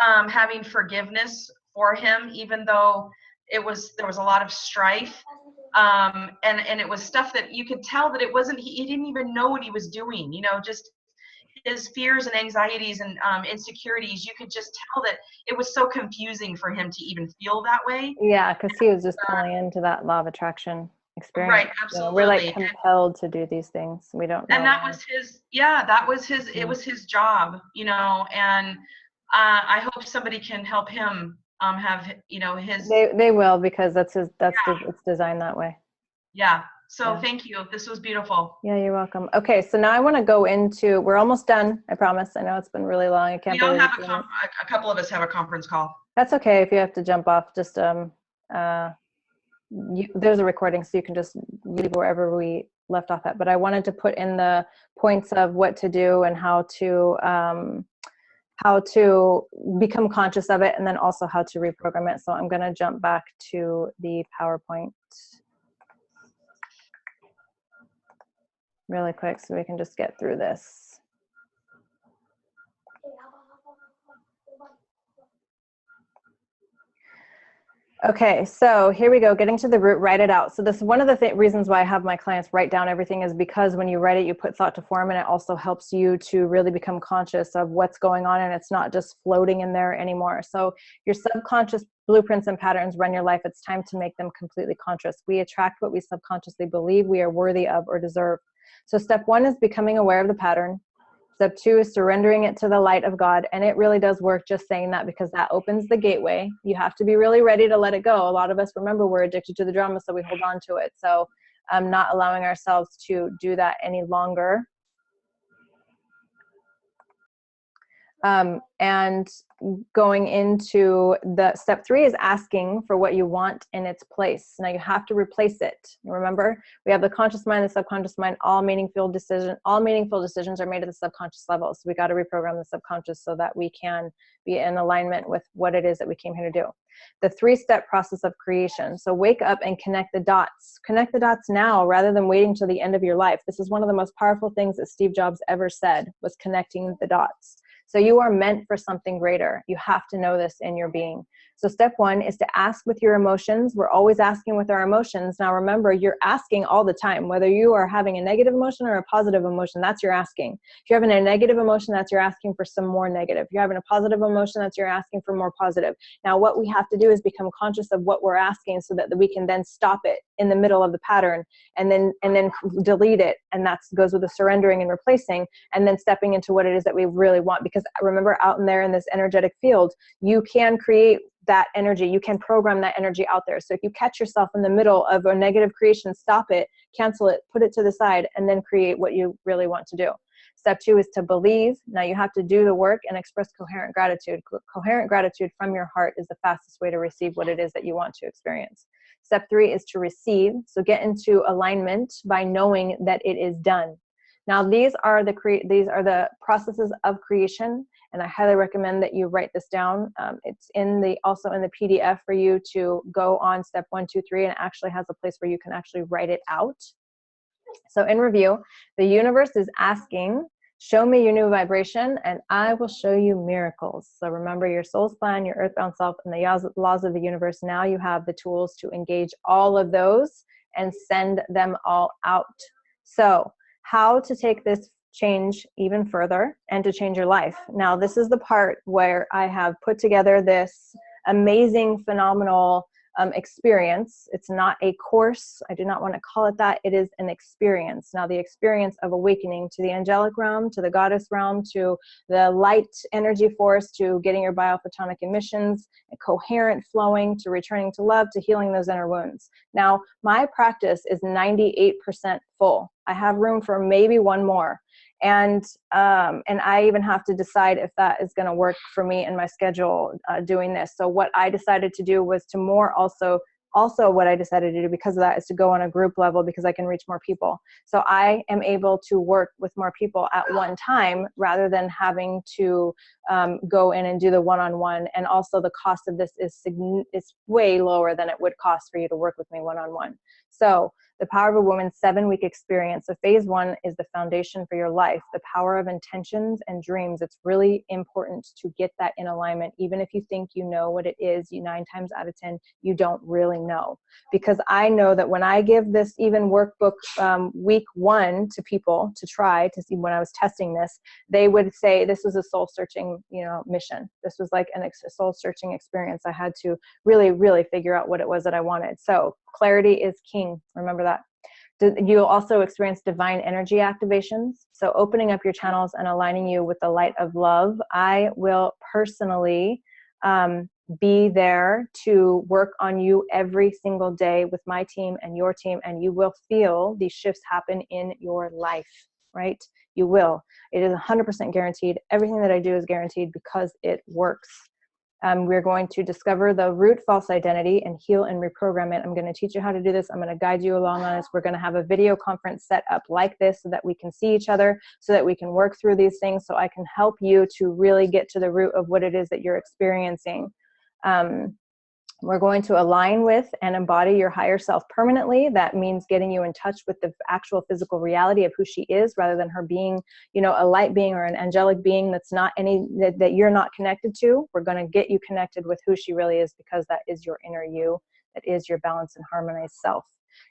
having forgiveness for him, even though there was a lot of strife, and it was stuff that you could tell that it wasn't, he didn't even know what he was doing, you know, just his fears and anxieties and insecurities. You could just tell that it was so confusing for him to even feel that way. Yeah, because he was just pulling into that law of attraction experience. Right, You know, we're like absolutely. compelled to do these things. We don't know And that why. was his, yeah, that was his, it Yeah. was his job, you know. And I hope somebody can help him have, you know, his, They will, because it's designed that way. yeah. So Yeah. thank you. This was beautiful. Yeah, you're welcome. Okay, so now I want to go into, we're almost done, I promise. I know it's been really long. I can't We all believe have it's been. a couple of us have a conference call. That's okay if you have to jump off. Just there's a recording, so you can just leave wherever we left off at. But I wanted to put in the points of what to do and how to become conscious of it, and then also how to reprogram it. So I'm going to jump back to the PowerPoint really quick so we can just get through this. Okay, so here we go, getting to the root, write it out. So this is one of the reasons why I have my clients write down everything, is because when you write it, you put thought to form, and it also helps you to really become conscious of what's going on, and it's not just floating in there anymore. So your subconscious blueprints and patterns run your life. It's time to make them completely conscious. We attract what we subconsciously believe we are worthy of or deserve. So step one is becoming aware of the pattern. Step two is surrendering it to the light of God. And it really does work just saying that, because that opens the gateway. You have to be really ready to let it go. A lot of us, remember, we're addicted to the drama, so we hold on to it. So not allowing ourselves to do that any longer. And going into the step three is asking for what you want in its place. Now you have to replace it. Remember, we have the conscious mind, the subconscious mind. All meaningful decisions are made at the subconscious level. So we got to reprogram the subconscious so that we can be in alignment with what it is that we came here to do. The three-step process of creation. So wake up and connect the dots. Connect the dots now rather than waiting till the end of your life. This is one of the most powerful things that Steve Jobs ever said, was connecting the dots. So you are meant for something greater. You have to know this in your being. So step one is to ask with your emotions. We're always asking with our emotions. Now remember, you're asking all the time, whether you are having a negative emotion or a positive emotion, that's your asking. If you're having a negative emotion, that's your asking for some more negative. If you're having a positive emotion, that's your asking for more positive. Now what we have to do is become conscious of what we're asking so that we can then stop it in the middle of the pattern and then delete it. And that goes with the surrendering and replacing, and then stepping into what it is that we really want. Because remember, out in there in this energetic field, you can create that energy. You can program that energy out there. So if you catch yourself in the middle of a negative creation, stop it, cancel it, put it to the side, and then create what you really want to do. Step two is to believe. Now you have to do the work and express coherent gratitude. Coherent gratitude from your heart is the fastest way to receive what it is that you want to experience. Step three is to receive. So get into alignment by knowing that it is done. Now these are the processes of creation, and I highly recommend that you write this down. It's also in the PDF for you to go on step 1, 2, 3, and it actually has a place where you can actually write it out. So in review, the universe is asking, show me your new vibration and I will show you miracles. So remember your soul's plan, your earthbound self, and the laws of the universe. Now you have the tools to engage all of those and send them all out. So how to take this change even further and to change your life. Now, this is the part where I have put together this amazing, phenomenal experience. It's not a course. I do not want to call it that. It is an experience. Now, the experience of awakening to the angelic realm, to the goddess realm, to the light energy force, to getting your biophotonic emissions coherent, flowing, to returning to love, to healing those inner wounds. Now, my practice is 98% full. I have room for maybe one more. And I even have to decide if that is going to work for me in my schedule doing this. So what I decided to do was to more also what I decided to do because of that is to go on a group level because I can reach more people. So I am able to work with more people at one time rather than having to go in and do the one-on-one. And also the cost of this is way lower than it would cost for you to work with me one-on-one. So the Power of a Woman 7-week experience. So phase 1 is the foundation for your life, the power of intentions and dreams. It's really important to get that in alignment. Even if you think you know what it is, 9 times out of 10, you don't really know. Because I know that when I give this even workbook week 1 to people to try to see when I was testing this, they would say this was a soul searching, mission. This was like a soul searching experience. I had to really, really figure out what it was that I wanted. So clarity is king. Remember that. You'll also experience divine energy activations. So opening up your channels and aligning you with the light of love. I will personally be there to work on you every single day with my team and your team, and you will feel these shifts happen in your life, right? You will. It is 100% guaranteed. Everything that I do is guaranteed because it works. We're going to discover the root false identity and heal and reprogram it. I'm going to teach you how to do this. I'm going to guide you along on this. We're going to have a video conference set up like this so that we can see each other, so that we can work through these things, so I can help you to really get to the root of what it is that you're experiencing. We're going to align with and embody your higher self permanently. That means getting you in touch with the actual physical reality of who she is, rather than her being, a light being or an angelic being that's not that you're not connected to. We're going to get you connected with who she really is, because that is your inner you. That is your balanced and harmonized self.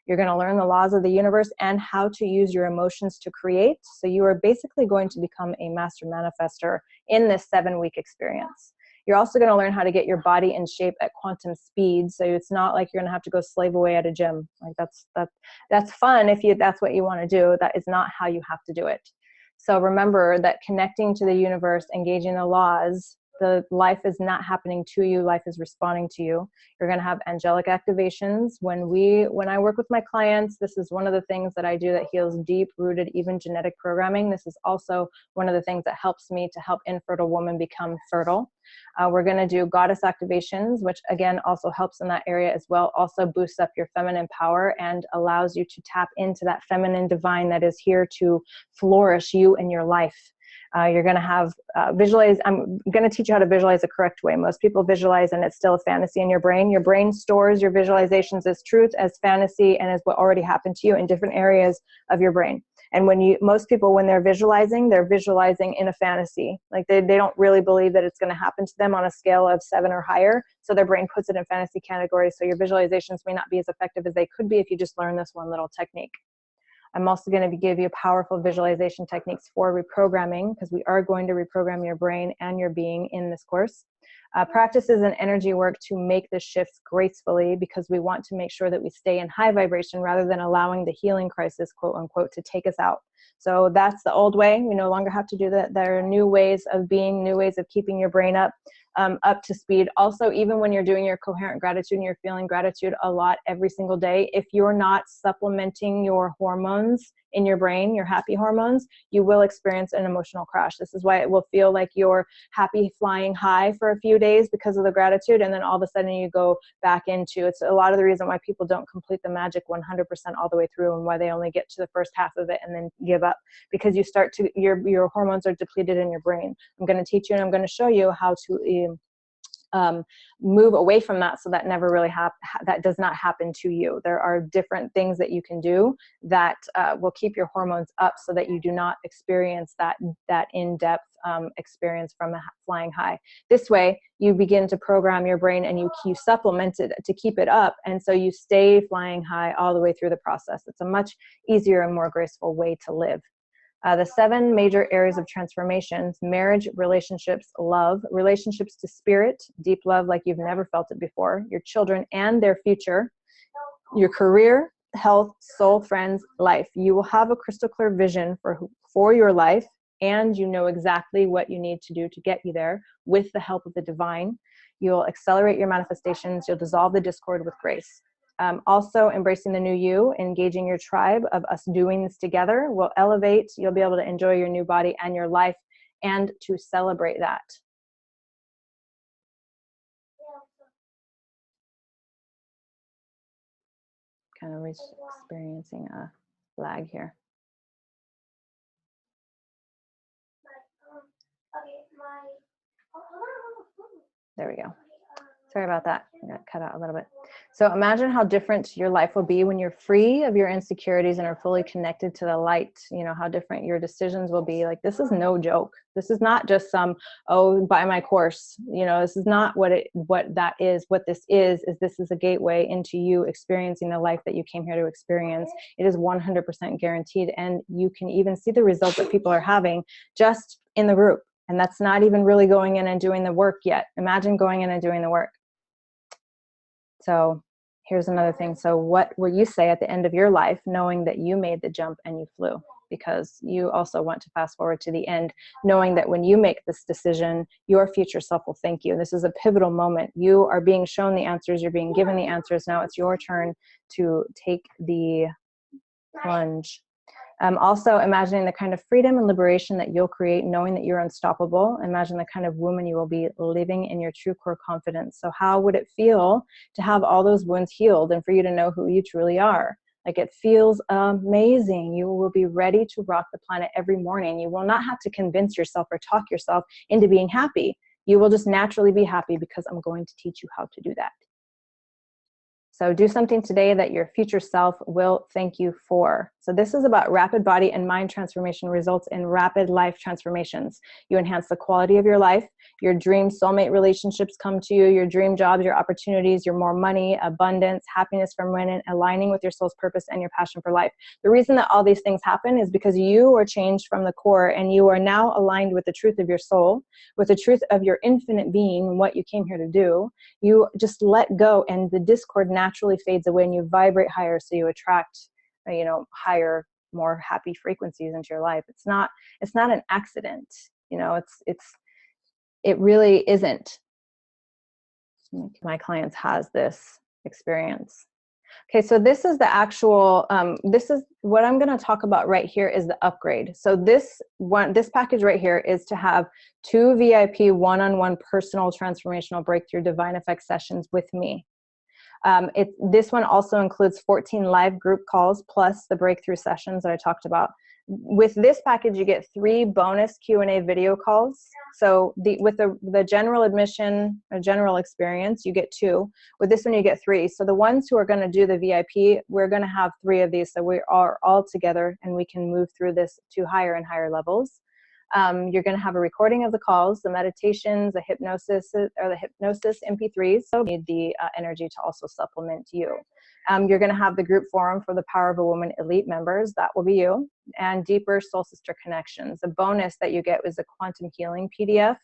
You're going to learn the laws of the universe and how to use your emotions to create. So you are basically going to become a master manifester in this 7-week experience. You're also going to learn how to get your body in shape at quantum speed. So it's not like you're going to have to go slave away at a gym. Like that's fun if that's what you want to do. That is not how you have to do it. So remember that connecting to the universe, engaging the laws, the life is not happening to you. Life is responding to you. You're going to have angelic activations. When I work with my clients, this is one of the things that I do that heals deep-rooted, even genetic programming. This is also one of the things that helps me to help infertile women become fertile. We're going to do goddess activations, which again also helps in that area as well. Also boosts up your feminine power and allows you to tap into that feminine divine that is here to flourish you in your life. You're going to have visualize. I'm going to teach you how to visualize the correct way. Most people visualize and it's still a fantasy in your brain. Your brain stores your visualizations as truth, as fantasy, and as what already happened to you in different areas of your brain. And most people, when they're visualizing in a fantasy. Like they don't really believe that it's going to happen to them on a scale of 7 or higher. So their brain puts it in fantasy categories. So your visualizations may not be as effective as they could be if you just learn this one little technique. I'm also going to give you powerful visualization techniques for reprogramming, because we are going to reprogram your brain and your being in this course. Practices and energy work to make the shifts gracefully, because we want to make sure that we stay in high vibration rather than allowing the healing crisis, quote unquote, to take us out. So that's the old way. We no longer have to do that. There are new ways of being, new ways of keeping your brain up to speed. Also, even when you're doing your coherent gratitude and you're feeling gratitude a lot every single day, if you're not supplementing your hormones in your brain, your happy hormones, you will experience an emotional crash. This is why it will feel like you're happy flying high for a few days because of the gratitude, and then all of a sudden you go back into it's a lot of the reason why people don't complete the magic 100% all the way through, and why they only get to the first half of it and then give up, because you start to your hormones are depleted in your brain. I'm going to teach you and I'm going to show you how to move away from that, so that never really that does not happen to you. There are different things that you can do that will keep your hormones up, so that you do not experience that in-depth experience from flying high. This way, you begin to program your brain and you supplement it to keep it up, and so you stay flying high all the way through the process. It's a much easier and more graceful way to live. The 7 major areas of transformations: marriage, relationships, love, relationships to spirit, deep love like you've never felt it before, your children and their future, your career, health, soul, friends, life. You will have a crystal clear vision for your life, and you know exactly what you need to do to get you there with the help of the divine. You'll accelerate your manifestations. You'll dissolve the discord with grace. Also, embracing the new you, engaging your tribe of us doing this together will elevate. You'll be able to enjoy your new body and your life, and to celebrate that. Kind of experiencing a lag here. There we go. Sorry about that. I got cut out a little bit. So imagine how different your life will be when you're free of your insecurities and are fully connected to the light. You know, how different your decisions will be. Like, this is no joke. This is not just some, oh, buy my course. You know, this is not what that is. What this is a gateway into you experiencing the life that you came here to experience. It is 100% guaranteed. And you can even see the results that people are having just in the group. And that's not even really going in and doing the work yet. Imagine going in and doing the work. So here's another thing. So what will you say at the end of your life, knowing that you made the jump and you flew? Because you also want to fast forward to the end, knowing that when you make this decision, your future self will thank you. This is a pivotal moment. You are being shown the answers. You're being given the answers. Now it's your turn to take the plunge. Also imagining the kind of freedom and liberation that you'll create, knowing that you're unstoppable. Imagine the kind of woman you will be living in your true core confidence. So how would it feel to have all those wounds healed and for you to know who you truly are? Like, it feels amazing. You will be ready to rock the planet every morning. You will not have to convince yourself or talk yourself into being happy. You will just naturally be happy because I'm going to teach you how to do that. So do something today that your future self will thank you for. So this is about rapid body and mind transformation results in rapid life transformations. You enhance the quality of your life. Your dream soulmate relationships come to you. Your dream jobs, your opportunities, your more money, abundance, happiness from within, aligning with your soul's purpose and your passion for life. The reason that all these things happen is because you are changed from the core, and you are now aligned with the truth of your soul, with the truth of your infinite being and what you came here to do. You just let go, and the discord naturally fades away, and you vibrate higher, so you attract, you know, higher, more happy frequencies into your life. It's not an accident. You know, it really isn't. My clients has this experience. Okay, so this is the actual, this is what I'm going to talk about right here is the upgrade. So this package right here is to have 2 VIP one-on-one personal transformational breakthrough divine effect sessions with me. This one also includes 14 live group calls plus the breakthrough sessions that I talked about. With this package, you get 3 bonus Q&A video calls. So with the general admission or general experience, you get 2. With this one, you get 3. So the ones who are going to do the VIP, we're going to have 3 of these. So we are all together, and we can move through this to higher and higher levels. You're going to have a recording of the calls, the meditations, the hypnosis MP3s. So you need the energy to also supplement you. You're going to have the group forum for the Power of a Woman Elite members. That will be you. And deeper soul sister connections. The bonus that you get is a quantum healing PDF.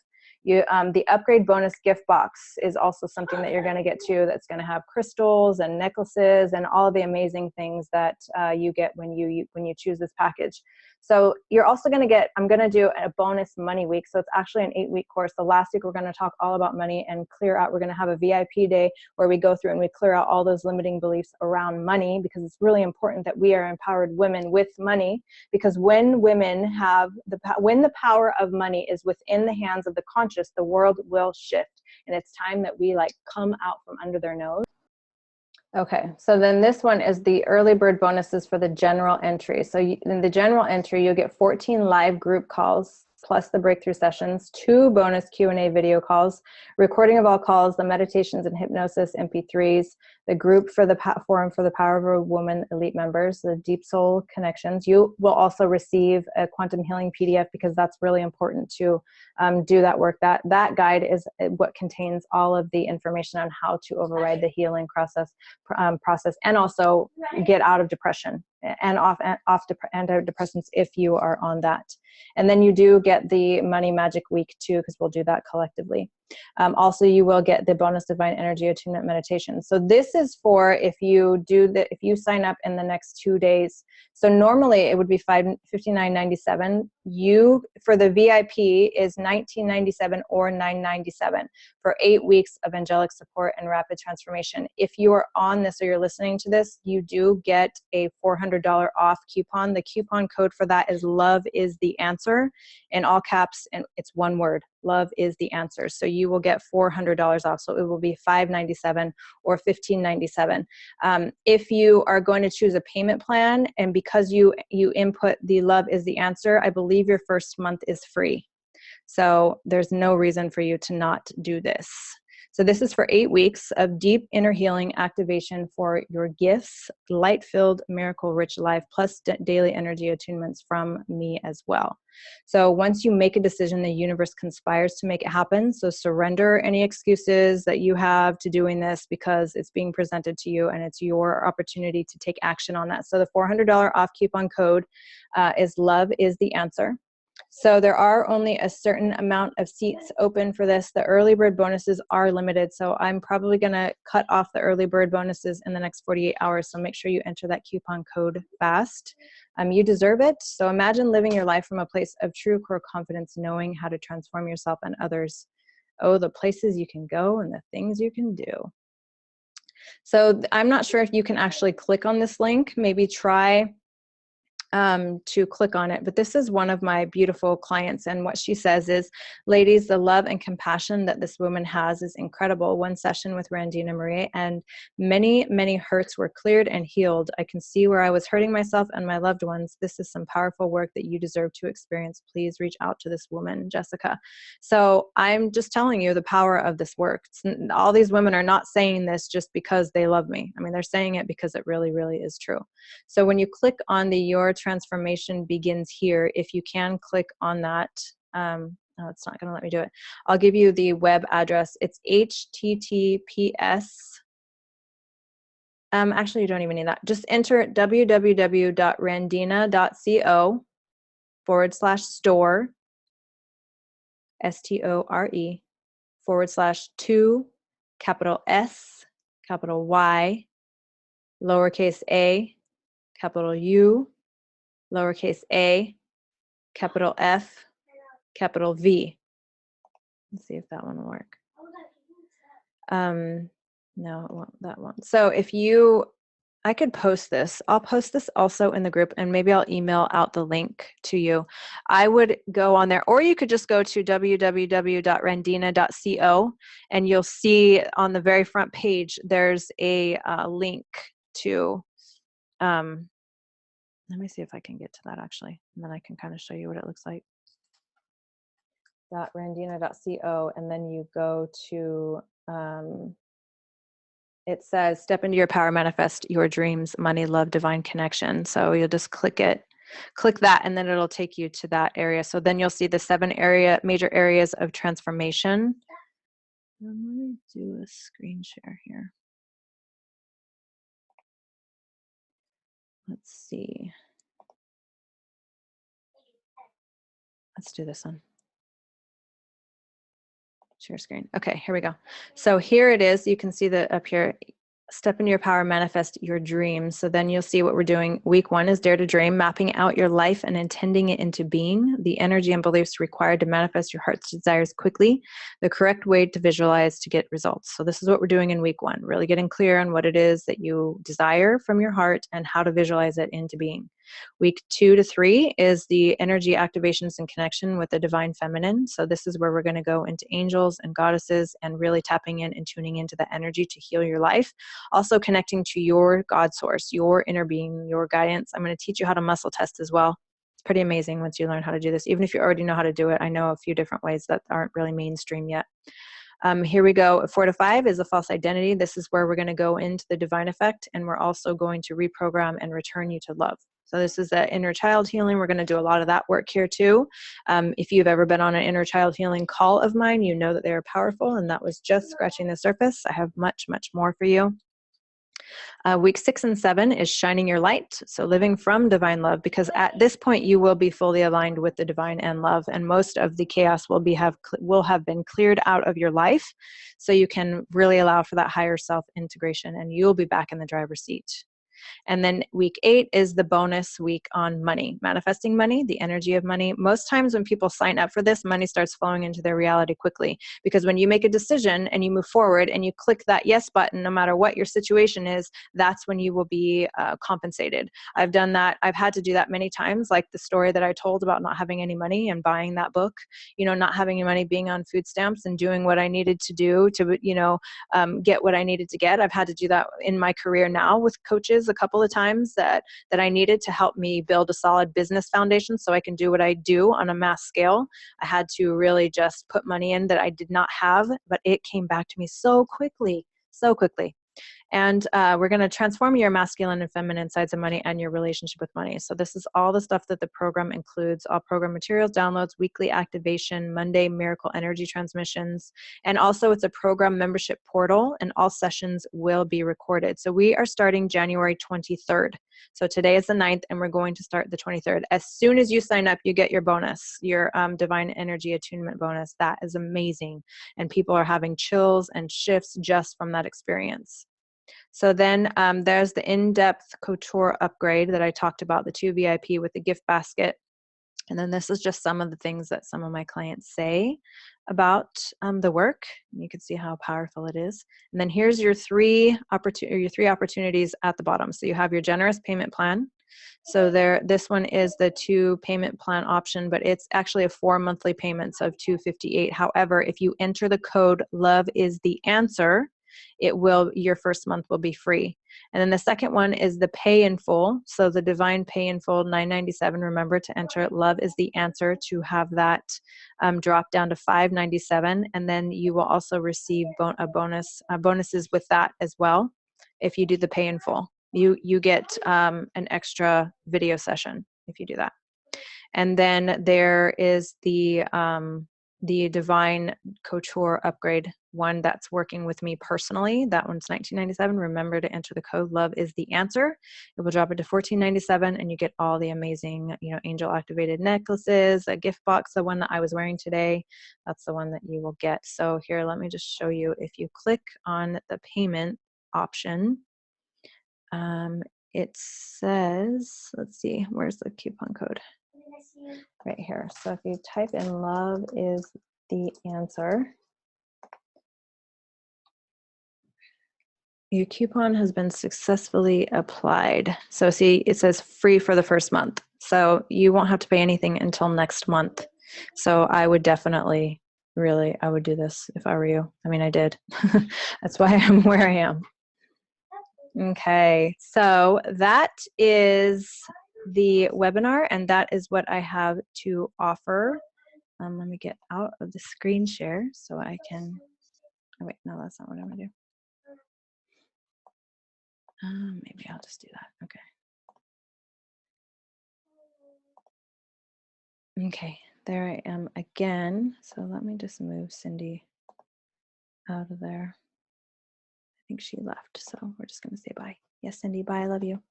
The upgrade bonus gift box is also something that you're going to get too. That's going to have crystals and necklaces and all the amazing things that you get when you choose this package. So you're also going to get, I'm going to do a bonus money week. So it's actually an 8-week course. The last week we're going to talk all about money and clear out. We're going to have a VIP day where we go through and we clear out all those limiting beliefs around money, because it's really important that we are empowered women with money. Because when women have when the power of money is within the hands of the conscious, the world will shift. And it's time that we like come out from under their nose. Okay, so then this one is the early bird bonuses for the general entry. So in the general entry, you'll get 14 live group calls plus the breakthrough sessions, 2 bonus Q&A video calls, recording of all calls, the meditations and hypnosis MP3s, the group for the forum for the Power of a Woman Elite members, the deep soul connections. You will also receive a quantum healing PDF, because that's really important to do that work. That guide is what contains all of the information on how to override the healing process and also get out of depression. and off antidepressants if you are on that. And then you do get the Money Magic Week too, because we'll do that collectively. Also, you will get the bonus Divine Energy Attunement meditation. So this is for if you sign up in the next 2 days. So normally it would be $59.97. For the VIP is $19.97 or $9.97 for 8 weeks of angelic support and rapid transformation. If you are on this or you're listening to this, you do get a $400 off coupon. The coupon code for that is Love is the Answer in all caps, and it's one word. Love is the answer. So you will get $400 off. So it will be $597 or $1597. If you are going to choose a payment plan, and because you input the Love is the Answer, I believe your first month is free. So there's no reason for you to not do this. So this is for 8 weeks of deep inner healing activation for your gifts, light-filled, miracle-rich life, plus daily energy attunements from me as well. So once you make a decision, the universe conspires to make it happen. So surrender any excuses that you have to doing this, because it's being presented to you and it's your opportunity to take action on that. So the $400 off coupon code is Love is the Answer. So there are only a certain amount of seats open for this. The early bird bonuses are limited, so I'm probably going to cut off the early bird bonuses in the next 48 hours. So make sure you enter that coupon code fast. You deserve it. So imagine living your life from a place of true core confidence, knowing how to transform yourself and others. Oh, the places you can go and the things you can do. So I'm not sure if you can actually click on this link. Maybe try to click on it. But this is one of my beautiful clients, and what she says is, ladies, the love and compassion that this woman has is incredible. One session with Randina Marie, and many, many hurts were cleared and healed. I can see where I was hurting myself and my loved ones. This is some powerful work that you deserve to experience. Please reach out to this woman, Jessica. So I'm just telling you the power of this work. All these women are not saying this just because they love me. I mean, they're saying it because it really, really is true. So when you click on the Your Transformation Begins Here, if you can click on that, no, it's not going to let me do it. I'll give you the web address. It's https. Actually, you don't even need that. Just enter www.randina.co/store, STORE, /2, capital S, capital Y, lowercase a, capital U, lowercase a, capital F, capital V. Let's see if that one will work. No, it won't, that won't. So I could post this. I'll post this also in the group, and maybe I'll email out the link to you. I would go on there, or you could just go to www.randina.co, and you'll see on the very front page, there's a link to, let me see if I can get to that actually, and then I can kind of show you what it looks like. .randina.co, and then you go to, it says, step into your power, manifest your dreams, money, love, divine connection. So you'll just click that, and then it'll take you to that area. So then you'll see the 7 major areas of transformation. Let me do a screen share here. Let's see. Let's do this one. Share screen. Okay, here we go. So here it is. You can see that up here. Step into your power, manifest your dreams. So then you'll see what we're doing. Week 1 is Dare to Dream, mapping out your life and intending it into being, the energy and beliefs required to manifest your heart's desires quickly, the correct way to visualize to get results. So this is what we're doing in week 1, really getting clear on what it is that you desire from your heart and how to visualize it into being. Week 2 to 3 is the energy activations and connection with the divine feminine. So this is where we're going to go into angels and goddesses and really tapping in and tuning into the energy to heal your life. Also connecting to your God source, your inner being, your guidance. I'm going to teach you how to muscle test as well. It's pretty amazing once you learn how to do this. Even if you already know how to do it, I know a few different ways that aren't really mainstream yet. Here we go. 4 to 5 is a false identity. This is where we're going to go into the divine effect, and we're also going to reprogram and return you to love. So this is the inner child healing. We're going to do a lot of that work here too. If you've ever been on an inner child healing call of mine, you know that they are powerful, and that was just scratching the surface. I have much, much more for you. Week 6 and 7 is shining your light, so living from divine love, because at this point you will be fully aligned with the divine and love, and most of the chaos will have been cleared out of your life, so you can really allow for that higher self integration, and you'll be back in the driver's seat. And then week 8 is the bonus week on money, manifesting money, the energy of money. Most times when people sign up for this, money starts flowing into their reality quickly, because when you make a decision and you move forward and you click that yes button, no matter what your situation is, that's when you will be compensated. I've done that. I've had to do that many times, like the story that I told about not having any money and buying that book, not having any money, being on food stamps and doing what I needed to do to, get what I needed to get. I've had to do that in my career now with coaches a couple of times that I needed to help me build a solid business foundation so I can do what I do on a mass scale. I had to really just put money in that I did not have, but it came back to me so quickly, so quickly. And we're going to transform your masculine and feminine sides of money and your relationship with money. So this is all the stuff that the program includes: all program materials, downloads, weekly activation, Monday miracle energy transmissions. And also it's a program membership portal, and all sessions will be recorded. So we are starting January 23rd. So today is the 9th, and we're going to start the 23rd. As soon as you sign up, you get your bonus, your divine energy attunement bonus. That is amazing. And people are having chills and shifts just from that experience. So then there's the in-depth couture upgrade that I talked about, the 2 VIP with the gift basket. And then this is just some of the things that some of my clients say about the work. You can see how powerful it is. And then here's your three opportunities at the bottom. So you have your generous payment plan. So this one is the 2 payment plan option, but it's actually a 4 monthly payments of $258. However, if you enter the code "Love is the Answer," your first month will be free. And then the second one is the pay in full. So the divine pay in full, $997. Remember to enter "Love is the Answer" to have that drop down to $597. And then you will also receive bonuses with that as well. If you do the pay in full, you get an extra video session if you do that. And then there is the divine couture upgrade one that's working with me personally. That one's $1997. Remember to enter the code "Love is the Answer." It will drop it to $1497, and you get all the amazing, angel activated necklaces, a gift box. The one that I was wearing today, that's the one that you will get. So here, let me just show you. If you click on the payment option, it says, let's see, where's the coupon code? Right here. So if you type in "Love is the Answer," your coupon has been successfully applied. So see, it says free for the first month. So you won't have to pay anything until next month. So I would definitely, I would do this if I were you. I mean, I did. That's why I'm where I am. Okay, so that is the webinar, and that is what I have to offer. Let me get out of the screen share so I can, oh wait, no, that's not what I'm gonna do. Maybe I'll just do that, okay. Okay, there I am again. So let me just move Cindy out of there. I think she left, so we're just gonna say bye. Yes, Cindy, bye, I love you.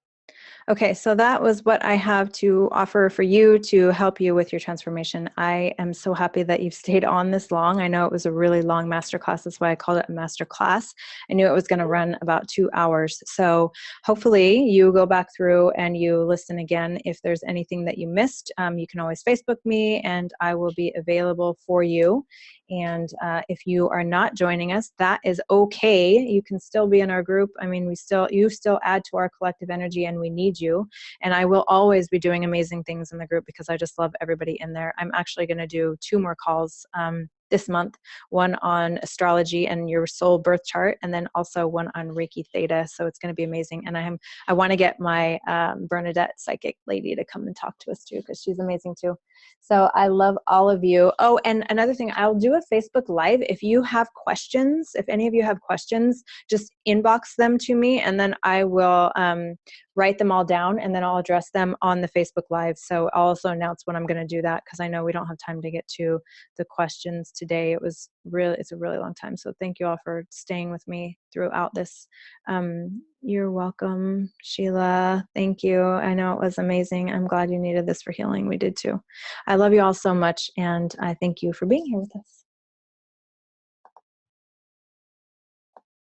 Okay, so that was what I have to offer for you to help you with your transformation. I am so happy that you've stayed on this long. I know it was a really long masterclass. That's why I called it a masterclass. I knew it was going to run about 2 hours. So hopefully you go back through and you listen again. If there's anything that you missed, you can always Facebook me and I will be available for you. And if you are not joining us, that is okay. You can still be in our group. I mean, you still add to our collective energy, and we need you. And I will always be doing amazing things in the group because I just love everybody in there. I'm actually going to do 2 more calls this month, one on astrology and your soul birth chart, and then also one on Reiki Theta. So it's going to be amazing. And I want to get my Bernadette psychic lady to come and talk to us too, because she's amazing too. So I love all of you. Oh, and another thing, I'll do a Facebook Live. If you have questions, if any of you have questions, just inbox them to me, and then I will write them all down, and then I'll address them on the Facebook Live. So I'll also announce when I'm going to do that, because I know we don't have time to get to the questions today. It's a really long time. So thank you all for staying with me throughout this. You're welcome, Sheila. Thank you. I know it was amazing. I'm glad you needed this for healing. We did too. I love you all so much, and I thank you for being here with us.